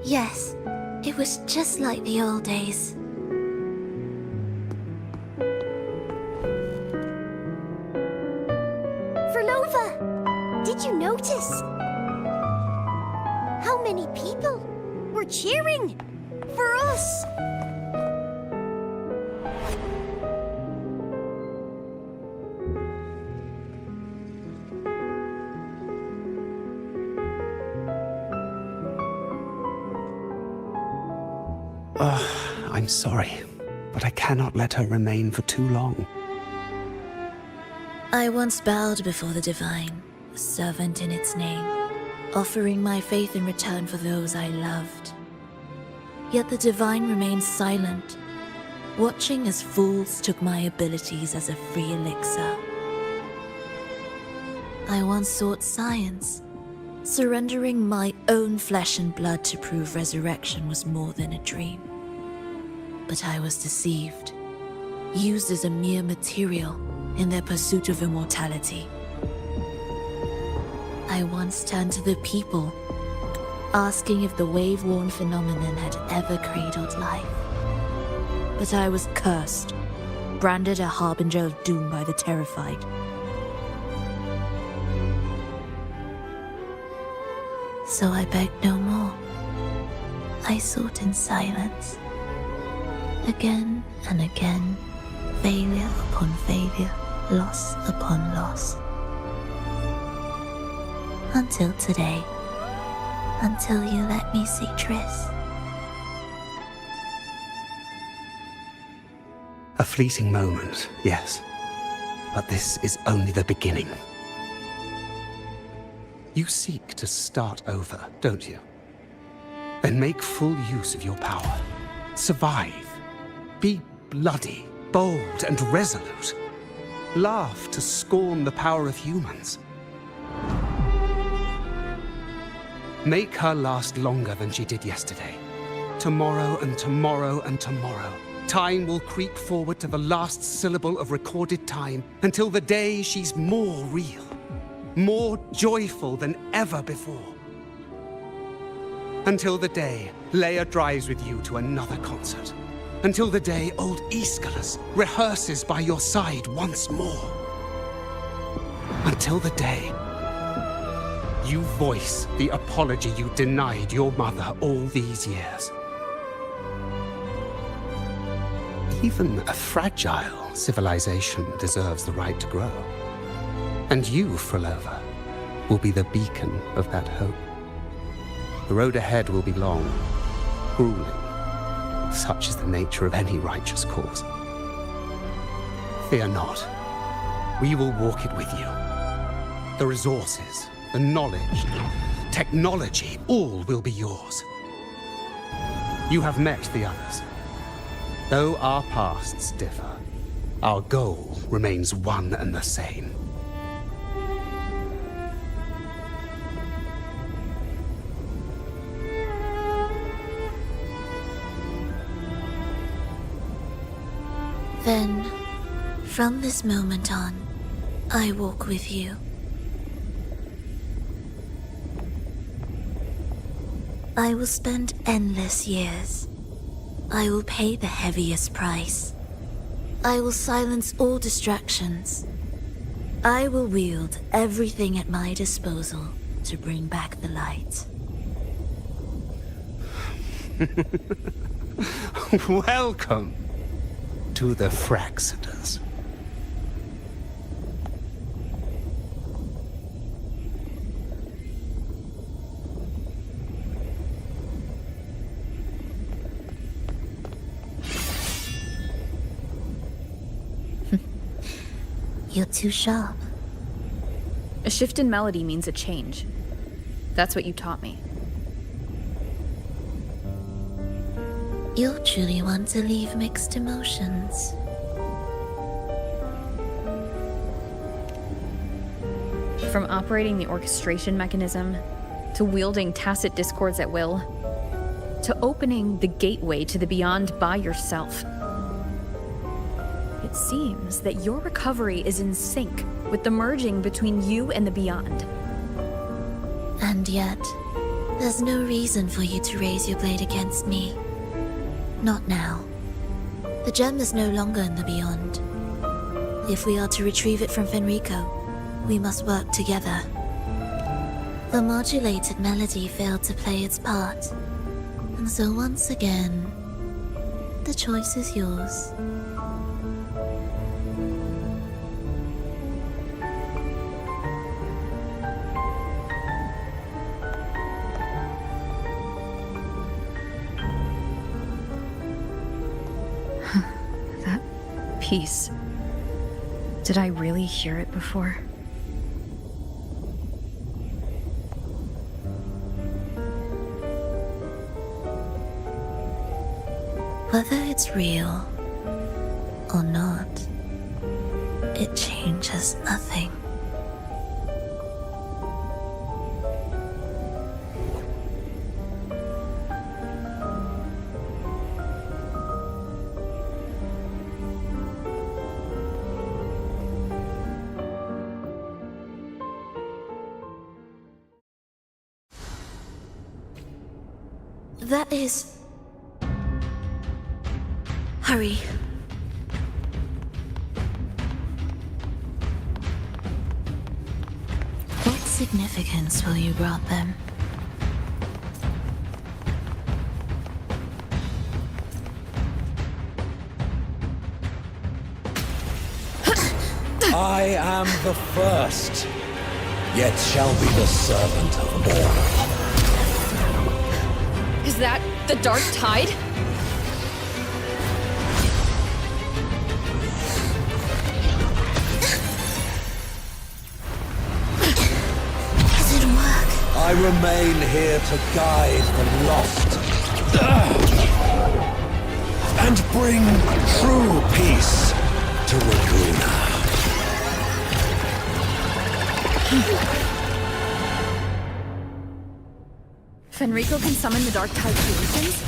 Yes, it was just like the old days. Verlova, did you notice? How many people were cheering for us? I'm sorry, but I cannot let her remain for too long. I once bowed before the divine, a servant in its name, offering my faith in return for those I loved. Yet the divine remained silent, watching as fools took my abilities as a free elixir. I once sought science, surrendering my own flesh and blood to prove resurrection was more than a dream. But I was deceived, used as a mere material in their pursuit of immortality. I once turned to the people, asking if the wave-worn phenomenon had ever cradled life. But I was cursed, branded a harbinger of doom by the terrified. So I begged no more. I sought in silence. Again and again, failure upon failure, loss upon loss. Until today. Until you let me see Triss. A fleeting moment, yes. But this is only the beginning. You seek to start over, don't you? Then make full use of your power. Survive. Be bloody, bold, and resolute. Laugh to scorn the power of humans. Make her last longer than she did yesterday. Tomorrow and tomorrow and tomorrow. Time will creep forward to the last syllable of recorded time until the day she's more real, more joyful than ever before. Until the day Leia drives with you to another concert. Until the day old Aeschylus rehearses by your side once more. Until the day you voice the apology you denied your mother all these years. Even a fragile civilization deserves the right to grow. And you, Frolova, will be the beacon of that hope. The road ahead will be long, grueling. Such is the nature of any righteous cause. Fear not. We will walk it with you. The resources, the knowledge, technology, all will be yours. You have met the others. Though our pasts differ, our goal remains one and the same. Then, from this moment on, I walk with you. I will spend endless years. I will pay the heaviest price. I will silence all distractions. I will wield everything at my disposal to bring back the light. Welcome to the Fraxiters. You're too sharp. A shift in melody means a change. That's what you taught me. You're truly one to leave mixed emotions. From operating the orchestration mechanism, to wielding tacit discords at will, to opening the gateway to the beyond by yourself. It seems that your recovery is in sync with the merging between you and the beyond. And yet, there's no reason for you to raise your blade against me. Not now. The gem is no longer in the beyond. If we are to retrieve it from Fenrico, we must work together. The modulated melody failed to play its part, and so once again, the choice is yours. Peace. Did I really hear it before? Whether it's real or not, it changes nothing. That is... Hurry. What significance will you grant them? I am the first, yet shall be the servant of all. Is that the Dark Tide? Does it work? I remain here to guide the lost and bring true peace to Laguna. Fenrico can summon the Dark Tide creations?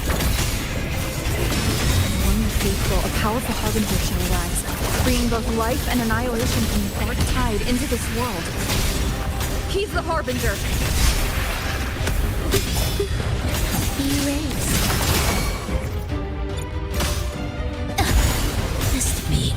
Among the faithful, a powerful harbinger shall arise, bringing both life and annihilation from the Dark Tide into this world. He's the harbinger! Erase. Missed beat.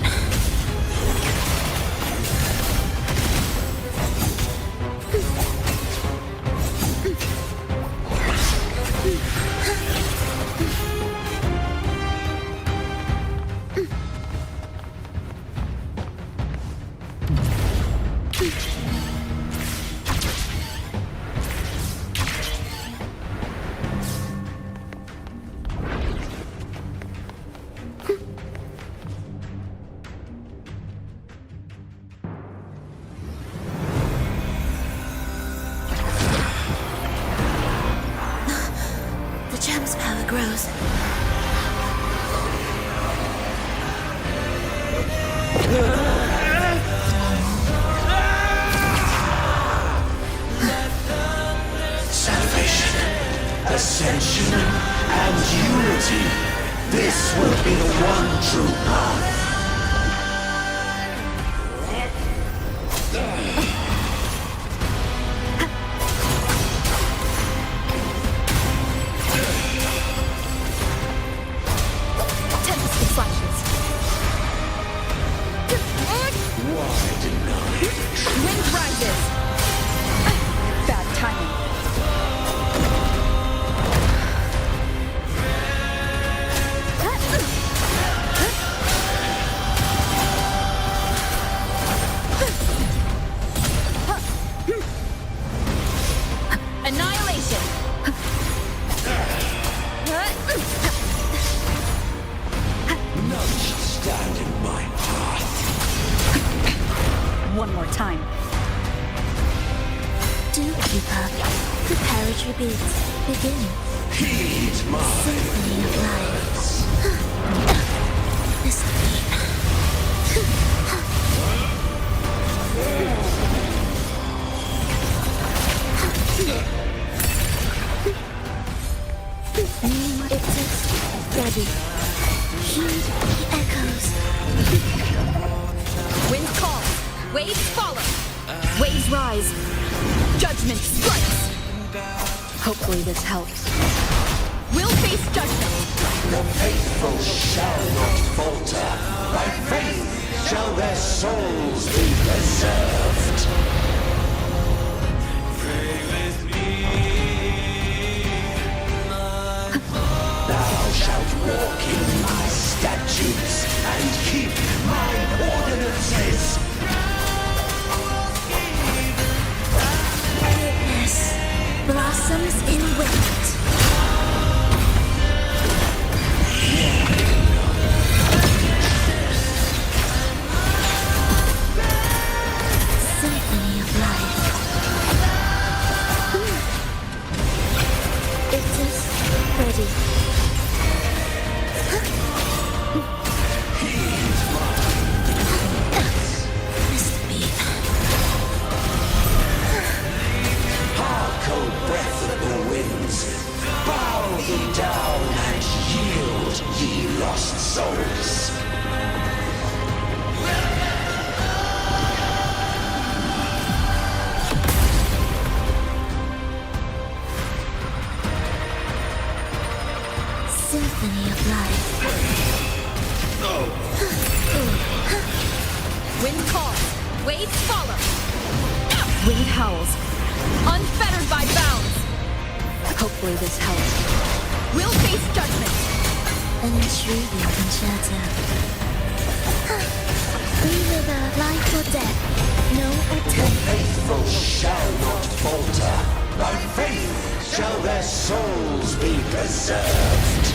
Grows. Salvation, ascension, and unity. This will be the one true path. Heartbeat, begin. Heed my Symphony of life. Listen to me. It's ready. Heed the echoes. Winds call. Waves follow. Waves rise. Judgment strikes. Hopefully this helps. We'll face judgment. The faithful shall not falter. By faith shall their souls be preserved. Thou shalt walk in my statutes and keep my ordinances. Goodness blossoms in wind. Symphony of life. It is ready. Listen to me. Hark, O breath of the winds, bow thee down and yield, ye lost souls. Symphony of life. Wind calls. Waves follow. Wind howls. Unfettered by bounds. Hopefully this helps. We'll face judgment. An intriguing concerto. Either life or death. No alternative. Faithful shall not falter. By faith shall their souls be preserved.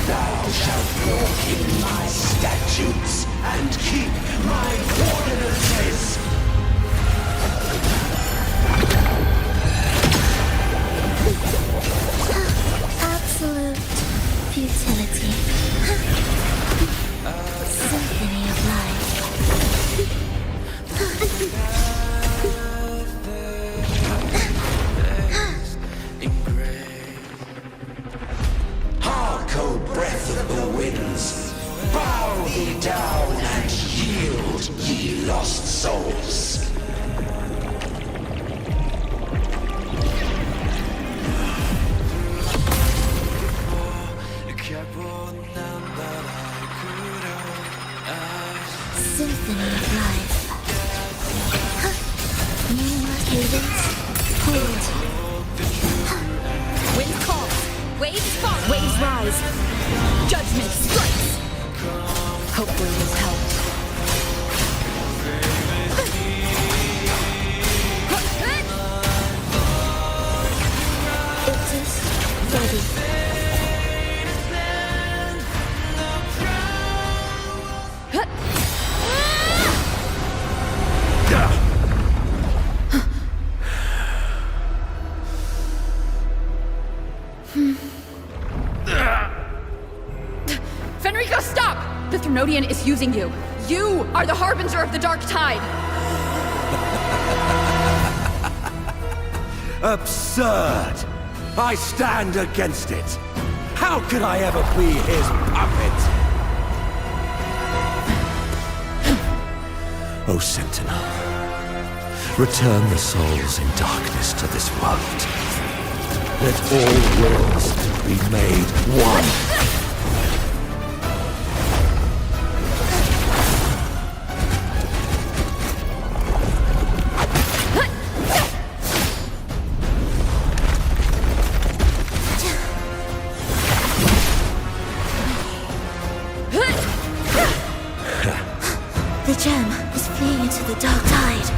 Thou shalt walk in my statutes and keep my ordinances. Absolute futility. Symphony of life. Hark, O breath of the winds, bow thee down and yield, ye lost souls. Symphony of life. New cadence. Hold. Wind calls. Waves fall. Waves rise. Judgment strikes. Hopefully this helps. It is ready. Fenrico, stop! The Threnodian is using you. You are the harbinger of the dark tide. Absurd! I stand against it. How could I ever be his puppet? O Sentinel, return the souls in darkness to this world. Let all worlds be made one. The gem is fleeing into the dark tide.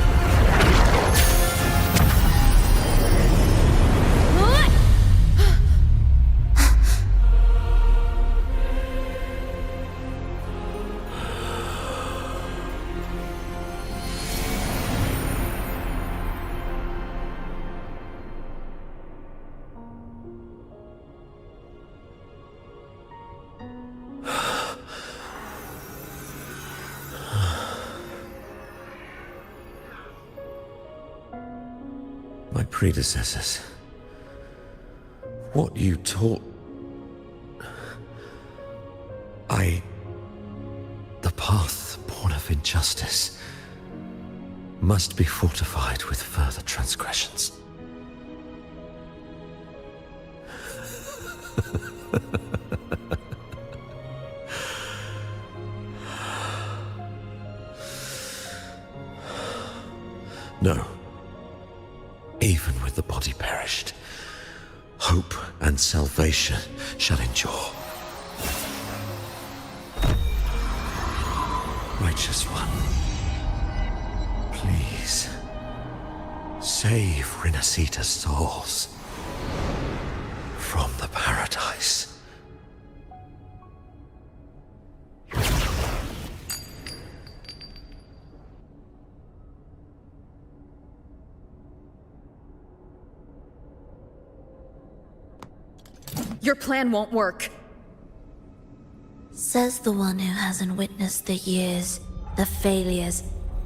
My predecessors. What you taught... The path born of injustice must be fortified with further transgressions. No. Even with the body perished, hope and salvation shall endure. Righteous One, please save Renacita's souls from the paradise. Your plan won't work. Says the one who hasn't witnessed the years, the failures,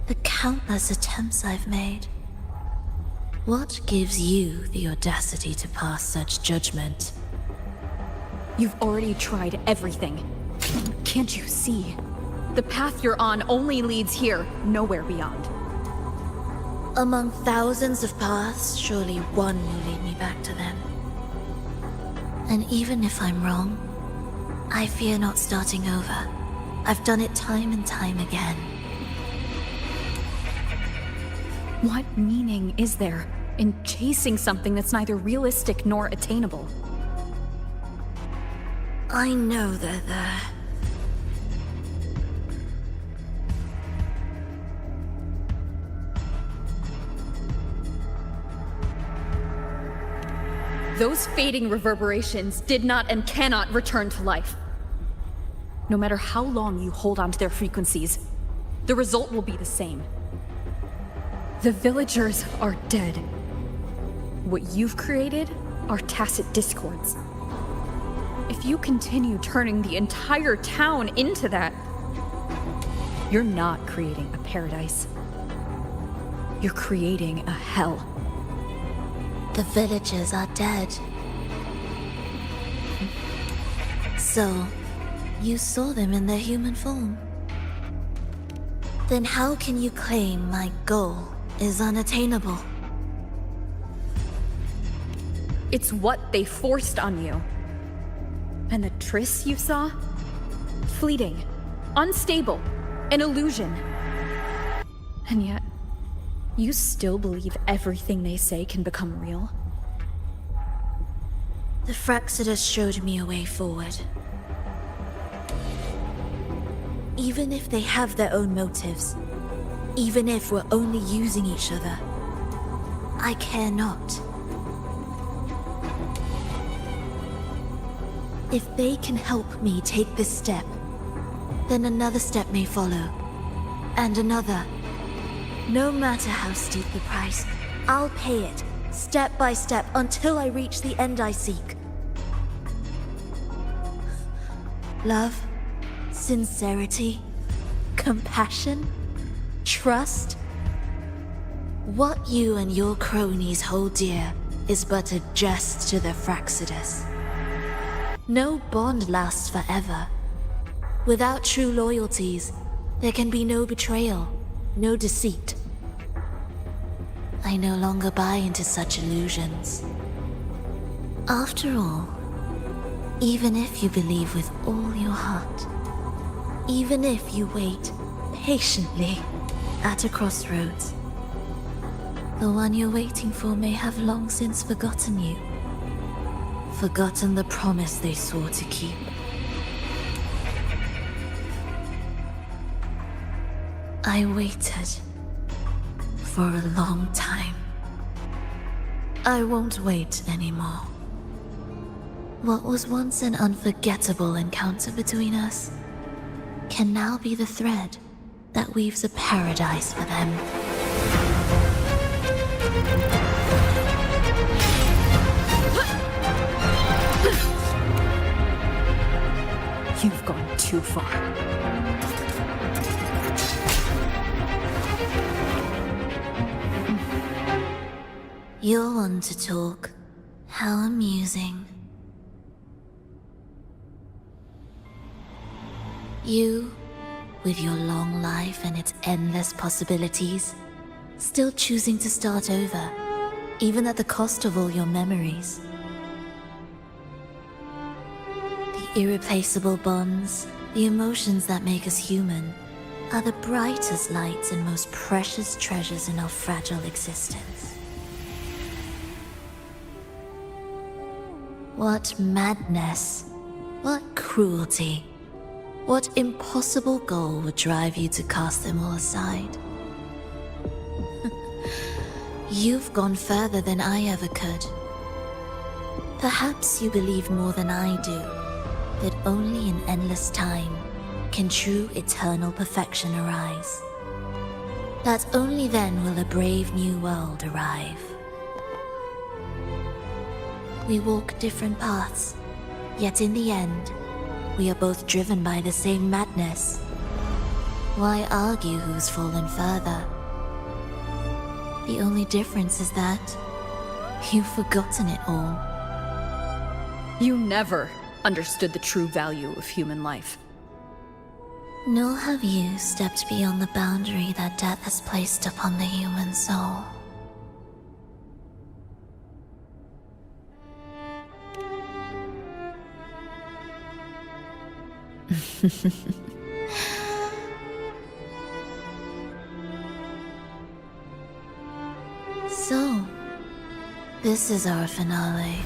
the countless attempts I've made. What gives you the audacity to pass such judgment? You've already tried everything. Can't you see? The path you're on only leads here, nowhere beyond. Among thousands of paths, surely one will lead me back to them. And even if I'm wrong, I fear not starting over. I've done it time and time again. What meaning is there in chasing something that's neither realistic nor attainable? I know they're there. Those fading reverberations did not and cannot return to life. No matter how long you hold on to their frequencies, the result will be the same. The villagers are dead. What you've created are tacit discords. If you continue turning the entire town into that, you're not creating a paradise. You're creating a hell. The villagers are dead. So, you saw them in their human form. Then how can you claim my goal is unattainable? It's what they forced on you. And the trysts you saw? Fleeting, unstable, an illusion. And yet, you still believe everything they say can become real? The Fraxidus showed me a way forward. Even if they have their own motives, even if we're only using each other, I care not. If they can help me take this step, then another step may follow, and another. No matter how steep the price, I'll pay it, step by step, until I reach the end I seek. Love, sincerity, compassion, trust. What you and your cronies hold dear is but a jest to the Fraxidus. No bond lasts forever. Without true loyalties, there can be no betrayal, no deceit. I no longer buy into such illusions. After all, even if you believe with all your heart, even if you wait patiently at a crossroads, the one you're waiting for may have long since forgotten you. Forgotten the promise they swore to keep. I waited for a long time. I won't wait anymore. What was once an unforgettable encounter between us can now be the thread that weaves a paradise for them. You've gone too far. You're one to talk. How amusing. You, with your long life and its endless possibilities, still choosing to start over, even at the cost of all your memories. The irreplaceable bonds, the emotions that make us human, are the brightest lights and most precious treasures in our fragile existence. What madness, what cruelty, what impossible goal would drive you to cast them all aside? You've gone further than I ever could. Perhaps you believe more than I do, that only in endless time can true eternal perfection arise. That only then will a brave new world arrive. We walk different paths, yet in the end, we are both driven by the same madness. Why argue who's fallen further? The only difference is that you've forgotten it all. You never understood the true value of human life. Nor have you stepped beyond the boundary that death has placed upon the human soul. So, this is our finale.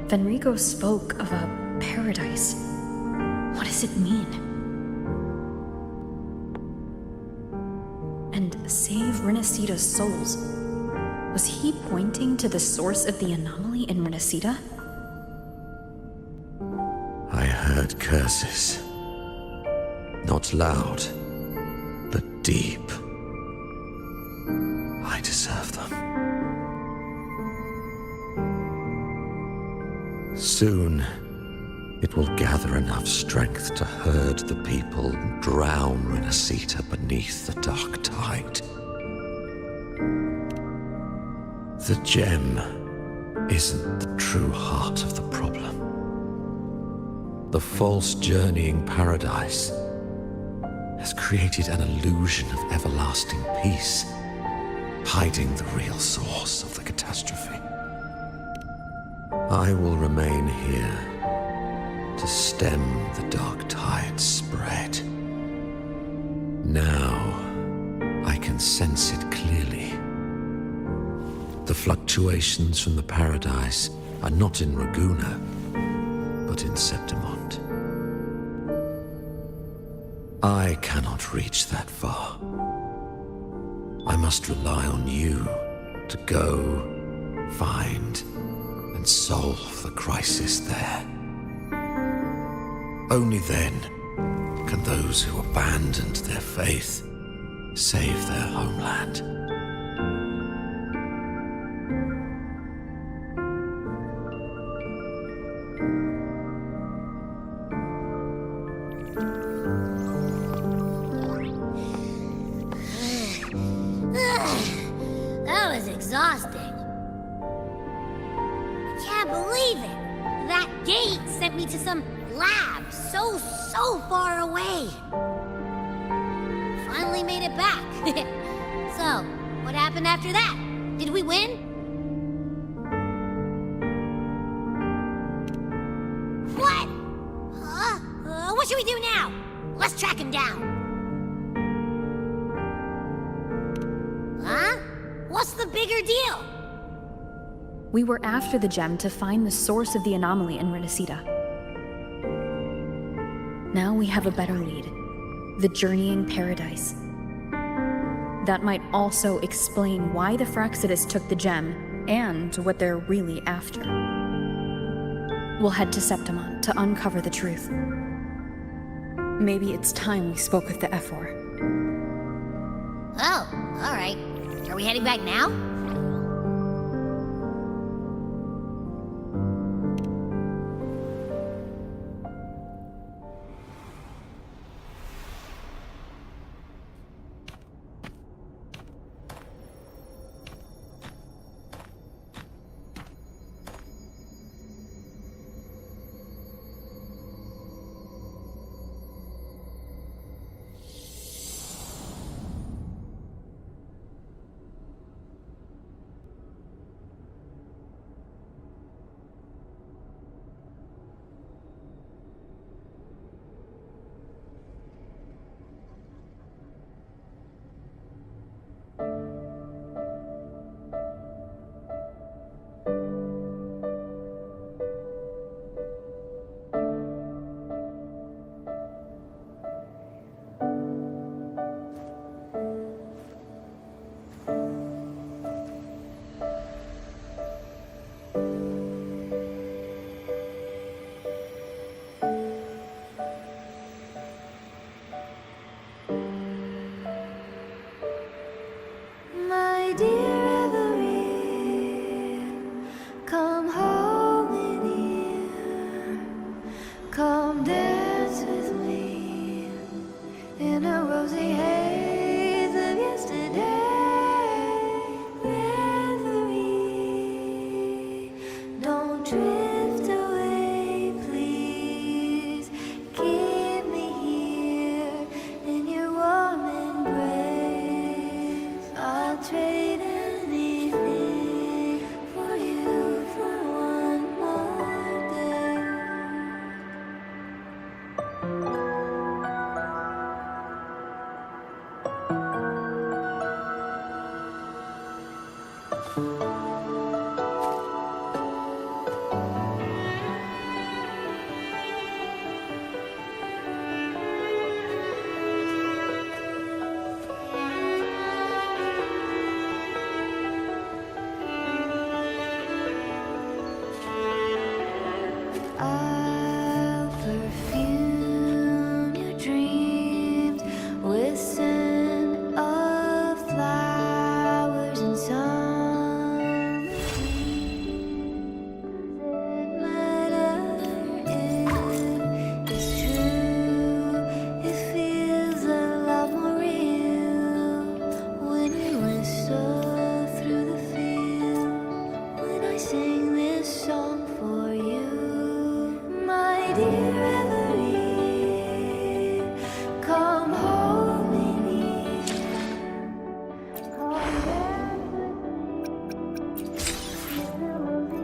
Fenrico spoke of a paradise. What does it mean? And save Renacita's souls. Was he pointing to the source of the anomaly in Renacita? I heard curses. Not loud, but deep. I deserve them. Soon, it will gather enough strength to herd the people and drown Renacita beneath the dark tide. The gem isn't the true heart of the problem. the false journeying paradise has created an illusion of everlasting peace, hiding the real source of the catastrophe. I will remain here to stem the dark tide's spread. Now, I can sense it clearly. The fluctuations from the paradise are not in Raguna, but in Septimont. I cannot reach that far. I must rely on you to go, find, and solve the crisis there. Only then can those who abandoned their faith save their homeland. That was exhausting. I can't believe it. That gate sent me to some lab so far away. Finally made it back. So, what happened after that? Did we win? What? What should we do now? Let's track him down. Huh? What's the bigger deal? We were after the gem to find the source of the anomaly in Renacita. Now we have a better lead. The journeying paradise. That might also explain why the Fraxidus took the gem, and what they're really after. We'll head to Septimont to uncover the truth. Maybe it's time we spoke with the Ephor. Oh, alright. Are we heading back now? My dear Everine, come home in here. Come dance with me in a rosy haze of yesterday. Reverie, don't drift away, please. Keep me here in your warm embrace. I'll trade anything for you for one more day. reverie. Come hold me near. Come dance with me. There will be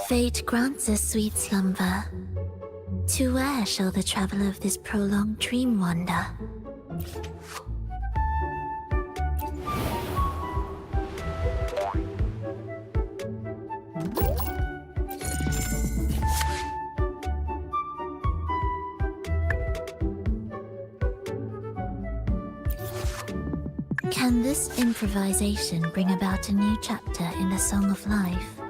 Fate grants us sweet slumber. To where shall the traveler of this prolonged dream wander? Can this improvisation bring about a new chapter in the Song of Life?